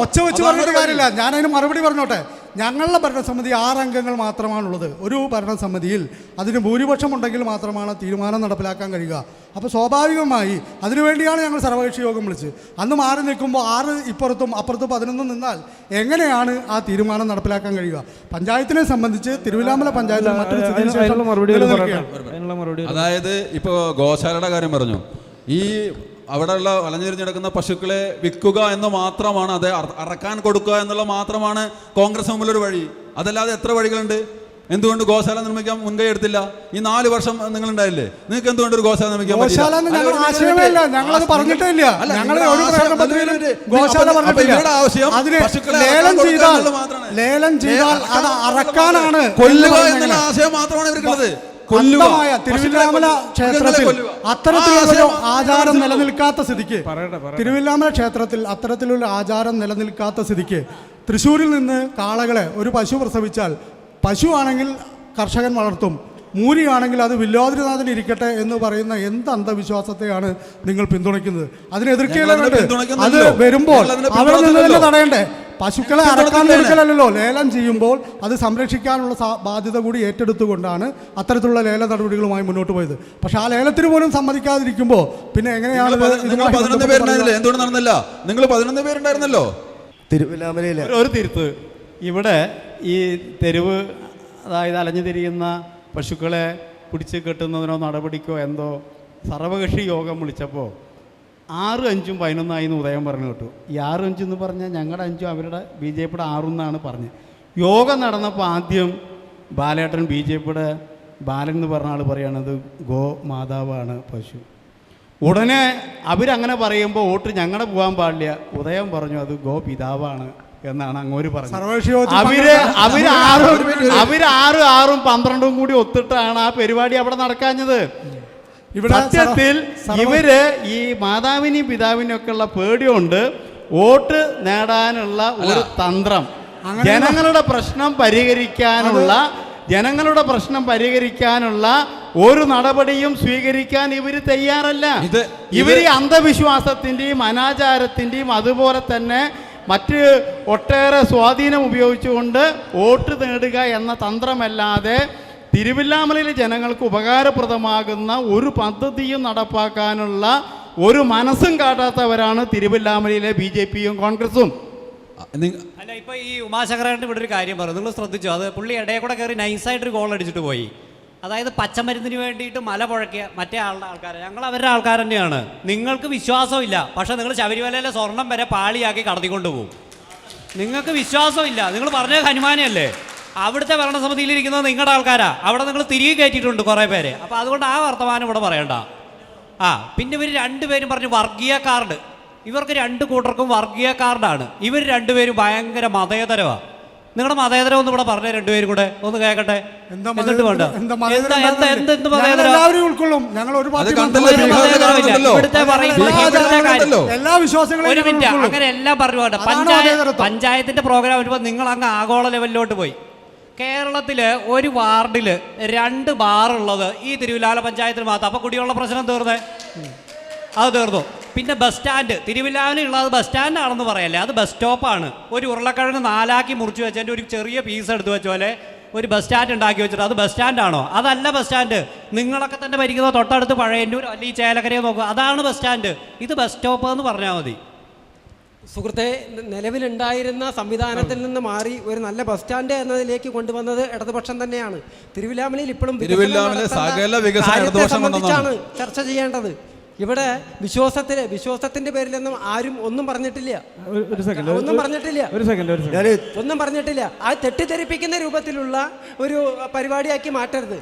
ഒച്ച വെച്ച് പറഞ്ഞിട്ട് കാര്യമില്ല. ഞാനതിന് മറുപടി പറഞ്ഞോട്ടെ. ഞങ്ങളുടെ ഭരണസമിതി 6 അംഗങ്ങൾ മാത്രമാണുള്ളത്. ഒരു ഭരണസമിതിയിൽ അതിന് ഭൂരിപക്ഷം ഉണ്ടെങ്കിൽ മാത്രമാണ് തീരുമാനം നടപ്പിലാക്കാൻ കഴിയുക. അപ്പോൾ സ്വാഭാവികമായി അതിനുവേണ്ടിയാണ് ഞങ്ങൾ സർവകക്ഷി യോഗം വിളിച്ചത്. അന്ന് മാറി നിൽക്കുമ്പോൾ 6 ഇപ്പുറത്തും അപ്പുറത്തും 11 നിന്നാൽ എങ്ങനെയാണ് ആ തീരുമാനം നടപ്പിലാക്കാൻ കഴിയുക? പഞ്ചായത്തിനെ സംബന്ധിച്ച് തിരുവില്ലാമല പഞ്ചായത്തിൽ മറ്റൊരു അതായത് ഇപ്പോൾ ഗോശാലയുടെ കാര്യം പറഞ്ഞു. ഈ അവിടെയുള്ള വലഞ്ഞിരിഞ്ഞെടുക്കുന്ന പശുക്കളെ വിൽക്കുക എന്ന് മാത്രമാണ്, അത് അറക്കാൻ കൊടുക്കുക എന്നുള്ള മാത്രമാണ് കോൺഗ്രസ് മുമ്പിലൊരു വഴി. അതല്ലാതെ എത്ര വഴികളുണ്ട്? എന്തുകൊണ്ട് ഗോശാല നിർമ്മിക്കാൻ മുൻകൈ എടുത്തില്ല? ഈ 4 വർഷം നിങ്ങൾ ഉണ്ടായില്ലേ? നിങ്ങൾക്ക് എന്തുകൊണ്ട് ഒരു ഗോശാല നിർമ്മിക്കാൻ കൊല്ലുക എന്നുള്ള ആശയം മാത്രമാണ് ഇവർക്കുള്ളത്. തിരുവില്ലാമല ക്ഷേത്രത്തിൽ അത്തരത്തിലുള്ള ആചാരം നിലനിൽക്കാത്ത സ്ഥിതിക്ക് തിരുവില്ലാമല ക്ഷേത്രത്തിൽ അത്തരത്തിലുള്ള ആചാരം നിലനിൽക്കാത്ത സ്ഥിതിക്ക് തൃശ്ശൂരിൽ നിന്ന് കാളകളെ ഒരു പശു പ്രസവിച്ചാൽ, പശു ആണെങ്കിൽ കർഷകൻ വളർത്തും, മൂരിയാണെങ്കിൽ അത് വില്ലോദ്രനാഥൻ ഇരിക്കട്ടെ എന്ന് പറയുന്ന എന്ത് അന്ധവിശ്വാസത്തെയാണ് നിങ്ങൾ പിന്തുണയ്ക്കുന്നത്? അതിനെതിർക്കുകയല്ലേ? അത് വരുമ്പോൾ അവിടെ നിന്ന് തന്നെ തടയണ്ടേ? പശുക്കളെ അറക്കാൻ കൊടുക്കലല്ലോ, ലേലം ചെയ്യുമ്പോൾ അത് സംരക്ഷിക്കാനുള്ള ബാധ്യത കൂടി ഏറ്റെടുത്തുകൊണ്ടാണ് അത്തരത്തിലുള്ള ലേല നടപടികളുമായി മുന്നോട്ട് പോയത്. പക്ഷെ ആ ലേലത്തിന് പോലും സമ്മതിക്കാതിരിക്കുമ്പോൾ പിന്നെ എങ്ങനെയാണ്? 11 പേരുണ്ടായിരുന്നില്ല, എന്തുകൊണ്ട് നടന്നില്ല? നിങ്ങൾ 11 പേരുണ്ടായിരുന്നല്ലോ തിരുവില്ലാമലയിൽ. ഒരു തിരുത്ത് ഇവിടെ ഈ തെരുവ്, അതായത് അലഞ്ഞു തിരിയുന്ന പശുക്കളെ പിടിച്ച് കെട്ടുന്നതിനോ നടപടിക്കോ എന്തോ സർവകക്ഷി യോഗം വിളിച്ചപ്പോൾ 6, 5, 11 എന്ന് ഉദയം പറഞ്ഞു കേട്ടു. ഈ 6, 5 എന്ന് പറഞ്ഞാൽ ഞങ്ങളുടെ 5 അവരുടെ BJPയുടെ 6 എന്നാണ് പറഞ്ഞത്. യോഗം നടന്നപ്പോൾ ആദ്യം ബാലേട്ടൻ BJPയുടെ ബാലൻ എന്ന് പറഞ്ഞ ആൾ പറയുകയാണത് ഗോ മാതാവാണ് പശു. ഉടനെ അവരങ്ങനെ പറയുമ്പോൾ വോട്ട് ഞങ്ങളുടെ പോകാൻ പാടില്ല. ഉദയം പറഞ്ഞു അത് ഗോ പിതാവാണ് എന്നാണ് അങ്ങോട്ട് പറഞ്ഞത്. അവര് 6, 12 കൂടി ഒത്തിട്ടാണ് ആ പരിപാടി അവിടെ നടക്കാഞ്ഞത്. സത്യത്തിൽ ഇവര് ഈ മാതാവിനെയും പിതാവിനെയും ഒക്കെ ഉള്ള പേടിയുണ്ട് വോട്ട് നേടാനുള്ള ഒരു തന്ത്രം, ജനങ്ങളുടെ പ്രശ്നം പരിഹരിക്കാനുള്ള ഒരു നടപടിയും സ്വീകരിക്കാൻ ഇവർ തയ്യാറല്ല. ഇവർ അന്ധവിശ്വാസത്തിൻ്റെയും അനാചാരത്തിൻ്റെയും അതുപോലെ തന്നെ മറ്റ് ഒട്ടേറെ സ്വാധീനം ഉപയോഗിച്ചുകൊണ്ട് വോട്ട് നേടുക എന്ന തന്ത്രമല്ലാതെ തിരുവില്ലാമലയിലെ ജനങ്ങൾക്ക് ഉപകാരപ്രദമാകുന്ന ഒരു പദ്ധതിയും നടപ്പാക്കാനുള്ള ഒരു മനസ്സും കാട്ടാത്തവരാണ് തിരുവില്ലാമലയിലെ BJPയും കോൺഗ്രസും. അല്ല, ഇപ്പോൾ ഈ ഉമാശങ്കരേട്ടൻ ഇവിടെ ഒരു കാര്യം പറഞ്ഞു, നിങ്ങൾ ശ്രദ്ധിച്ചോ? അത് പുള്ളി ഇടയിൽ കൂടെ കയറി നൈസായിട്ടൊരു ഗോൾ അടിച്ചിട്ട് പോയി. അതായത് പച്ചമരുന്നിന് വേണ്ടിയിട്ട് മല പുഴക്കിയ മറ്റേ ആൾക്കാർ, ഞങ്ങൾ അവരുടെ ആൾക്കാർ തന്നെയാണ്. നിങ്ങൾക്ക് വിശ്വാസമില്ല, പക്ഷേ നിങ്ങൾ ശബരിമലയിലെ സ്വർണം വരെ പാളിയാക്കി കടത്തിക്കൊണ്ട് പോകും. നിങ്ങൾക്ക് വിശ്വാസമില്ല, നിങ്ങൾ പറഞ്ഞ ഹനുമാനെയല്ലേ, അവിടുത്തെ ഭരണസമിതിയിലിരിക്കുന്നത് നിങ്ങളുടെ ആൾക്കാരാ, അവിടെ നിങ്ങൾ തിരികെ കയറ്റിയിട്ടുണ്ട് കുറേ പേര്. അപ്പോൾ അതുകൊണ്ട് ആ വർത്തമാനം ഇവിടെ പറയണ്ട. പിന്നെ ഇവർ രണ്ടുപേരും പറഞ്ഞു വർഗീയ കാർഡ്, ഇവർക്ക് രണ്ട് കൂട്ടർക്കും വർഗീയ കാർഡാണ്. ഇവർ രണ്ടുപേരും ഭയങ്കര മതേതരമാണ്. നിങ്ങളുടെ മതേതരം ഒന്ന് ഇവിടെ പറഞ്ഞ രണ്ടുപേരും കൂടെ ഒന്ന് കേൾക്കട്ടെ. എന്നിട്ട് വേണ്ട അങ്ങനെ എല്ലാം പറഞ്ഞു വേണ്ട. പഞ്ചായത്തിന്റെ പ്രോഗ്രാം വരുമ്പോൾ നിങ്ങൾ അങ്ങ് ആഗോള ലെവലിലോട്ട് പോയി. കേരളത്തിൽ ഒരു വാർഡിൽ 2 ബാറുള്ളത് ഈ തിരുവില്ലാമല പഞ്ചായത്തിൽ മാത്രം. അപ്പോൾ കുടിയുള്ള പ്രശ്നം തീർന്നേ, അത് തീർന്നു. പിന്നെ ബസ് സ്റ്റാൻഡ്, തിരുവില്ലാമലയുള്ളത് ബസ് സ്റ്റാൻഡാണെന്ന് പറയല്ലേ, അത് ബസ് സ്റ്റോപ്പാണ്. ഒരു ഉരുളക്കിഴങ്ങ് 4 മുറിച്ച് വെച്ചതിൻ്റെ ഒരു ചെറിയ പീസ് എടുത്ത് വെച്ച പോലെ ഒരു ബസ് സ്റ്റാൻഡ് ഉണ്ടാക്കി വെച്ചിട്ട് അത് ബസ് സ്റ്റാൻഡാണോ? അതല്ല ബസ് സ്റ്റാൻഡ്. നിങ്ങളൊക്കെ തന്നെ ഭരിക്കുന്ന തൊട്ടടുത്ത് പഴയന്നൂർ അല്ലെങ്കിൽ ചേലക്കരയോ നോക്കുക, അതാണ് ബസ് സ്റ്റാൻഡ്. ഇത് ബസ് സ്റ്റോപ്പ് എന്ന് പറഞ്ഞാൽ മതി. സുഹൃത്തെ, നിലവിലുണ്ടായിരുന്ന സംവിധാനത്തിൽ നിന്ന് മാറി ഒരു നല്ല ബസ് സ്റ്റാൻഡ് എന്നതിലേക്ക് കൊണ്ടുവന്നത് ഇടതുപക്ഷം തന്നെയാണ്. തിരുവില്ലാമലയിൽ ഇപ്പോഴും സംബന്ധിച്ചാണ് ചർച്ച ചെയ്യേണ്ടത്. ഇവിടെ വിശ്വാസത്തിന്റെ പേരിലൊന്നും ആരും ഒന്നും പറഞ്ഞിട്ടില്ല. ഒന്നും പറഞ്ഞിട്ടില്ല. അത് തെറ്റിദ്ധരിപ്പിക്കുന്ന രൂപത്തിലുള്ള ഒരു പരിപാടിയാക്കി മാറ്റരുത്.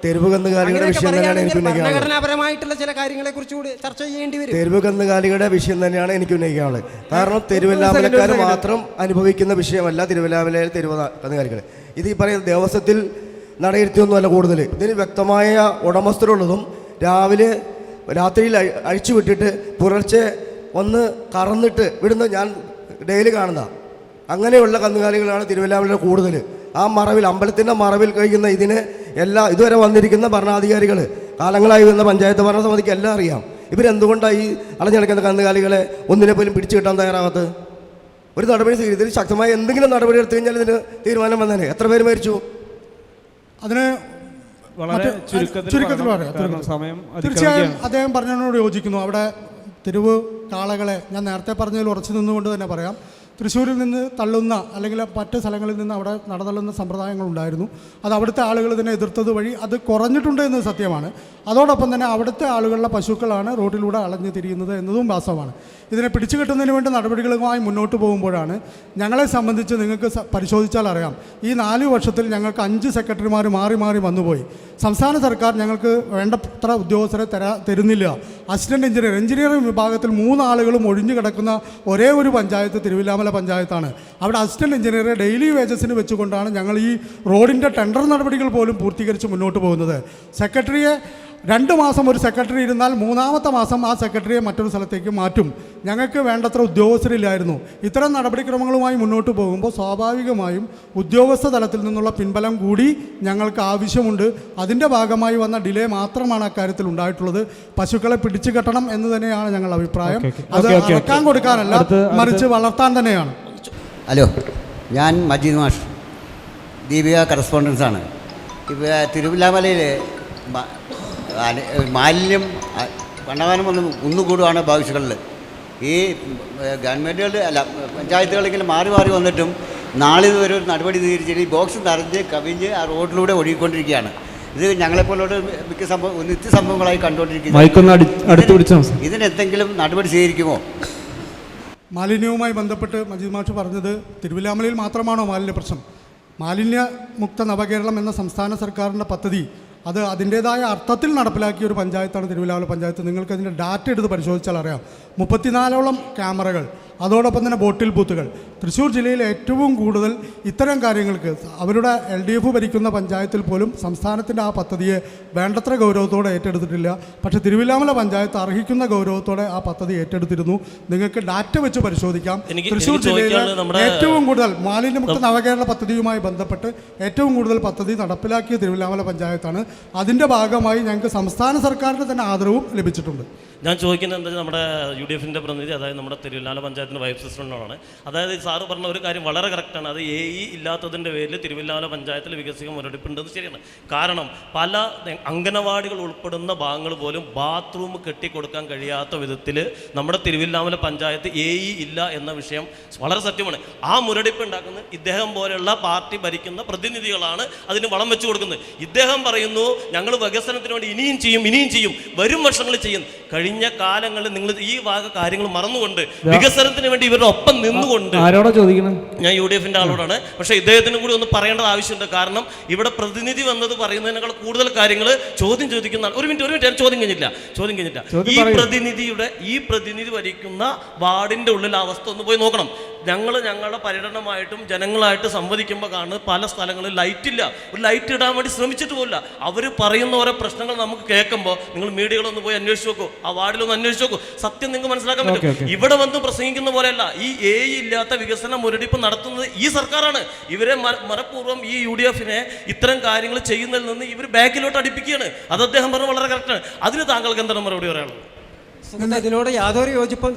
തെരുവ് കന്നുകാലികളുടെ വിഷയം തന്നെയാണ് എനിക്ക് ഉന്നയിക്കാനുള്ളത്. ഭരണഘടനാപരമായിട്ടുള്ള ചില കാര്യങ്ങളെ കുറിച്ച് കൂടി ചർച്ച ചെയ്യേണ്ടി വരും. തെരുവ് കന്നുകാലികളുടെ വിഷയം തന്നെയാണ് എനിക്ക് ഉന്നയിക്കാനുള്ളത്. കാരണം തിരുവല്ലാമലക്കാർ മാത്രം അനുഭവിക്കുന്ന വിഷയമല്ല തിരുവല്ലാമലയിലെ തെരുവ് കന്നുകാലികൾ. ഇത് ഈ പറയുന്ന ദേവസ്വത്തിൽ നടയിരുത്തിയൊന്നുമല്ല കൂടുതൽ. ഇതിന് വ്യക്തമായ ഉടമസ്ഥരുള്ളതും രാത്രിയിൽ അഴിച്ചു വിട്ടിട്ട് പുലർച്ചെ ഒന്ന് കറന്നിട്ട് വിടുന്ന ഞാൻ ഡെയിലി കാണുന്ന അങ്ങനെയുള്ള കന്നുകാലികളാണ് തിരുവല്ലാമലയിൽ കൂടുതൽ. ആ മറവിൽ, അമ്പലത്തിൻ്റെ മറവിൽ കഴിയുന്ന ഇതിന് ഇതുവരെ വന്നിരിക്കുന്ന ഭരണാധികാരികൾ, കാലങ്ങളായി വന്ന പഞ്ചായത്ത് ഭരണസമിതിക്ക് എല്ലാം അറിയാം. ഇവരെന്തുകൊണ്ടാണ് ഈ അടഞ്ഞടക്കുന്ന കന്നുകാലികളെ ഒന്നിനെ പോലും പിടിച്ചു കിട്ടാൻ തയ്യാറാകാത്തത്? ഒരു നടപടി ഇതിൽ ശക്തമായ എന്തെങ്കിലും നടപടി എടുത്തു കഴിഞ്ഞാൽ ഇതിന് തീരുമാനം വന്നേനെ. എത്ര പേര് മരിച്ചു? അതിന് വളരെ ചുരുക്കത്തിൽ പറയാം. തീർച്ചയായും അദ്ദേഹം പറഞ്ഞതിനോട് യോജിക്കുന്നു. അവിടെ തെരുവ് കാളകളെ ഞാൻ നേരത്തെ പറഞ്ഞതിൽ ഉറച്ചു നിന്നുകൊണ്ട് തന്നെ പറയാം, തൃശ്ശൂരിൽ നിന്ന് തള്ളുന്ന അല്ലെങ്കിൽ മറ്റ് സ്ഥലങ്ങളിൽ നിന്ന് അവിടെ നടതള്ളുന്ന സമ്പ്രദായങ്ങളുണ്ടായിരുന്നു. അത് അവിടുത്തെ ആളുകൾ തന്നെ എതിർത്തത് വഴി അത് കുറഞ്ഞിട്ടുണ്ട് എന്നത് സത്യമാണ്. അതോടൊപ്പം തന്നെ അവിടുത്തെ ആളുകളുടെ പശുക്കളാണ് റോഡിലൂടെ അളഞ്ഞു തിരിയുന്നത് എന്നതും വാസ്തവമാണ്. ഇതിനെ പിടിച്ചു കെട്ടുന്നതിന് വേണ്ടി നടപടികളുമായി മുന്നോട്ട് പോകുമ്പോഴാണ് ഞങ്ങളെ സംബന്ധിച്ച് നിങ്ങൾക്ക് പരിശോധിച്ചാൽ അറിയാം, ഈ 4 വർഷത്തിൽ ഞങ്ങൾക്ക് 5 സെക്രട്ടറിമാർ മാറി മാറി വന്നുപോയി. സംസ്ഥാന സർക്കാർ ഞങ്ങൾക്ക് വേണ്ടത്ര ഉദ്യോഗസ്ഥരെ തരുന്നില്ല. അസിസ്റ്റൻറ്റ് എഞ്ചിനീയറിംഗ് വിഭാഗത്തിൽ 3 ആളുകളും ഒഴിഞ്ഞു കിടക്കുന്ന ഒരേ ഒരു പഞ്ചായത്ത് തിരുവില്ലാമല പഞ്ചായത്താണ്. അവിടെ അസിസ്റ്റൻറ്റ് എഞ്ചിനീയറെ ഡെയിലി വേജസിന് വെച്ചുകൊണ്ടാണ് ഞങ്ങൾ ഈ റോഡിൻ്റെ ടെൻഡർ നടപടികൾ പോലും പൂർത്തീകരിച്ച് മുന്നോട്ട് പോകുന്നത്. സെക്രട്ടറിയെ 2 മാസം ഒരു സെക്രട്ടറി ഇരുന്നാൽ 3-ാമത്തെ മാസം ആ സെക്രട്ടറിയെ മറ്റൊരു സ്ഥലത്തേക്ക് മാറ്റും. ഞങ്ങൾക്ക് വേണ്ടത്ര ഉദ്യോഗസ്ഥരില്ലായിരുന്നു. ഇത്തരം നടപടിക്രമങ്ങളുമായി മുന്നോട്ട് പോകുമ്പോൾ സ്വാഭാവികമായും ഉദ്യോഗസ്ഥ തലത്തിൽ നിന്നുള്ള പിൻബലം കൂടി ഞങ്ങൾക്ക് ആവശ്യമുണ്ട്. അതിൻ്റെ ഭാഗമായി വന്ന ഡിലേ മാത്രമാണ് അക്കാര്യത്തിൽ ഉണ്ടായിട്ടുള്ളത്. പശുക്കളെ പിടിച്ചു കെട്ടണം എന്ന് തന്നെയാണ് ഞങ്ങളുടെ അഭിപ്രായം. അത് അടക്കാൻ കൊടുക്കാനല്ല, മറിച്ച് വളർത്താൻ തന്നെയാണ്. ഹലോ, ഞാൻ മജീദ് മാഷ്, ദീപിക കറസ്പോണ്ടൻസ് ആണ്. ഇപ്പോൾ തിരുവില്ലാമലയിൽ മാലിന്യം പണ്ടകാലം വന്ന് കുന്നുകൂടുകയാണ് ഭവിഷ്യങ്ങളിൽ. ഈ ഗവൺമെൻറ്റുകൾ അല്ല പഞ്ചായത്തുകളെങ്കിലും മാറി മാറി വന്നിട്ടും നാളിത് വരെ ഒരു നടപടി സ്വീകരിച്ചിട്ട് ഈ ബോക്സ് നിറഞ്ഞ് കവിഞ്ഞ് ആ റോഡിലൂടെ ഒഴുകിക്കൊണ്ടിരിക്കുകയാണ്. ഇത് ഞങ്ങളെപ്പോലുള്ള മിക്ക നിത്യസംഭവങ്ങളായി കണ്ടുകൊണ്ടിരിക്കുന്നത്. ഇതിനെന്തെങ്കിലും നടപടി സ്വീകരിക്കുമോ? മാലിന്യവുമായി ബന്ധപ്പെട്ട് മജീദ് മാഷ് പറഞ്ഞത് തിരുവില്ലാമലയിൽ മാത്രമാണോ മാലിന്യ പ്രശ്നം? മാലിന്യമുക്ത നവകേരളം എന്ന സംസ്ഥാന സർക്കാരിൻ്റെ പദ്ധതി അത് അതിൻ്റേതായ അർത്ഥത്തിൽ നടപ്പിലാക്കിയ ഒരു പഞ്ചായത്താണ് തിരുവില്ലാമല പഞ്ചായത്ത്. നിങ്ങൾക്കതിൻ്റെ ഡാറ്റ എടുത്ത് പരിശോധിച്ചാൽ അറിയാം. 34ഓളം ക്യാമറകൾ, അതോടൊപ്പം തന്നെ ബോട്ടിൽ ബൂത്തുകൾ. തൃശ്ശൂർ ജില്ലയിൽ ഏറ്റവും കൂടുതൽ ഇത്തരം കാര്യങ്ങൾക്ക് അവരുടെ LDF ഭരിക്കുന്ന പഞ്ചായത്തിൽ പോലും സംസ്ഥാനത്തിൻ്റെ ആ പദ്ധതിയെ വേണ്ടത്ര ഗൗരവത്തോടെ ഏറ്റെടുത്തിട്ടില്ല. പക്ഷേ തിരുവില്ലാമല പഞ്ചായത്ത് അർഹിക്കുന്ന ഗൗരവത്തോടെ ആ പദ്ധതി ഏറ്റെടുത്തിരുന്നു. നിങ്ങൾക്ക് ഡാറ്റ വെച്ച് പരിശോധിക്കാം. തൃശ്ശൂർ ജില്ലയിൽ ഏറ്റവും കൂടുതൽ മാലിന്യമുക്ത നവകേരള പദ്ധതിയുമായി ബന്ധപ്പെട്ട് ഏറ്റവും കൂടുതൽ പദ്ധതി നടപ്പിലാക്കിയ തിരുവില്ലാമല പഞ്ചായത്താണ്. അതിൻ്റെ ഭാഗമായി ഞങ്ങൾക്ക് സംസ്ഥാന സർക്കാരിൻ്റെ തന്നെ ആദരവും ലഭിച്ചിട്ടുണ്ട്. ഞാൻ ചോദിക്കുന്നത് എന്താ വെച്ചാൽ നമ്മുടെ UDF-ൻ്റെ പ്രതിനിധി, അതായത് നമ്മുടെ തിരുവല്ലാമല പഞ്ചായത്തിൻ്റെ വൈസ് പ്രസിഡന്റാണ്. അതായത് സാറ് പറഞ്ഞ ഒരു കാര്യം വളരെ കറക്റ്റാണ്. അത് ഇല്ലാത്തതിൻ്റെ പേരിൽ തിരുവല്ലാമല പഞ്ചായത്തിൽ വികസിക മുരടിപ്പുണ്ടെന്ന് ശരിയാണ്. കാരണം പല അംഗനവാടികൾ ഉൾപ്പെടുന്ന ഭാഗങ്ങൾ പോലും ബാത്റൂം കെട്ടിക്കൊടുക്കാൻ കഴിയാത്ത വിധത്തിൽ നമ്മുടെ തിരുവല്ലാമല പഞ്ചായത്ത് ഇല്ല എന്ന വിഷയം വളരെ സത്യമാണ്. ആ മുരടിപ്പ് ഉണ്ടാക്കുന്നത് ഇദ്ദേഹം പോലെയുള്ള പാർട്ടി ഭരിക്കുന്ന പ്രതിനിധികളാണ് അതിന് വളം വെച്ച് കൊടുക്കുന്നത്. ഇദ്ദേഹം പറയുന്നു ഞങ്ങൾ വികസനത്തിന് വേണ്ടി ഇനിയും ചെയ്യും, വരും വർഷങ്ങളിൽ ചെയ്യും. കഴിഞ്ഞ കാലങ്ങളിൽ നിങ്ങൾ ഈ വക കാര്യങ്ങൾ മറന്നുകൊണ്ട് വികസനത്തിന് വേണ്ടി ഇവരുടെ ഒപ്പം നിന്നുകൊണ്ട്, ആരോടാ ചോദിക്കുന്നത്? ഞാൻ UDF-ന്റെ ആളോടാണ്. പക്ഷേ ഇദ്ദേഹത്തിനും കൂടി ഒന്ന് പറയേണ്ടത് ആവശ്യമുണ്ട്. കാരണം ഇവിടെ പ്രതിനിധി വന്നത് പറയുന്നതിനേക്കാൾ കൂടുതൽ കാര്യങ്ങൾ ചോദ്യം ചോദിക്കുന്ന ഒരു മിനിറ്റ് ഞാൻ ചോദ്യം കഴിഞ്ഞില്ല. ഈ പ്രതിനിധി ഭരിക്കുന്ന വാർഡിന്റെ ഉള്ളിലെ അവസ്ഥ ഒന്ന് പോയി നോക്കണം. ഞങ്ങളുടെ പര്യടനമായിട്ടും ജനങ്ങളായിട്ട് സംവദിക്കുമ്പോൾ കാണുന്നത് പല സ്ഥലങ്ങളിൽ ലൈറ്റില്ല. ഒരു ലൈറ്റ് ഇടാൻ വേണ്ടി ശ്രമിച്ചിട്ട് പോലില്ല. അവർ പറയുന്ന ഓരോ പ്രശ്നങ്ങൾ നമുക്ക് കേൾക്കുമ്പോൾ നിങ്ങൾ മീഡിയകളൊന്ന് പോയി അന്വേഷിച്ച് നോക്കൂ, ആ വാർഡിലൊന്ന് അന്വേഷിച്ച് നോക്കൂ. സത്യം നിങ്ങൾക്ക് മനസ്സിലാക്കാൻ പറ്റും. ഇവിടെ വന്ന് പ്രസംഗിക്കുന്ന പോലെയല്ല. ഈ ഇല്ലാത്ത വികസന മുരടിപ്പ് നടത്തുന്നത് ഈ സർക്കാരാണ്. ഇവരെ മനഃപൂർവ്വം ഈ UDF-നെ ഇത്തരം കാര്യങ്ങൾ ചെയ്യുന്നതിൽ നിന്ന് ഇവർ ബാക്കിലോട്ട് അടുപ്പിക്കുകയാണ്. അത് അദ്ദേഹം പറഞ്ഞത് വളരെ കറക്റ്റാണ്. അതിന് താങ്കൾക്ക് എന്താണ് മറുപടി പറയാനുള്ളത്? ഇതിനോട് യാതൊരു യോജിപ്പും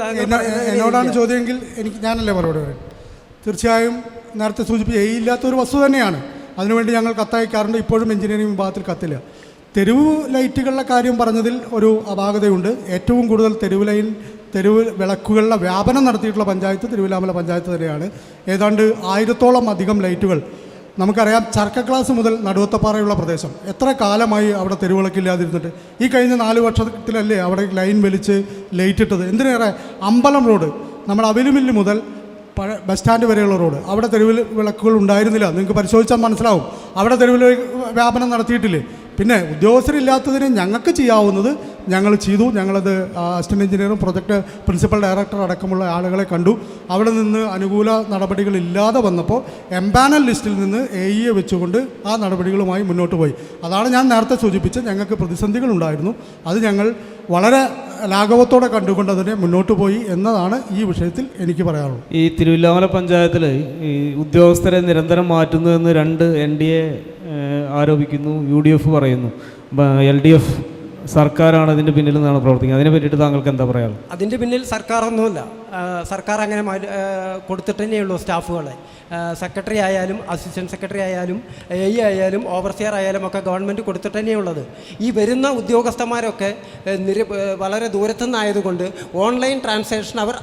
എന്നോടാണ് ചോദ്യമെങ്കിൽ ഞാനല്ലേ മറുപടി പറയും. തീർച്ചയായും നേരത്തെ സൂചിപ്പിച്ച ഇല്ലാത്തൊരു വസ്തു തന്നെയാണ്. അതിനുവേണ്ടി ഞങ്ങൾ കത്തയക്കാറുണ്ട്. ഇപ്പോഴും എഞ്ചിനീയറിംഗ് വിഭാഗത്തിൽ കത്തില്ല. തെരുവ് ലൈറ്റുകളുടെ കാര്യം പറഞ്ഞതിൽ ഒരു അപാകതയുണ്ട്. ഏറ്റവും കൂടുതൽ തെരുവ് വിളക്കുകളുടെ വ്യാപനം നടത്തിയിട്ടുള്ള പഞ്ചായത്ത് തിരുവല്ലാമല പഞ്ചായത്ത് തന്നെയാണ്. ഏതാണ്ട് 1000-ഓളം അധികം ലൈറ്റുകൾ നമുക്കറിയാം. ചർക്കക്ലാസ് മുതൽ നടുവത്തപ്പാറയുള്ള പ്രദേശം എത്ര കാലമായി അവിടെ തെരുവിളക്കില്ലാതിരുന്നിട്ട്? ഈ കഴിഞ്ഞ 4 വർഷത്തിലല്ലേ അവിടെ ലൈൻ വലിച്ച് ലൈറ്റ് ഇട്ടത്. എന്തിനേറെ അമ്പലം റോഡ്, നമ്മുടെ അവിലുമില്ല് മുതൽ ബസ് സ്റ്റാൻഡ് വരെയുള്ള റോഡ്, അവിടെ തെരുവിൽ വിളക്കുകൾ ഉണ്ടായിരുന്നില്ല. നിങ്ങൾക്ക് പരിശോധിച്ചാൽ മനസ്സിലാവും. അവിടെ തെരുവിൽ വ്യാപനം നടത്തിയിട്ടില്ലേ? പിന്നെ ഉദ്യോഗസ്ഥരില്ലാത്തതിന് ഞങ്ങൾക്ക് ചെയ്യാവുന്നത് ഞങ്ങൾ ചെയ്തു. ഞങ്ങളത് അസിസ്റ്റൻറ്റ് എഞ്ചിനീയറും പ്രൊജക്ട് പ്രിൻസിപ്പൽ ഡയറക്ടർ അടക്കമുള്ള ആളുകളെ കണ്ടു. അവിടെ നിന്ന് അനുകൂല നടപടികളില്ലാതെ വന്നപ്പോൾ എംപാനൽ ലിസ്റ്റിൽ നിന്ന് AE വെച്ചുകൊണ്ട് ആ നടപടികളുമായി മുന്നോട്ട് പോയി. അതാണ് ഞാൻ നേരത്തെ സൂചിപ്പിച്ചത്. ഞങ്ങൾക്ക് പ്രതിസന്ധികളുണ്ടായിരുന്നു. അത് ഞങ്ങൾ വളരെ ലാഘവത്തോടെ കണ്ടുകൊണ്ട് അതിനെ മുന്നോട്ട് പോയി എന്നതാണ് ഈ വിഷയത്തിൽ എനിക്ക് പറയാനുള്ളത്. ഈ തിരുവല്ലാമല പഞ്ചായത്തിൽ ഈ ഉദ്യോഗസ്ഥരെ നിരന്തരം മാറ്റുന്നു എന്ന് 2 NDA ആരോപിക്കുന്നു, UDF പറയുന്നു. LDF സർക്കാരാണ് അതിൻ്റെ പിന്നിൽ നിന്നാണ് പ്രവർത്തിക്കുന്നത്. അതിനെ പറ്റിയിട്ട് താങ്കൾക്ക് എന്താ പറയാനുള്ളത്? അതിൻ്റെ പിന്നിൽ സർക്കാരൊന്നുമില്ല. സർക്കാർ അങ്ങനെ കൊടുത്തിട്ട് തന്നെയുള്ളൂ സ്റ്റാഫുകളെ. സെക്രട്ടറി ആയാലും അസിസ്റ്റൻറ്റ് സെക്രട്ടറി ആയാലും AE ആയാലും ഓവർസിയർ ആയാലും ഒക്കെ ഗവൺമെൻറ് കൊടുത്തിട്ട് തന്നെയുള്ളത്. ഈ വരുന്ന ഉദ്യോഗസ്ഥന്മാരൊക്കെ വളരെ ദൂരത്തുനിന്നായതുകൊണ്ട് ഓൺലൈൻ ട്രാൻസാക്ഷൻ അവർ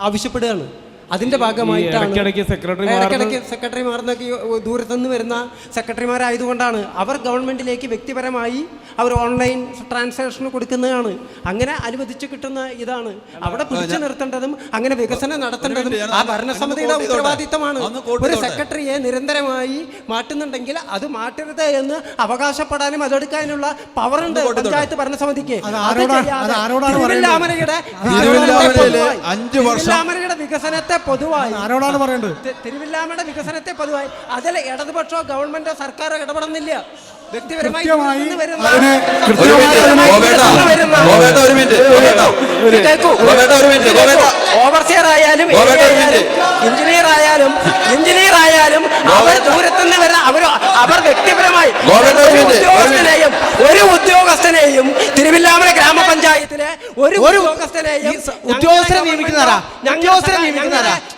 ആവശ്യപ്പെടുകയാണ്. അതിൻ്റെ ഭാഗമായിട്ടാണ് ഇടയ്ക്കിടയ്ക്ക് സെക്രട്ടറി മാറുന്നൊക്കെ ദൂരത്തുനിന്ന് വരുന്ന സെക്രട്ടറിമാരായതുകൊണ്ടാണ് അവർ ഗവൺമെൻറ്റിലേക്ക് വ്യക്തിപരമായി അവർ ഓൺലൈൻ ട്രാൻസാക്ഷൻ കൊടുക്കുന്നതാണ്. അങ്ങനെ അനുവദിച്ച് കിട്ടുന്ന ഇതാണ്. അവിടെ പിടിച്ചു നിർത്തേണ്ടതും അങ്ങനെ വികസനം നടത്തേണ്ടതും ആ ഭരണസമിതിയുടെ ഉത്തരവാദിത്തമാണ്. ഒരു സെക്രട്ടറിയെ നിരന്തരമായി മാറ്റുന്നുണ്ടെങ്കിൽ അത് മാറ്റരുത് എന്ന് അവകാശപ്പെടാനും അതെടുക്കാനുള്ള പവറുണ്ട് പഞ്ചായത്ത് ഭരണസമിതിക്ക്. തിരുവല്ലാമലയുടെ വികസനത്തെ പൊതുവായി ആരോടാണ് പറയേണ്ടത്? തിരുവല്ലാമലയുടെ വികസനത്തെ പൊതുവായി അതിൽ ഇടതുപക്ഷോ ഗവൺമെന്റോ സർക്കാരോ ഇടപെടുന്നില്ല. വ്യക്തിപരമായി ഓവർസിയർ ആയാലും എഞ്ചിനീയർ ആയാലും അവർ ദൂരത്തുനിന്ന് വരുന്ന അവർ വ്യക്തിപരമായി ഒരു ഉദ്യോഗസ്ഥനെയും തിരുവല്ലാമല ഗ്രാമപഞ്ചായത്തിലെ ഒരു ഉദ്യോഗസ്ഥനെയും ഉദ്യോഗസ്ഥരെ നിയമിക്കുന്നവരാ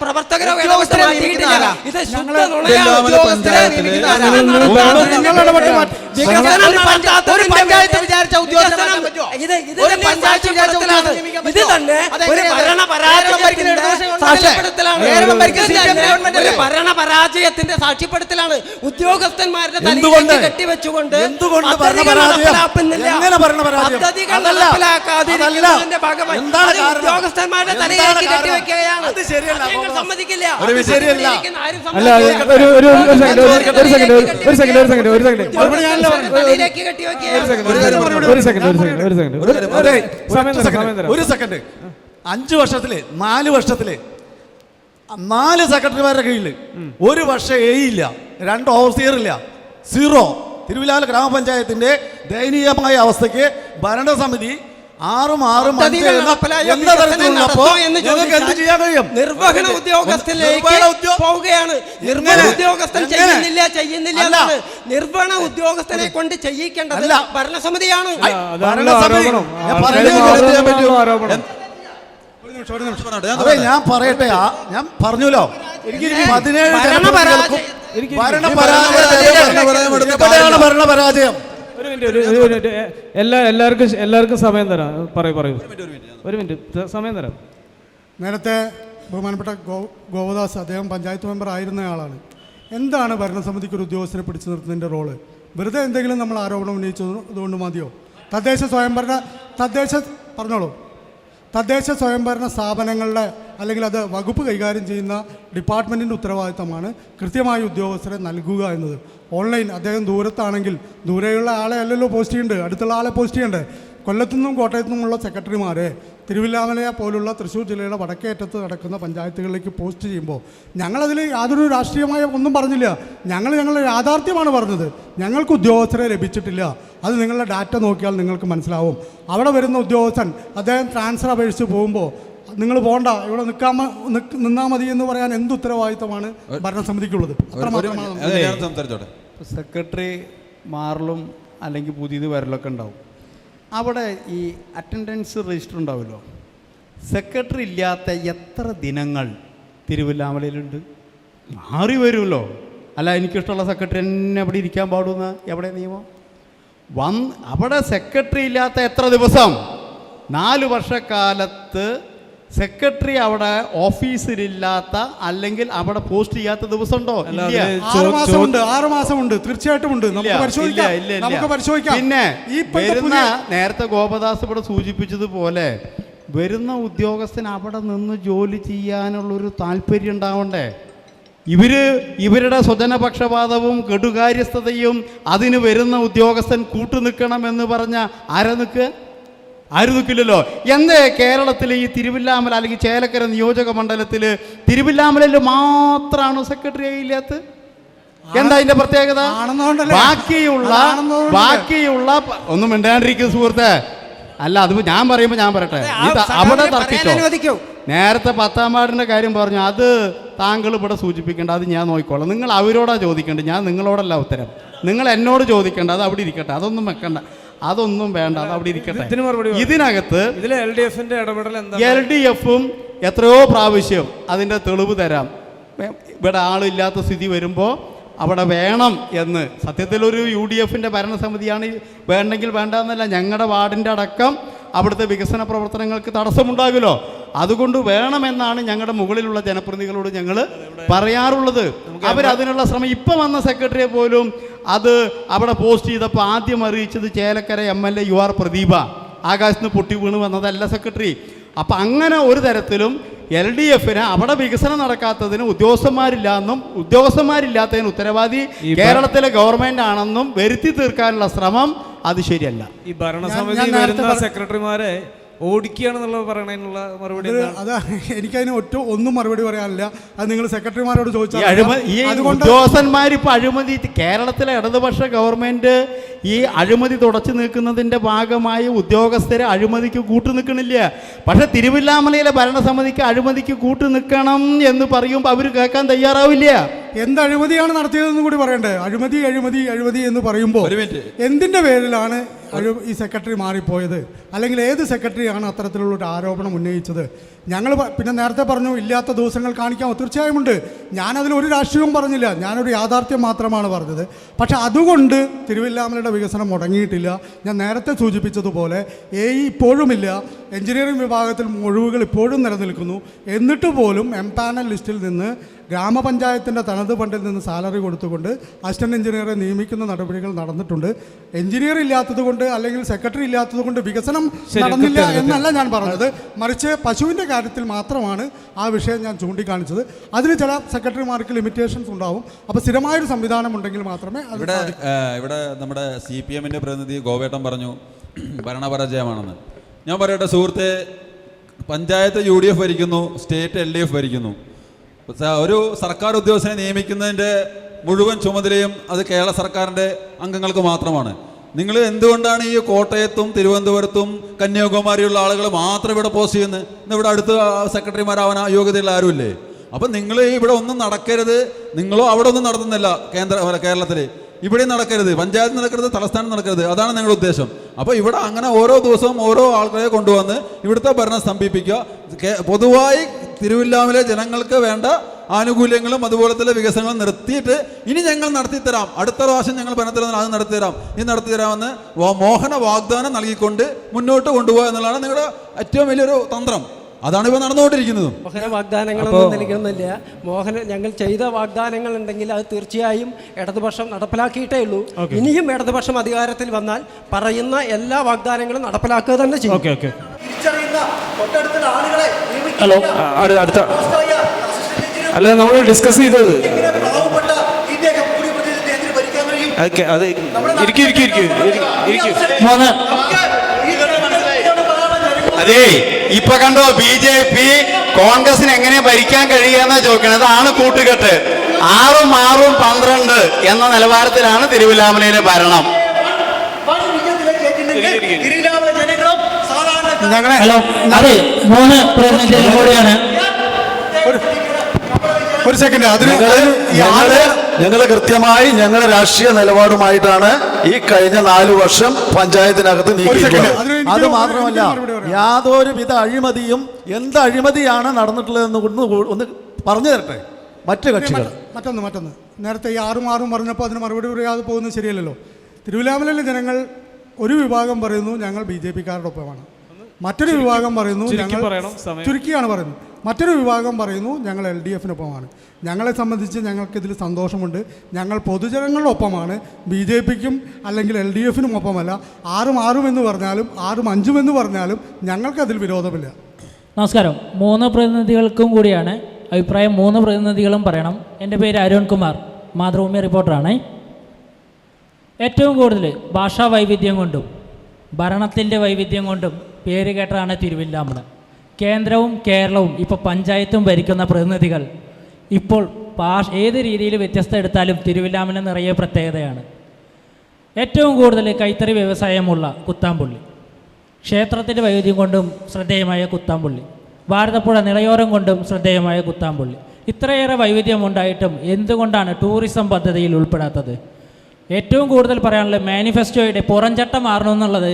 പ്രവർത്തകരോ ഇത് ഭരണപരാജയത്തിന്റെ സാക്ഷ്യപ്പെടുത്തലാണ്. ഉദ്യോഗസ്ഥന്മാരുടെ തലയിലേക്ക് കെട്ടിവെച്ചുകൊണ്ട് നടപ്പിലാക്കാതിരിക്കുന്നതിന്റെ ഭാഗമായി ഉദ്യോഗസ്ഥന്മാരുടെ തലയിലേക്ക് കെട്ടിവെക്കുകയാണ്. സമ്മതിക്കില്ല. ഒരു സെക്കൻഡ് 5 വർഷത്തില് 4 വർഷത്തില് 4 സെക്രട്ടറിമാരുടെ കീഴിൽ 1 വർഷം AE ഇല്ല, 2 ഓവർസിയർ ഇല്ല, 0. തിരുവല്ലാമല ഗ്രാമപഞ്ചായത്തിന്റെ ദയനീയമായ അവസ്ഥയ്ക്ക് ഭരണസമിതി 6 പദ്ധതികൾ നടപ്പിലായ വികസനം നടത്തുമോ എന്ന് ചോദിച്ചാൽ നിർവഹണ ഉദ്യോഗസ്ഥനിലേക്ക് പോവുകയാണ്. നിർവഹണ ഉദ്യോഗസ്ഥൻ ചെയ്യുന്നില്ല എന്നാണ്. നിർവഹണ ഉദ്യോഗസ്ഥനെ കൊണ്ട് ചെയ്യിക്കേണ്ടത് ഭരണസമിതിയാണ്. ഞാൻ പറയട്ടെ, ഞാൻ പറഞ്ഞല്ലോ, എനിക്ക് 17 ഭരണപരാജയം. ഒരു മിനിറ്റ്, എല്ലാവർക്കും സമയം തരാം. പറയൂ ഒരു മിനിറ്റ് സമയം തരാം. നേരത്തെ ബഹുമാനപ്പെട്ട ഗോപദാസ് അദ്ദേഹം പഞ്ചായത്ത് മെമ്പർ ആയിരുന്നയാളാണ്. എന്താണ് ഭരണസമിതിക്ക് ഒരു ഉദ്യോഗസ്ഥനെ പിടിച്ചു നിർത്തുന്നതിൻ്റെ റോള്? വെറുതെ എന്തെങ്കിലും നമ്മൾ ആരോപണം ഉന്നയിച്ചതുകൊണ്ട് മതിയോ? തദ്ദേശ സ്വയംഭരണ സ്ഥാപനങ്ങളുടെ അല്ലെങ്കിൽ അത് വകുപ്പ് കൈകാര്യം ചെയ്യുന്ന ഡിപ്പാർട്ട്മെൻറ്റിൻ്റെ ഉത്തരവാദിത്തമാണ് കൃത്യമായി ഉദ്യോഗസ്ഥരെ നൽകുക എന്നത്. ഓൺലൈൻ അദ്ദേഹം ദൂരത്താണെങ്കിൽ ദൂരെയുള്ള ആളെ അല്ലല്ലോ പോസ്റ്റ് ചെയ്യേണ്ടത്, അടുത്തുള്ള ആളെ പോസ്റ്റ് ചെയ്യേണ്ടത്. കൊല്ലത്തുനിന്നും കോട്ടയത്തു നിന്നുമുള്ള സെക്രട്ടറിമാരെ തിരുവില്ലാമല പോലുള്ള തൃശ്ശൂർ ജില്ലയുടെ വടക്കേറ്റത്ത് നടക്കുന്ന പഞ്ചായത്തുകളിലേക്ക് പോസ്റ്റ് ചെയ്യുമ്പോൾ ഞങ്ങളതിൽ യാതൊരു രാഷ്ട്രീയമായ ഒന്നും പറഞ്ഞില്ല. ഞങ്ങളുടെ യാഥാർത്ഥ്യമാണ് പറഞ്ഞത്. ഞങ്ങൾക്ക് ഉദ്യോഗസ്ഥരെ ലഭിച്ചിട്ടില്ല. അത് നിങ്ങളുടെ ഡാറ്റ നോക്കിയാൽ നിങ്ങൾക്ക് മനസ്സിലാവും. അവിടെ വരുന്ന ഉദ്യോഗസ്ഥൻ അദ്ദേഹം ട്രാൻസ്ഫർ അപേക്ഷിച്ച് പോകുമ്പോൾ നിങ്ങൾ പോകണ്ട, ഇവിടെ നിന്നാൽ മതി എന്ന് പറയാൻ എന്ത് ഉത്തരവാദിത്തമാണ് ഭരണസമിതിക്കുള്ളത്? സെക്രട്ടറി മാറലും അല്ലെങ്കിൽ പുതിയത് വരലൊക്കെ ഉണ്ടാവും. അവിടെ ഈ അറ്റൻഡൻസ് രജിസ്റ്റർ ഉണ്ടാവുമല്ലോ. സെക്രട്ടറി ഇല്ലാത്ത എത്ര ദിനങ്ങൾ തിരുവല്ലാമലയിലുണ്ട്? മാറി വരുമല്ലോ. അല്ല, എനിക്കിഷ്ടമുള്ള സെക്രട്ടറി തന്നെ അവിടെ ഇരിക്കാൻ പാടുന്ന എവിടെ നിയമം? അവിടെ സെക്രട്ടറി ഇല്ലാത്ത എത്ര ദിവസം? 4 വർഷക്കാലത്ത് സെക്രട്ടറി അവിടെ ഓഫീസിലില്ലാത്ത അല്ലെങ്കിൽ അവിടെ പോസ്റ്റ് ചെയ്യാത്ത ദിവസം ഉണ്ടോ? 6 മാസമുണ്ട്. തീർച്ചയായിട്ടും ഉണ്ട്. നമുക്ക് പരിശോധിക്കാം. പിന്നെ വരുന്ന നേരത്തെ ഗോപദാസ് ഇവിടെ സൂചിപ്പിച്ചതുപോലെ വരുന്ന ഉദ്യോഗസ്ഥൻ അവിടെ നിന്ന് ജോലി ചെയ്യാനുള്ളൊരു താല്പര്യം ഉണ്ടാവണ്ടേ? ഇവരുടെ സ്വജനപക്ഷപാതവും കെടുകാര്യസ്ഥതയും അതിന് വരുന്ന ഉദ്യോഗസ്ഥൻ കൂട്ടുനിൽക്കണമെന്ന് പറഞ്ഞ ആരും നിൽക്കില്ലല്ലോ. എന്തേ കേരളത്തിൽ ഈ തിരുവില്ലാമല അല്ലെങ്കിൽ ചേലക്കര നിയോജക മണ്ഡലത്തിൽ തിരുവില്ലാമലയിൽ മാത്രമാണ് സെക്രട്ടറി ഇല്ലാത്തത്? എന്താ അതിന്റെ പ്രത്യേകത? ബാക്കിയുള്ള ഒന്നും മിണ്ടാണ്ടിരിക്കും സുഹൃത്തെ. അല്ല, അത് ഞാൻ പറയുമ്പോൾ ഞാൻ പറയട്ടെ, അവിടെ തർക്കിച്ചോ. നേരത്തെ 10-ാം വാർഡിൻ്റെ കാര്യം പറഞ്ഞു, അത് താങ്കൾ ഇവിടെ സൂചിപ്പിക്കേണ്ട, അത് ഞാൻ നോക്കിക്കോളാം. നിങ്ങൾ അവരോടാ ചോദിക്കേണ്ടത്, ഞാൻ നിങ്ങളോടല്ല ഉത്തരം. നിങ്ങൾ എന്നോട് ചോദിക്കേണ്ട, അത് അവിടെ ഇരിക്കട്ടെ. അതൊന്നും വെക്കണ്ട, അതൊന്നും വേണ്ട, അത് അവിടെ ഇരിക്കട്ടെ. ഇതിനകത്ത് LDF-ഉം എത്രയോ പ്രാവശ്യം അതിൻ്റെ തെളിവ് തരാം. ഇവിടെ ആളില്ലാത്ത സ്ഥിതി വരുമ്പോൾ അവിടെ വേണം എന്ന്. സത്യത്തിലൊരു UDF-ൻ്റെ ഭരണസമിതിയാണ്. വേണ്ടെങ്കിൽ വേണ്ട എന്നല്ല, ഞങ്ങളുടെ വാർഡിൻ്റെ അടക്കം അവിടുത്തെ വികസന പ്രവർത്തനങ്ങൾക്ക് തടസ്സമുണ്ടാകുമല്ലോ. അതുകൊണ്ട് വേണമെന്നാണ് ഞങ്ങളുടെ മുകളിലുള്ള ജനപ്രതിനിധികളോട് ഞങ്ങൾ പറയാറുള്ളത്. അവരതിനുള്ള ശ്രമം, ഇപ്പം വന്ന സെക്രട്ടറിയെ പോലും അത് അവിടെ പോസ്റ്റ് ചെയ്തപ്പോൾ ആദ്യം അറിയിച്ചത് ചേലക്കര MLA UR പ്രദീപ. ആകാശത്ത് നിന്ന് പൊട്ടി വീണ് വന്നതല്ല സെക്രട്ടറി. അപ്പം അങ്ങനെ ഒരു തരത്തിലും LDF-ന് അവിടെ വികസനം നടക്കാത്തതിന് ഉദ്യോഗസ്ഥന്മാരില്ലാത്തതിന് ഉത്തരവാദി കേരളത്തിലെ ഗവൺമെന്റ് ആണെന്നും വരുത്തി തീർക്കാനുള്ള ശ്രമം അത് ശരിയല്ല. ഈ ഭരണസമിതി വരുന്ന സെക്രട്ടറിമാരെ ഓടിക്കുകയാണെന്നുള്ള പറയണതിനുള്ള മറുപടി അതാ. എനിക്കതിന് ഒന്നും മറുപടി പറയാനില്ല. അത് നിങ്ങൾ സെക്രട്ടറിമാരോട് ചോദിച്ചാൽ. ഈ ഉദ്യോഗസ്ഥന്മാർ ഇപ്പോൾ അഴിമതി, കേരളത്തിലെ ഇടതുപക്ഷ ഗവൺമെന്റ് ഈ അഴിമതി തുടച്ചു നീക്കുന്നതിൻ്റെ ഭാഗമായി ഉദ്യോഗസ്ഥരെ അഴിമതിക്ക് കൂട്ടു നിൽക്കണില്ല. പക്ഷെ തിരുവില്ലാമലയിലെ ഭരണസമിതിക്ക് അഴിമതിക്ക് കൂട്ടു നിൽക്കണം എന്ന് പറയുമ്പോൾ അവർ കേൾക്കാൻ തയ്യാറാവില്ല. എന്ത് അഴിമതിയാണ് നടത്തിയതെന്ന് കൂടി പറയണ്ടേ? അഴിമതി എന്ന് പറയുമ്പോൾ എന്തിൻ്റെ പേരിലാണ് ഈ സെക്രട്ടറി മാറിപ്പോയത്? അല്ലെങ്കിൽ ഏത് സെക്രട്ടറിയാണ് അത്തരത്തിലുള്ളൊരു ആരോപണം ഉന്നയിച്ചത്? ഞങ്ങൾ പിന്നെ നേരത്തെ പറഞ്ഞു ഇല്ലാത്ത ദിവസങ്ങൾ കാണിക്കാമോ? തീർച്ചയായും ഉണ്ട്. ഞാനതിലൊരു രാഷ്ട്രീയവും പറഞ്ഞില്ല, ഞാനൊരു യാഥാർത്ഥ്യം മാത്രമാണ് പറഞ്ഞത്. പക്ഷെ അതുകൊണ്ട് തിരുവില്ലാമലയുടെ വികസനം മുടങ്ങിയിട്ടില്ല. ഞാൻ നേരത്തെ സൂചിപ്പിച്ചതുപോലെ ഇപ്പോഴുമില്ല. എഞ്ചിനീയറിംഗ് വിഭാഗത്തിൽ ഒഴിവുകൾ ഇപ്പോഴും നിലനിൽക്കുന്നു. എന്നിട്ട് പോലും എംപാനൽ ലിസ്റ്റിൽ നിന്ന് ഗ്രാമപഞ്ചായത്തിൻ്റെ തനത് ഫണ്ടിൽ നിന്ന് സാലറി കൊടുത്തുകൊണ്ട് അസിസ്റ്റന്റ് എഞ്ചിനീയറെ നിയമിക്കുന്ന നടപടികൾ നടന്നിട്ടുണ്ട്. എഞ്ചിനീയർ ഇല്ലാത്തത് കൊണ്ട് അല്ലെങ്കിൽ സെക്രട്ടറി ഇല്ലാത്തത് കൊണ്ട് വികസനം നടന്നില്ല എന്നല്ല ഞാൻ പറഞ്ഞത്. മറിച്ച് പശുവിൻ്റെ കാര്യത്തിൽ മാത്രമാണ് ആ വിഷയം ഞാൻ ചൂണ്ടിക്കാണിച്ചത്. അതിന് ചില സെക്രട്ടറിമാർക്ക് ലിമിറ്റേഷൻസ് ഉണ്ടാവും. അപ്പോൾ സ്ഥിരമായൊരു സംവിധാനം ഉണ്ടെങ്കിൽ മാത്രമേ ഇവിടെ നമ്മുടെ CPM-ൻ്റെ പ്രതിനിധി ഗോവേട്ടൻ പറഞ്ഞു ഭരണപരാജയമാണെന്ന്. ഞാൻ പറയട്ടെ സുഹൃത്തെ, പഞ്ചായത്ത് UDF ഭരിക്കുന്നു, സ്റ്റേറ്റ് LDF ഭരിക്കുന്നു. ഒരു സർക്കാർ ഉദ്യോഗസ്ഥനെ നിയമിക്കുന്നതിൻ്റെ മുഴുവൻ ചുമതലയും അത് കേരള സർക്കാരിൻ്റെ അംഗങ്ങൾക്ക് മാത്രമാണ്. നിങ്ങൾ എന്തുകൊണ്ടാണ് ഈ കോട്ടയത്തും തിരുവനന്തപുരത്തും കന്യാകുമാരിയുള്ള ആളുകൾ മാത്രം ഇവിടെ പോസ്റ്റ് ചെയ്യുന്നത്? ഇന്ന് ഇവിടെ അടുത്ത് സെക്രട്ടറിമാരാവാൻ യോഗ്യതയുള്ള ആരുമില്ലേ? അപ്പം നിങ്ങൾ ഇവിടെ ഒന്നും നടക്കരുത്, നിങ്ങളോ അവിടെ ഒന്നും നടത്തുന്നില്ല. കേരളത്തിൽ ഇവിടെയും നടക്കരുത്, പഞ്ചായത്ത് നടക്കരുത്, തലസ്ഥാനം നടക്കരുത്, അതാണ് നിങ്ങളുടെ ഉദ്ദേശം. അപ്പോൾ ഇവിടെ അങ്ങനെ ഓരോ ദിവസവും ഓരോ ആൾക്കാരെ കൊണ്ടുവന്ന് ഇവിടുത്തെ ഭരണം സ്തംഭിപ്പിക്കുക. പൊതുവായി തിരുവില്ലാമലെ ജനങ്ങൾക്ക് വേണ്ട ആനുകൂല്യങ്ങളും അതുപോലത്തെ വികസനങ്ങളും നിർത്തിയിട്ട് ഇനി ഞങ്ങൾ നടത്തിത്തരാം, അടുത്ത പ്രാവശ്യം ഞങ്ങൾ ഭരണത്തിൽ അത് നടത്തിത്തരാം, ഇത് നടത്തിത്തരാമെന്ന് മോഹന വാഗ്ദാനം നൽകിക്കൊണ്ട് മുന്നോട്ട് കൊണ്ടുപോകുക എന്നുള്ളതാണ് നിങ്ങളുടെ ഏറ്റവും വലിയൊരു തന്ത്രം. അതാണ് ഇപ്പോൾ നടന്നുകൊണ്ടിരിക്കുന്നത്. മോഹന വാഗ്ദാനങ്ങളൊന്നും നൽകുന്നില്ല. ഞങ്ങൾ ചെയ്ത വാഗ്ദാനങ്ങൾ ഉണ്ടെങ്കിൽ അത് തീർച്ചയായും ഇടതുപക്ഷം നടപ്പിലാക്കിയിട്ടേ ഉള്ളൂ. ഇനിയും ഇടതുപക്ഷം അധികാരത്തിൽ വന്നാൽ പറയുന്ന എല്ലാ വാഗ്ദാനങ്ങളും നടപ്പിലാക്കുക തന്നെ ചെയ്യും. ഹലോ, അടുത്ത അല്ല നമ്മൾ ഡിസ്കസ് ചെയ്തത് അത് അതേ ഇപ്പൊ കണ്ടോ BJP കോൺഗ്രസിന് എങ്ങനെ ഭരിക്കാൻ കഴിയുമെന്നാ ചോദിക്കണത്. അതാണ് കൂട്ടുകെട്ട്. 6 6 12 എന്ന നിലവാരത്തിലാണ് തിരുവില്ലാമലയിലെ ഭരണം. ഹലോ, അതെ 3 പ്രതിനിധികൾ കൂടിയാണ്. ഒരു സെക്കൻഡ്, ഞങ്ങൾ കൃത്യമായി ഞങ്ങളുടെ രാഷ്ട്രീയ നിലപാടുമായിട്ടാണ് ഈ കഴിഞ്ഞ 4 വർഷം പഞ്ചായത്തിനകത്ത് നീക്കിയിട്ടുള്ളത്. അത് മാത്രമല്ല, യാതൊരുവിധ അഴിമതിയും എന്ത് അഴിമതിയാണ് നടന്നിട്ടുള്ളതെന്ന് ഒന്ന് പറഞ്ഞു തരട്ടെ മറ്റു കക്ഷികൾ. മറ്റൊന്ന് നേരത്തെ ഈ 6 6 പറഞ്ഞപ്പോൾ അതിന് മറുപടി പറയാതെ പോകുന്നത് ശരിയല്ലല്ലോ. തിരുവില്ലാമലയിലെ ജനങ്ങൾ ഒരു വിഭാഗം പറയുന്നു ഞങ്ങൾ BJP-ക്കാരുടെ ഒപ്പമാണ്, മറ്റൊരു വിഭാഗം പറയുന്നു ചുരുക്കിയാണ് പറയുന്നത്, മറ്റൊരു വിഭാഗം പറയുന്നു ഞങ്ങൾ LDF-നൊപ്പമാണ്. ഞങ്ങളെ സംബന്ധിച്ച് ഞങ്ങൾക്കിതിൽ സന്തോഷമുണ്ട്. ഞങ്ങൾ പൊതുജനങ്ങളൊപ്പമാണ്, BJP-ക്കും അല്ലെങ്കിൽ LDF-നും ഒപ്പമല്ല. 6 6 എന്ന് പറഞ്ഞാലും 6 5 എന്ന് പറഞ്ഞാലും ഞങ്ങൾക്കതിൽ വിരോധമില്ല. നമസ്കാരം. 3 പ്രതിനിധികൾക്കും കൂടിയാണ് അഭിപ്രായം. 3 പ്രതിനിധികളും പറയണം. എൻ്റെ പേര് അരുൺകുമാർ, മാതൃഭൂമി റിപ്പോർട്ടറാണ്. ഏറ്റവും കൂടുതൽ ഭാഷാ വൈവിധ്യം കൊണ്ടും ഭരണത്തിൻ്റെ വൈവിധ്യം കൊണ്ടും പേര് കേട്ടതാണ് തിരുവില്ലാമല. കേന്ദ്രവും കേരളവും ഇപ്പോൾ പഞ്ചായത്തും ഭരിക്കുന്ന പ്രതിനിധികൾ ഇപ്പോൾ ഏത് രീതിയിൽ വ്യത്യസ്തം എടുത്താലും തിരുവില്ലാമല നിറയെ പ്രത്യേകതയാണ്. ഏറ്റവും കൂടുതൽ കൈത്തറി വ്യവസായമുള്ള കുത്താമ്പുള്ളി, ക്ഷേത്രത്തിൻ്റെ വൈവിധ്യം കൊണ്ടും ശ്രദ്ധേയമായ കുത്താമ്പുള്ളി, ഭാരതപ്പുഴ നിളയോരം കൊണ്ടും ശ്രദ്ധേയമായ കുത്താമ്പുള്ളി. ഇത്രയേറെ വൈവിധ്യമുണ്ടായിട്ടും എന്തുകൊണ്ടാണ് ടൂറിസം പദ്ധതിയിൽ ഉൾപ്പെടാത്തത്? ഏറ്റവും കൂടുതൽ പറയാനുള്ളത് മാനിഫെസ്റ്റോയുടെ പുറംചട്ട മാറണമെന്നുള്ളത്,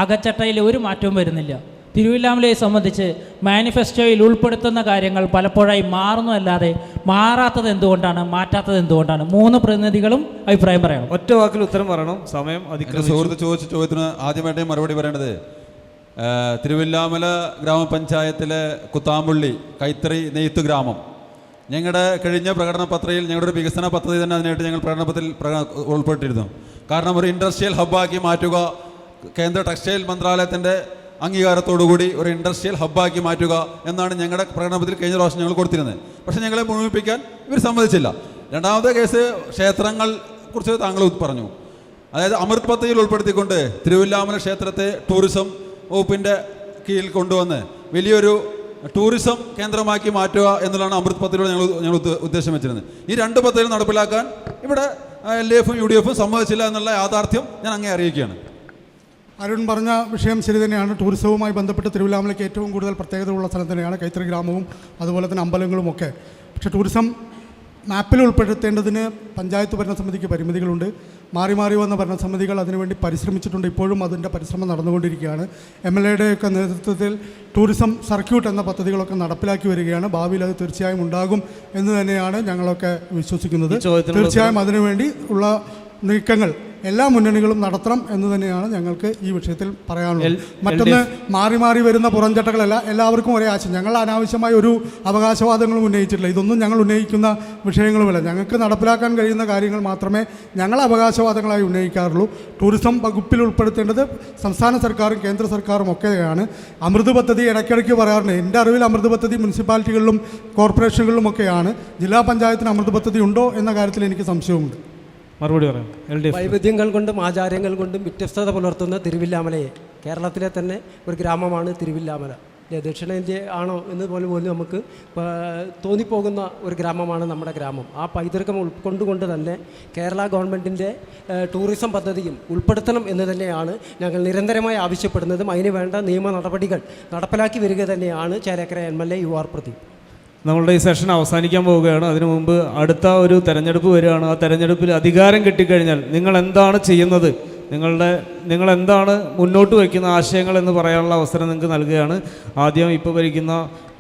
അകച്ചട്ടയിൽ ഒരു മാറ്റവും വരുന്നില്ല. തിരുവില്ലാമലയെ സംബന്ധിച്ച് മാനിഫെസ്റ്റോയിൽ ഉൾപ്പെടുത്തുന്ന കാര്യങ്ങൾ പലപ്പോഴായി മാറുന്നതല്ലാതെ മാറാത്തത് എന്തുകൊണ്ടാണ്, മാറ്റാത്തത് എന്തുകൊണ്ടാണ്? 3 പ്രതിനിധികളും അഭിപ്രായം പറയണം. ഒറ്റ വാക്കിൽ ഉത്തരം പറയണം. സമയം സുഹൃത്ത് ചോദിച്ച ചോദ്യത്തിന് ആദ്യമായിട്ട് മറുപടി പറയേണ്ടത്, തിരുവില്ലാമല ഗ്രാമപഞ്ചായത്തിലെ കുത്താമ്പുള്ളി കൈത്തറി നെയ്ത്ത് ഗ്രാമം ഞങ്ങളുടെ കഴിഞ്ഞ പ്രകടന പത്രികയിൽ ഞങ്ങളുടെ ഒരു വികസന പദ്ധതി തന്നെ അതിനായിട്ട് ഞങ്ങൾ പ്രകടനത്തിൽ ഉൾപ്പെട്ടിരുന്നു. കാരണം ഒരു ഇൻഡസ്ട്രിയൽ ഹബ്ബാക്കി മാറ്റുക, കേന്ദ്ര ടെക്സ്റ്റൈൽ മന്ത്രാലയത്തിൻ്റെ അംഗീകാരത്തോടുകൂടി ഒരു ഇൻഡസ്ട്രിയൽ ഹബ്ബാക്കി മാറ്റുക എന്നാണ് ഞങ്ങളുടെ പ്രകടനത്തിൽ കഴിഞ്ഞ പ്രാവശ്യം ഞങ്ങൾ കൊടുത്തിരുന്നത്. പക്ഷേ ഞങ്ങളെ മുഴുമിപ്പിക്കാൻ ഇവർ സമ്മതിച്ചില്ല. രണ്ടാമത്തെ കേസ് ക്ഷേത്രങ്ങൾ കുറിച്ച് താങ്കൾ പറഞ്ഞു. അതായത് അമൃത് പദ്ധതിയിൽ ഉൾപ്പെടുത്തിക്കൊണ്ട് തിരുവില്ലാമല ക്ഷേത്രത്തെ ടൂറിസം വകുപ്പിൻ്റെ കീഴിൽ കൊണ്ടുവന്ന് വലിയൊരു ടൂറിസം കേന്ദ്രമാക്കി മാറ്റുക എന്നുള്ളതാണ് അമൃത് പദ്ധതിയോട് ഞങ്ങൾ ഉദ്ദേശം വെച്ചിരുന്നത്. ഈ 2 പദ്ധതികൾ നടപ്പിലാക്കാൻ ഇവിടെ LDF-ഉം UDF-ഉം സമ്മതിച്ചില്ല എന്നുള്ള യാഥാർത്ഥ്യം ഞാൻ അങ്ങേ അറിയിക്കുകയാണ്. അരുൺ പറഞ്ഞ വിഷയം ശരി തന്നെയാണ്. ടൂറിസവുമായി ബന്ധപ്പെട്ട് തിരുവില്ലാമലയ്ക്ക് ഏറ്റവും കൂടുതൽ പ്രത്യേകതയുള്ള സ്ഥലം തന്നെയാണ് കൈത്തറി ഗ്രാമവും അതുപോലെ തന്നെ അമ്പലങ്ങളുമൊക്കെ. പക്ഷേ ടൂറിസം മാപ്പിൽ ഉൾപ്പെടുത്തേണ്ടതിന് പഞ്ചായത്ത് ഭരണസമിതിക്ക് പരിമിതികളുണ്ട്. മാറി മാറി വന്ന ഭരണസമിതികൾ അതിനുവേണ്ടി പരിശ്രമിച്ചിട്ടുണ്ട്. ഇപ്പോഴും അതിൻ്റെ പരിശ്രമം നടന്നുകൊണ്ടിരിക്കുകയാണ്. MLA-യുടെയൊക്കെ നേതൃത്വത്തിൽ ടൂറിസം സർക്യൂട്ട് എന്ന പദ്ധതികളൊക്കെ നടപ്പിലാക്കി വരികയാണ്. ഭാവിയിൽ അത് തീർച്ചയായും ഉണ്ടാകും എന്ന് തന്നെയാണ് ഞങ്ങളൊക്കെ വിശ്വസിക്കുന്നത്. തീർച്ചയായും അതിനുവേണ്ടി ഉള്ള നീക്കങ്ങൾ എല്ലാ മുന്നണികളും നടത്തണം എന്ന് തന്നെയാണ് ഞങ്ങൾക്ക് ഈ വിഷയത്തിൽ പറയാനുള്ളത്. മറ്റൊന്ന്, മാറി മാറി വരുന്ന പുറംചട്ടകളല്ല എല്ലാവർക്കും ഒരേ ആശയം. ഞങ്ങൾ അനാവശ്യമായ ഒരു അവകാശവാദങ്ങളും ഉന്നയിച്ചിട്ടില്ല. ഇതൊന്നും ഞങ്ങൾ ഉന്നയിക്കുന്ന വിഷയങ്ങളുമല്ല. ഞങ്ങൾക്ക് നടപ്പിലാക്കാൻ കഴിയുന്ന കാര്യങ്ങൾ മാത്രമേ ഞങ്ങൾ അവകാശവാദങ്ങളായി ഉന്നയിക്കാറുള്ളൂ. ടൂറിസം വകുപ്പിൽ ഉൾപ്പെടുത്തേണ്ടത് സംസ്ഥാന സർക്കാരും കേന്ദ്ര സർക്കാരും ഒക്കെയാണ്. അമൃത് പദ്ധതി ഇടയ്ക്കിടയ്ക്ക് പറയാറുണ്ട്. എൻ്റെ അറിവിൽ അമൃത് പദ്ധതി മുനിസിപ്പാലിറ്റികളിലും കോർപ്പറേഷനുകളിലുമൊക്കെയാണ്. ജില്ലാ പഞ്ചായത്തിന് അമൃത് പദ്ധതി ഉണ്ടോ എന്ന കാര്യത്തിൽ എനിക്ക് സംശയമുണ്ട്. മറുപടി പറയാം. വൈവിധ്യങ്ങൾ കൊണ്ടും ആചാരങ്ങൾ കൊണ്ടും വ്യത്യസ്തത പുലർത്തുന്ന തിരുവില്ലാമലയെ, കേരളത്തിലെ തന്നെ ഒരു ഗ്രാമമാണ് തിരുവില്ലാമല. ദക്ഷിണേന്ത്യ ആണോ എന്ന് പോലും നമുക്ക് തോന്നിപ്പോകുന്ന ഒരു ഗ്രാമമാണ് നമ്മുടെ ഗ്രാമം. ആ പൈതൃകം ഉൾക്കൊണ്ടുകൊണ്ട് തന്നെ കേരള ഗവൺമെൻറ്റിൻ്റെ ടൂറിസം പദ്ധതിയും ഉൾപ്പെടുത്തണം എന്ന് തന്നെയാണ് ഞങ്ങൾ നിരന്തരമായി ആവശ്യപ്പെടുന്നതും. അതിന് വേണ്ട നിയമ നടപടികൾ നടപ്പിലാക്കി വരിക തന്നെയാണ് ചേലക്കര MLA UR പ്രദീപ്. നമ്മളുടെ ഈ സെഷൻ അവസാനിക്കാൻ പോവുകയാണ്. അതിനു മുമ്പ് അടുത്ത ഒരു തെരഞ്ഞെടുപ്പ് വരികയാണ്. ആ തെരഞ്ഞെടുപ്പിൽ അധികാരം കിട്ടിക്കഴിഞ്ഞാൽ നിങ്ങൾ എന്താണ് ചെയ്യുന്നത്, നിങ്ങൾ എന്താണ് മുന്നോട്ട് വയ്ക്കുന്ന ആശയങ്ങൾ എന്ന് പറയാനുള്ള അവസരം നിങ്ങൾക്ക് നൽകുകയാണ്. ആദ്യം ഇപ്പോൾ ഭരിക്കുന്ന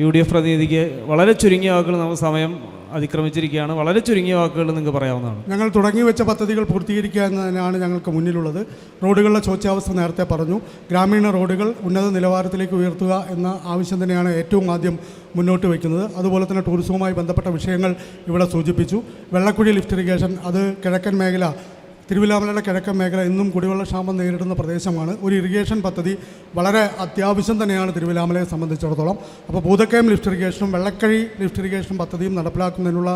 UDF പ്രതിനിധിക്ക് വളരെ ചുരുങ്ങിയ വാക്കുകൾ, നമ്മൾ സമയം അതിക്രമിച്ചിരിക്കുകയാണ്, വളരെ ചുരുങ്ങിയ വാക്കുകൾ നിങ്ങൾക്ക് പറയാവുന്നതാണ്. ഞങ്ങൾ തുടങ്ങി വെച്ച പദ്ധതികൾ പൂർത്തീകരിക്കുക എന്നതിനാണ് ഞങ്ങൾക്ക് മുന്നിലുള്ളത്. റോഡുകളുടെ ശോച്യാവസ്ഥ നേരത്തെ പറഞ്ഞു. ഗ്രാമീണ റോഡുകൾ ഉന്നത നിലവാരത്തിലേക്ക് ഉയർത്തുക എന്ന ആവശ്യം തന്നെയാണ് ഏറ്റവും ആദ്യം മുന്നോട്ട് വയ്ക്കുന്നത്. അതുപോലെ തന്നെ ടൂറിസവുമായി ബന്ധപ്പെട്ട വിഷയങ്ങൾ ഇവിടെ സൂചിപ്പിച്ചു. വെള്ളക്കുഴി ലിഫ്റ്റ് ഇറിഗേഷൻ, അത് കിഴക്കൻ മേഖല, തിരുവില്ലാമലയുടെ കിഴക്കൻ മേഖല ഇന്നും കുടിവെള്ളക്ഷാമം നേരിടുന്ന പ്രദേശമാണ്. ഒരു ഇറിഗേഷൻ പദ്ധതി വളരെ അത്യാവശ്യം തന്നെയാണ് തിരുവില്ലാമലയെ സംബന്ധിച്ചിടത്തോളം. അപ്പോൾ പൂതക്കയം ലിഫ്റ്റ് ഇറിഗേഷനും വെള്ളക്കഴി ലിഫ്റ്റ് ഇറിഗേഷൻ പദ്ധതിയും നടപ്പിലാക്കുന്നതിനുള്ള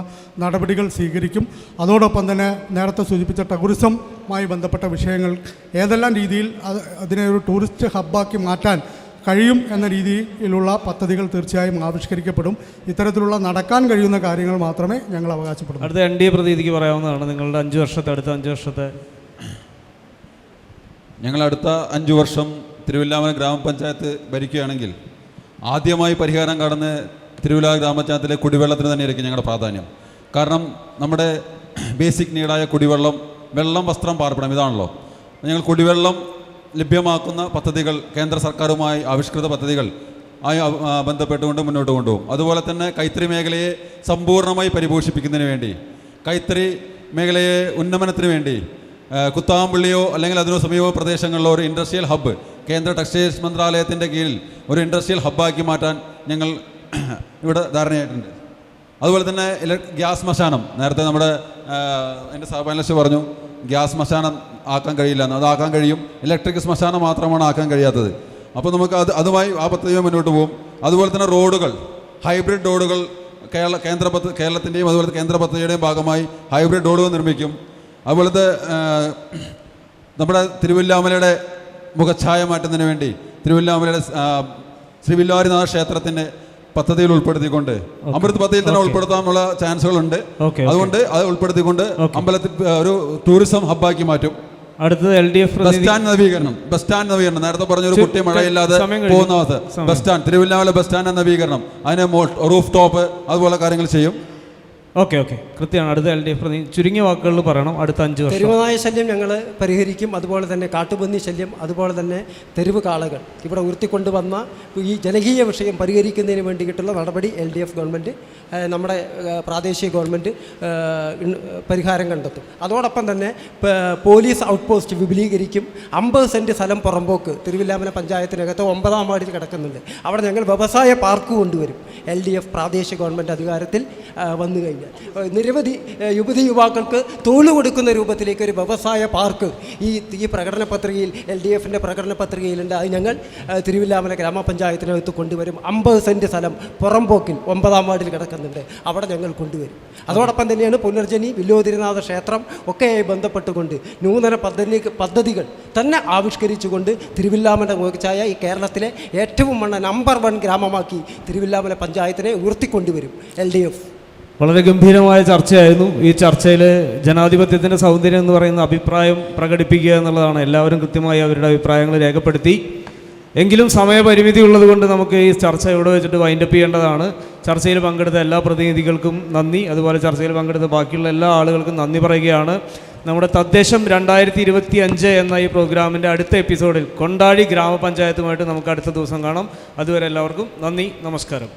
നടപടികൾ സ്വീകരിക്കും. അതോടൊപ്പം തന്നെ നേരത്തെ സൂചിപ്പിച്ച ടൂറിസവുമായി ബന്ധപ്പെട്ട വിഷയങ്ങൾ ഏതെല്ലാം രീതിയിൽ അതിനെ ഒരു ടൂറിസ്റ്റ് ഹബ്ബാക്കി മാറ്റാൻ കഴിയും എന്ന രീതിയിലുള്ള പദ്ധതികൾ തീർച്ചയായും ആവിഷ്കരിക്കപ്പെടും. ഇത്തരത്തിലുള്ള നടക്കാൻ കഴിയുന്ന കാര്യങ്ങൾ മാത്രമേ ഞങ്ങൾ അവകാശപ്പെടുന്നു. അടുത്ത NDA പ്രതിനിധിക്ക് പറയാവുന്നതാണ് നിങ്ങളുടെ അടുത്ത 5 വർഷത്തെ. ഞങ്ങൾ അടുത്ത 5 വർഷം തിരുവില്ലാമല ഗ്രാമപഞ്ചായത്ത് ഭരിക്കുകയാണെങ്കിൽ ആദ്യമായി പരിഹാരം കാണുന്ന തിരുവില്ലാമല ഗ്രാമപഞ്ചായത്തിലെ കുടിവെള്ളത്തിന് തന്നെയായിരിക്കും ഞങ്ങളുടെ പ്രാധാന്യം. കാരണം നമ്മുടെ ബേസിക് നീഡായ കുടിവെള്ളം, വെള്ളം, വസ്ത്രം, പാർപ്പിടം, ഇതാണല്ലോ. ഞങ്ങൾ കുടിവെള്ളം ലഭ്യമാക്കുന്ന പദ്ധതികൾ കേന്ദ്ര സർക്കാരുമായി ആവിഷ്കൃത പദ്ധതികൾ ആയി ബന്ധപ്പെട്ടുകൊണ്ട് മുന്നോട്ട് കൊണ്ടുപോകും. അതുപോലെ തന്നെ കൈത്തറി മേഖലയെ സമ്പൂർണ്ണമായി പരിപോഷിപ്പിക്കുന്നതിന് വേണ്ടി, കൈത്തറി മേഖലയെ ഉന്നമനത്തിന് വേണ്ടി കുത്താമ്പുള്ളിയോ അല്ലെങ്കിൽ അതിനോ സമീപ പ്രദേശങ്ങളിലോ ഒരു ഇൻഡസ്ട്രിയൽ ഹബ്ബ് കേന്ദ്ര ടെക്സ്റ്റൈൽസ് മന്ത്രാലയത്തിൻ്റെ കീഴിൽ ഒരു ഇൻഡസ്ട്രിയൽ ഹബ്ബാക്കി മാറ്റാൻ ഞങ്ങൾ ഇവിടെ ധാരണയായിട്ടുണ്ട്. അതുപോലെ തന്നെ ഗ്യാസ് ശ്മശാനം, നേരത്തെ നമ്മുടെ എൻ്റെ സഹപാനലിസ്റ്റ് പറഞ്ഞു ഗ്യാസ് ശ്മശാനം ആക്കാൻ കഴിയില്ല എന്ന്. അതാക്കാൻ കഴിയും. ഇലക്ട്രിക് ശ്മശാനം മാത്രമാണ് ആക്കാൻ കഴിയാത്തത്. അപ്പോൾ നമുക്ക് അതുമായി ആ പദ്ധതിയുമായി മുന്നോട്ട് പോകും. അതുപോലെ തന്നെ റോഡുകൾ, ഹൈബ്രിഡ് റോഡുകൾ കേരളത്തിൻ്റെയും അതുപോലെ കേന്ദ്ര പദ്ധതിയുടെയും ഭാഗമായി ഹൈബ്രിഡ് റോഡുകൾ നിർമ്മിക്കും. അതുപോലത്തെ നമ്മുടെ തിരുവില്ലാമലയുടെ മുഖച്ഛായ മാറ്റുന്നതിന് വേണ്ടി തിരുവില്ലാമലയുടെ ശ്രീ വില്ലാരിനാഥ ക്ഷേത്രത്തിൻ്റെ പദ്ധതിയിൽ ഉൾപ്പെടുത്തിക്കൊണ്ട് അമൃത് പദ്ധതിയിൽ തന്നെ ഉൾപ്പെടുത്താനുള്ള ചാൻസുകളുണ്ട്. അതുകൊണ്ട് അത് ഉൾപ്പെടുത്തിക്കൊണ്ട് അമ്പലത്തിൽ ഒരു ടൂറിസം ഹബ്ബാക്കി മാറ്റും. അടുത്തത് LDF ബസ് സ്റ്റാൻഡ് നവീകരണം നേരത്തെ പറഞ്ഞൊരു കുട്ടി മഴയില്ലാതെ പോകുന്ന bus stand, Thiruvilwamala bus stand നവീകരണം, അതിന് റൂഫ് ടോപ്പ്, അതുപോലെ കാര്യങ്ങൾ ചെയ്യും. ഓക്കെ കൃത്യമാണ്. അടുത്ത LDF ചുരുങ്ങിയ വാക്കുകളിൽ പറയണം. അടുത്ത 5 വർഷം തെരുവുനായ ശല്യം ഞങ്ങൾ പരിഹരിക്കും. അതുപോലെ തന്നെ കാട്ടുപന്നി ശല്യം, അതുപോലെ തന്നെ തെരുവ് കാളകൾ ഇവിടെ ഉയർത്തിക്കൊണ്ടുവന്ന ഈ ജനകീയ വിഷയം പരിഹരിക്കുന്നതിന് വേണ്ടിയിട്ടുള്ള നടപടി LDF ഗവൺമെൻറ്, നമ്മുടെ പ്രാദേശിക ഗവൺമെൻറ് പരിഹാരം കണ്ടെത്തും. അതോടൊപ്പം തന്നെ പോലീസ് ഔട്ട് പോസ്റ്റ് വിപുലീകരിക്കും. 50 സെൻറ്റ് സ്ഥലം പുറമ്പോക്ക് തിരുവില്ലാമല പഞ്ചായത്തിനകത്ത് 9ാം വാർഡിൽ കിടക്കുന്നുണ്ട്. അവിടെ ഞങ്ങൾ വ്യവസായ പാർക്ക് കൊണ്ടുവരും. LDF പ്രാദേശിക ഗവൺമെൻറ് അധികാരത്തിൽ വന്നു കഴിഞ്ഞാൽ നിരവധി യുവതീ-യുവാക്കൾക്ക് തൊഴിൽ കൊടുക്കുന്ന രൂപത്തിലേക്ക് ഒരു വ്യവസായ പാർക്ക് ഈ പ്രകടന പത്രികയിൽ LDFൻ്റെ പ്രകടന പത്രികയിലുണ്ട്. അത് ഞങ്ങൾ തിരുവില്ലാമല ഗ്രാമപഞ്ചായത്തിനകത്ത് കൊണ്ടുവരും. 50 സെൻറ്റ് സ്ഥലം പുറമ്പോക്കിൽ 9ാം വാർഡിൽ കിടക്കുന്നുണ്ട്. അവിടെ ഞങ്ങൾ കൊണ്ടുവരും. അതോടൊപ്പം തന്നെയാണ് പുനർജനി, വില്ലോതിരിനാഥ ക്ഷേത്രം ഒക്കെയായി ബന്ധപ്പെട്ടുകൊണ്ട് നൂതന പദ്ധതികൾ തന്നെ ആവിഷ്കരിച്ചുകൊണ്ട് തിരുവില്ലാമല മുഖച്ഛായ ഈ കേരളത്തിലെ ഏറ്റവും നമ്പർ 1 ഗ്രാമമാക്കി തിരുവില്ലാമല പഞ്ചായത്തിനെ ഉയർത്തിക്കൊണ്ടുവരും LDF. വളരെ ഗംഭീരമായ ചർച്ചയായിരുന്നു. ഈ ചർച്ചയിൽ ജനാധിപത്യത്തിൻ്റെ സൗന്ദര്യം എന്ന് പറയുന്ന അഭിപ്രായം പ്രകടിപ്പിക്കുക എന്നുള്ളതാണ്. എല്ലാവരും കൃത്യമായി അവരുടെ അഭിപ്രായങ്ങൾ രേഖപ്പെടുത്തി. എങ്കിലും സമയപരിമിതി ഉള്ളതുകൊണ്ട് നമുക്ക് ഈ ചർച്ച ഇവിടെ വെച്ചിട്ട് വൈൻഡപ്പ് ചെയ്യേണ്ടതാണ്. ചർച്ചയിൽ പങ്കെടുത്ത എല്ലാ പ്രതിനിധികൾക്കും നന്ദി. അതുപോലെ ചർച്ചയിൽ പങ്കെടുത്ത ബാക്കിയുള്ള എല്ലാ ആളുകൾക്കും നന്ദി പറയുകയാണ്. നമ്മുടെ തദ്ദേശം 2025 എന്ന ഈ പ്രോഗ്രാമിൻ്റെ അടുത്ത എപ്പിസോഡിൽ കൊണ്ടാഴി ഗ്രാമപഞ്ചായത്തുമായിട്ട് നമുക്ക് അടുത്ത ദിവസം കാണാം. അതുവരെ എല്ലാവർക്കും നന്ദി, നമസ്കാരം.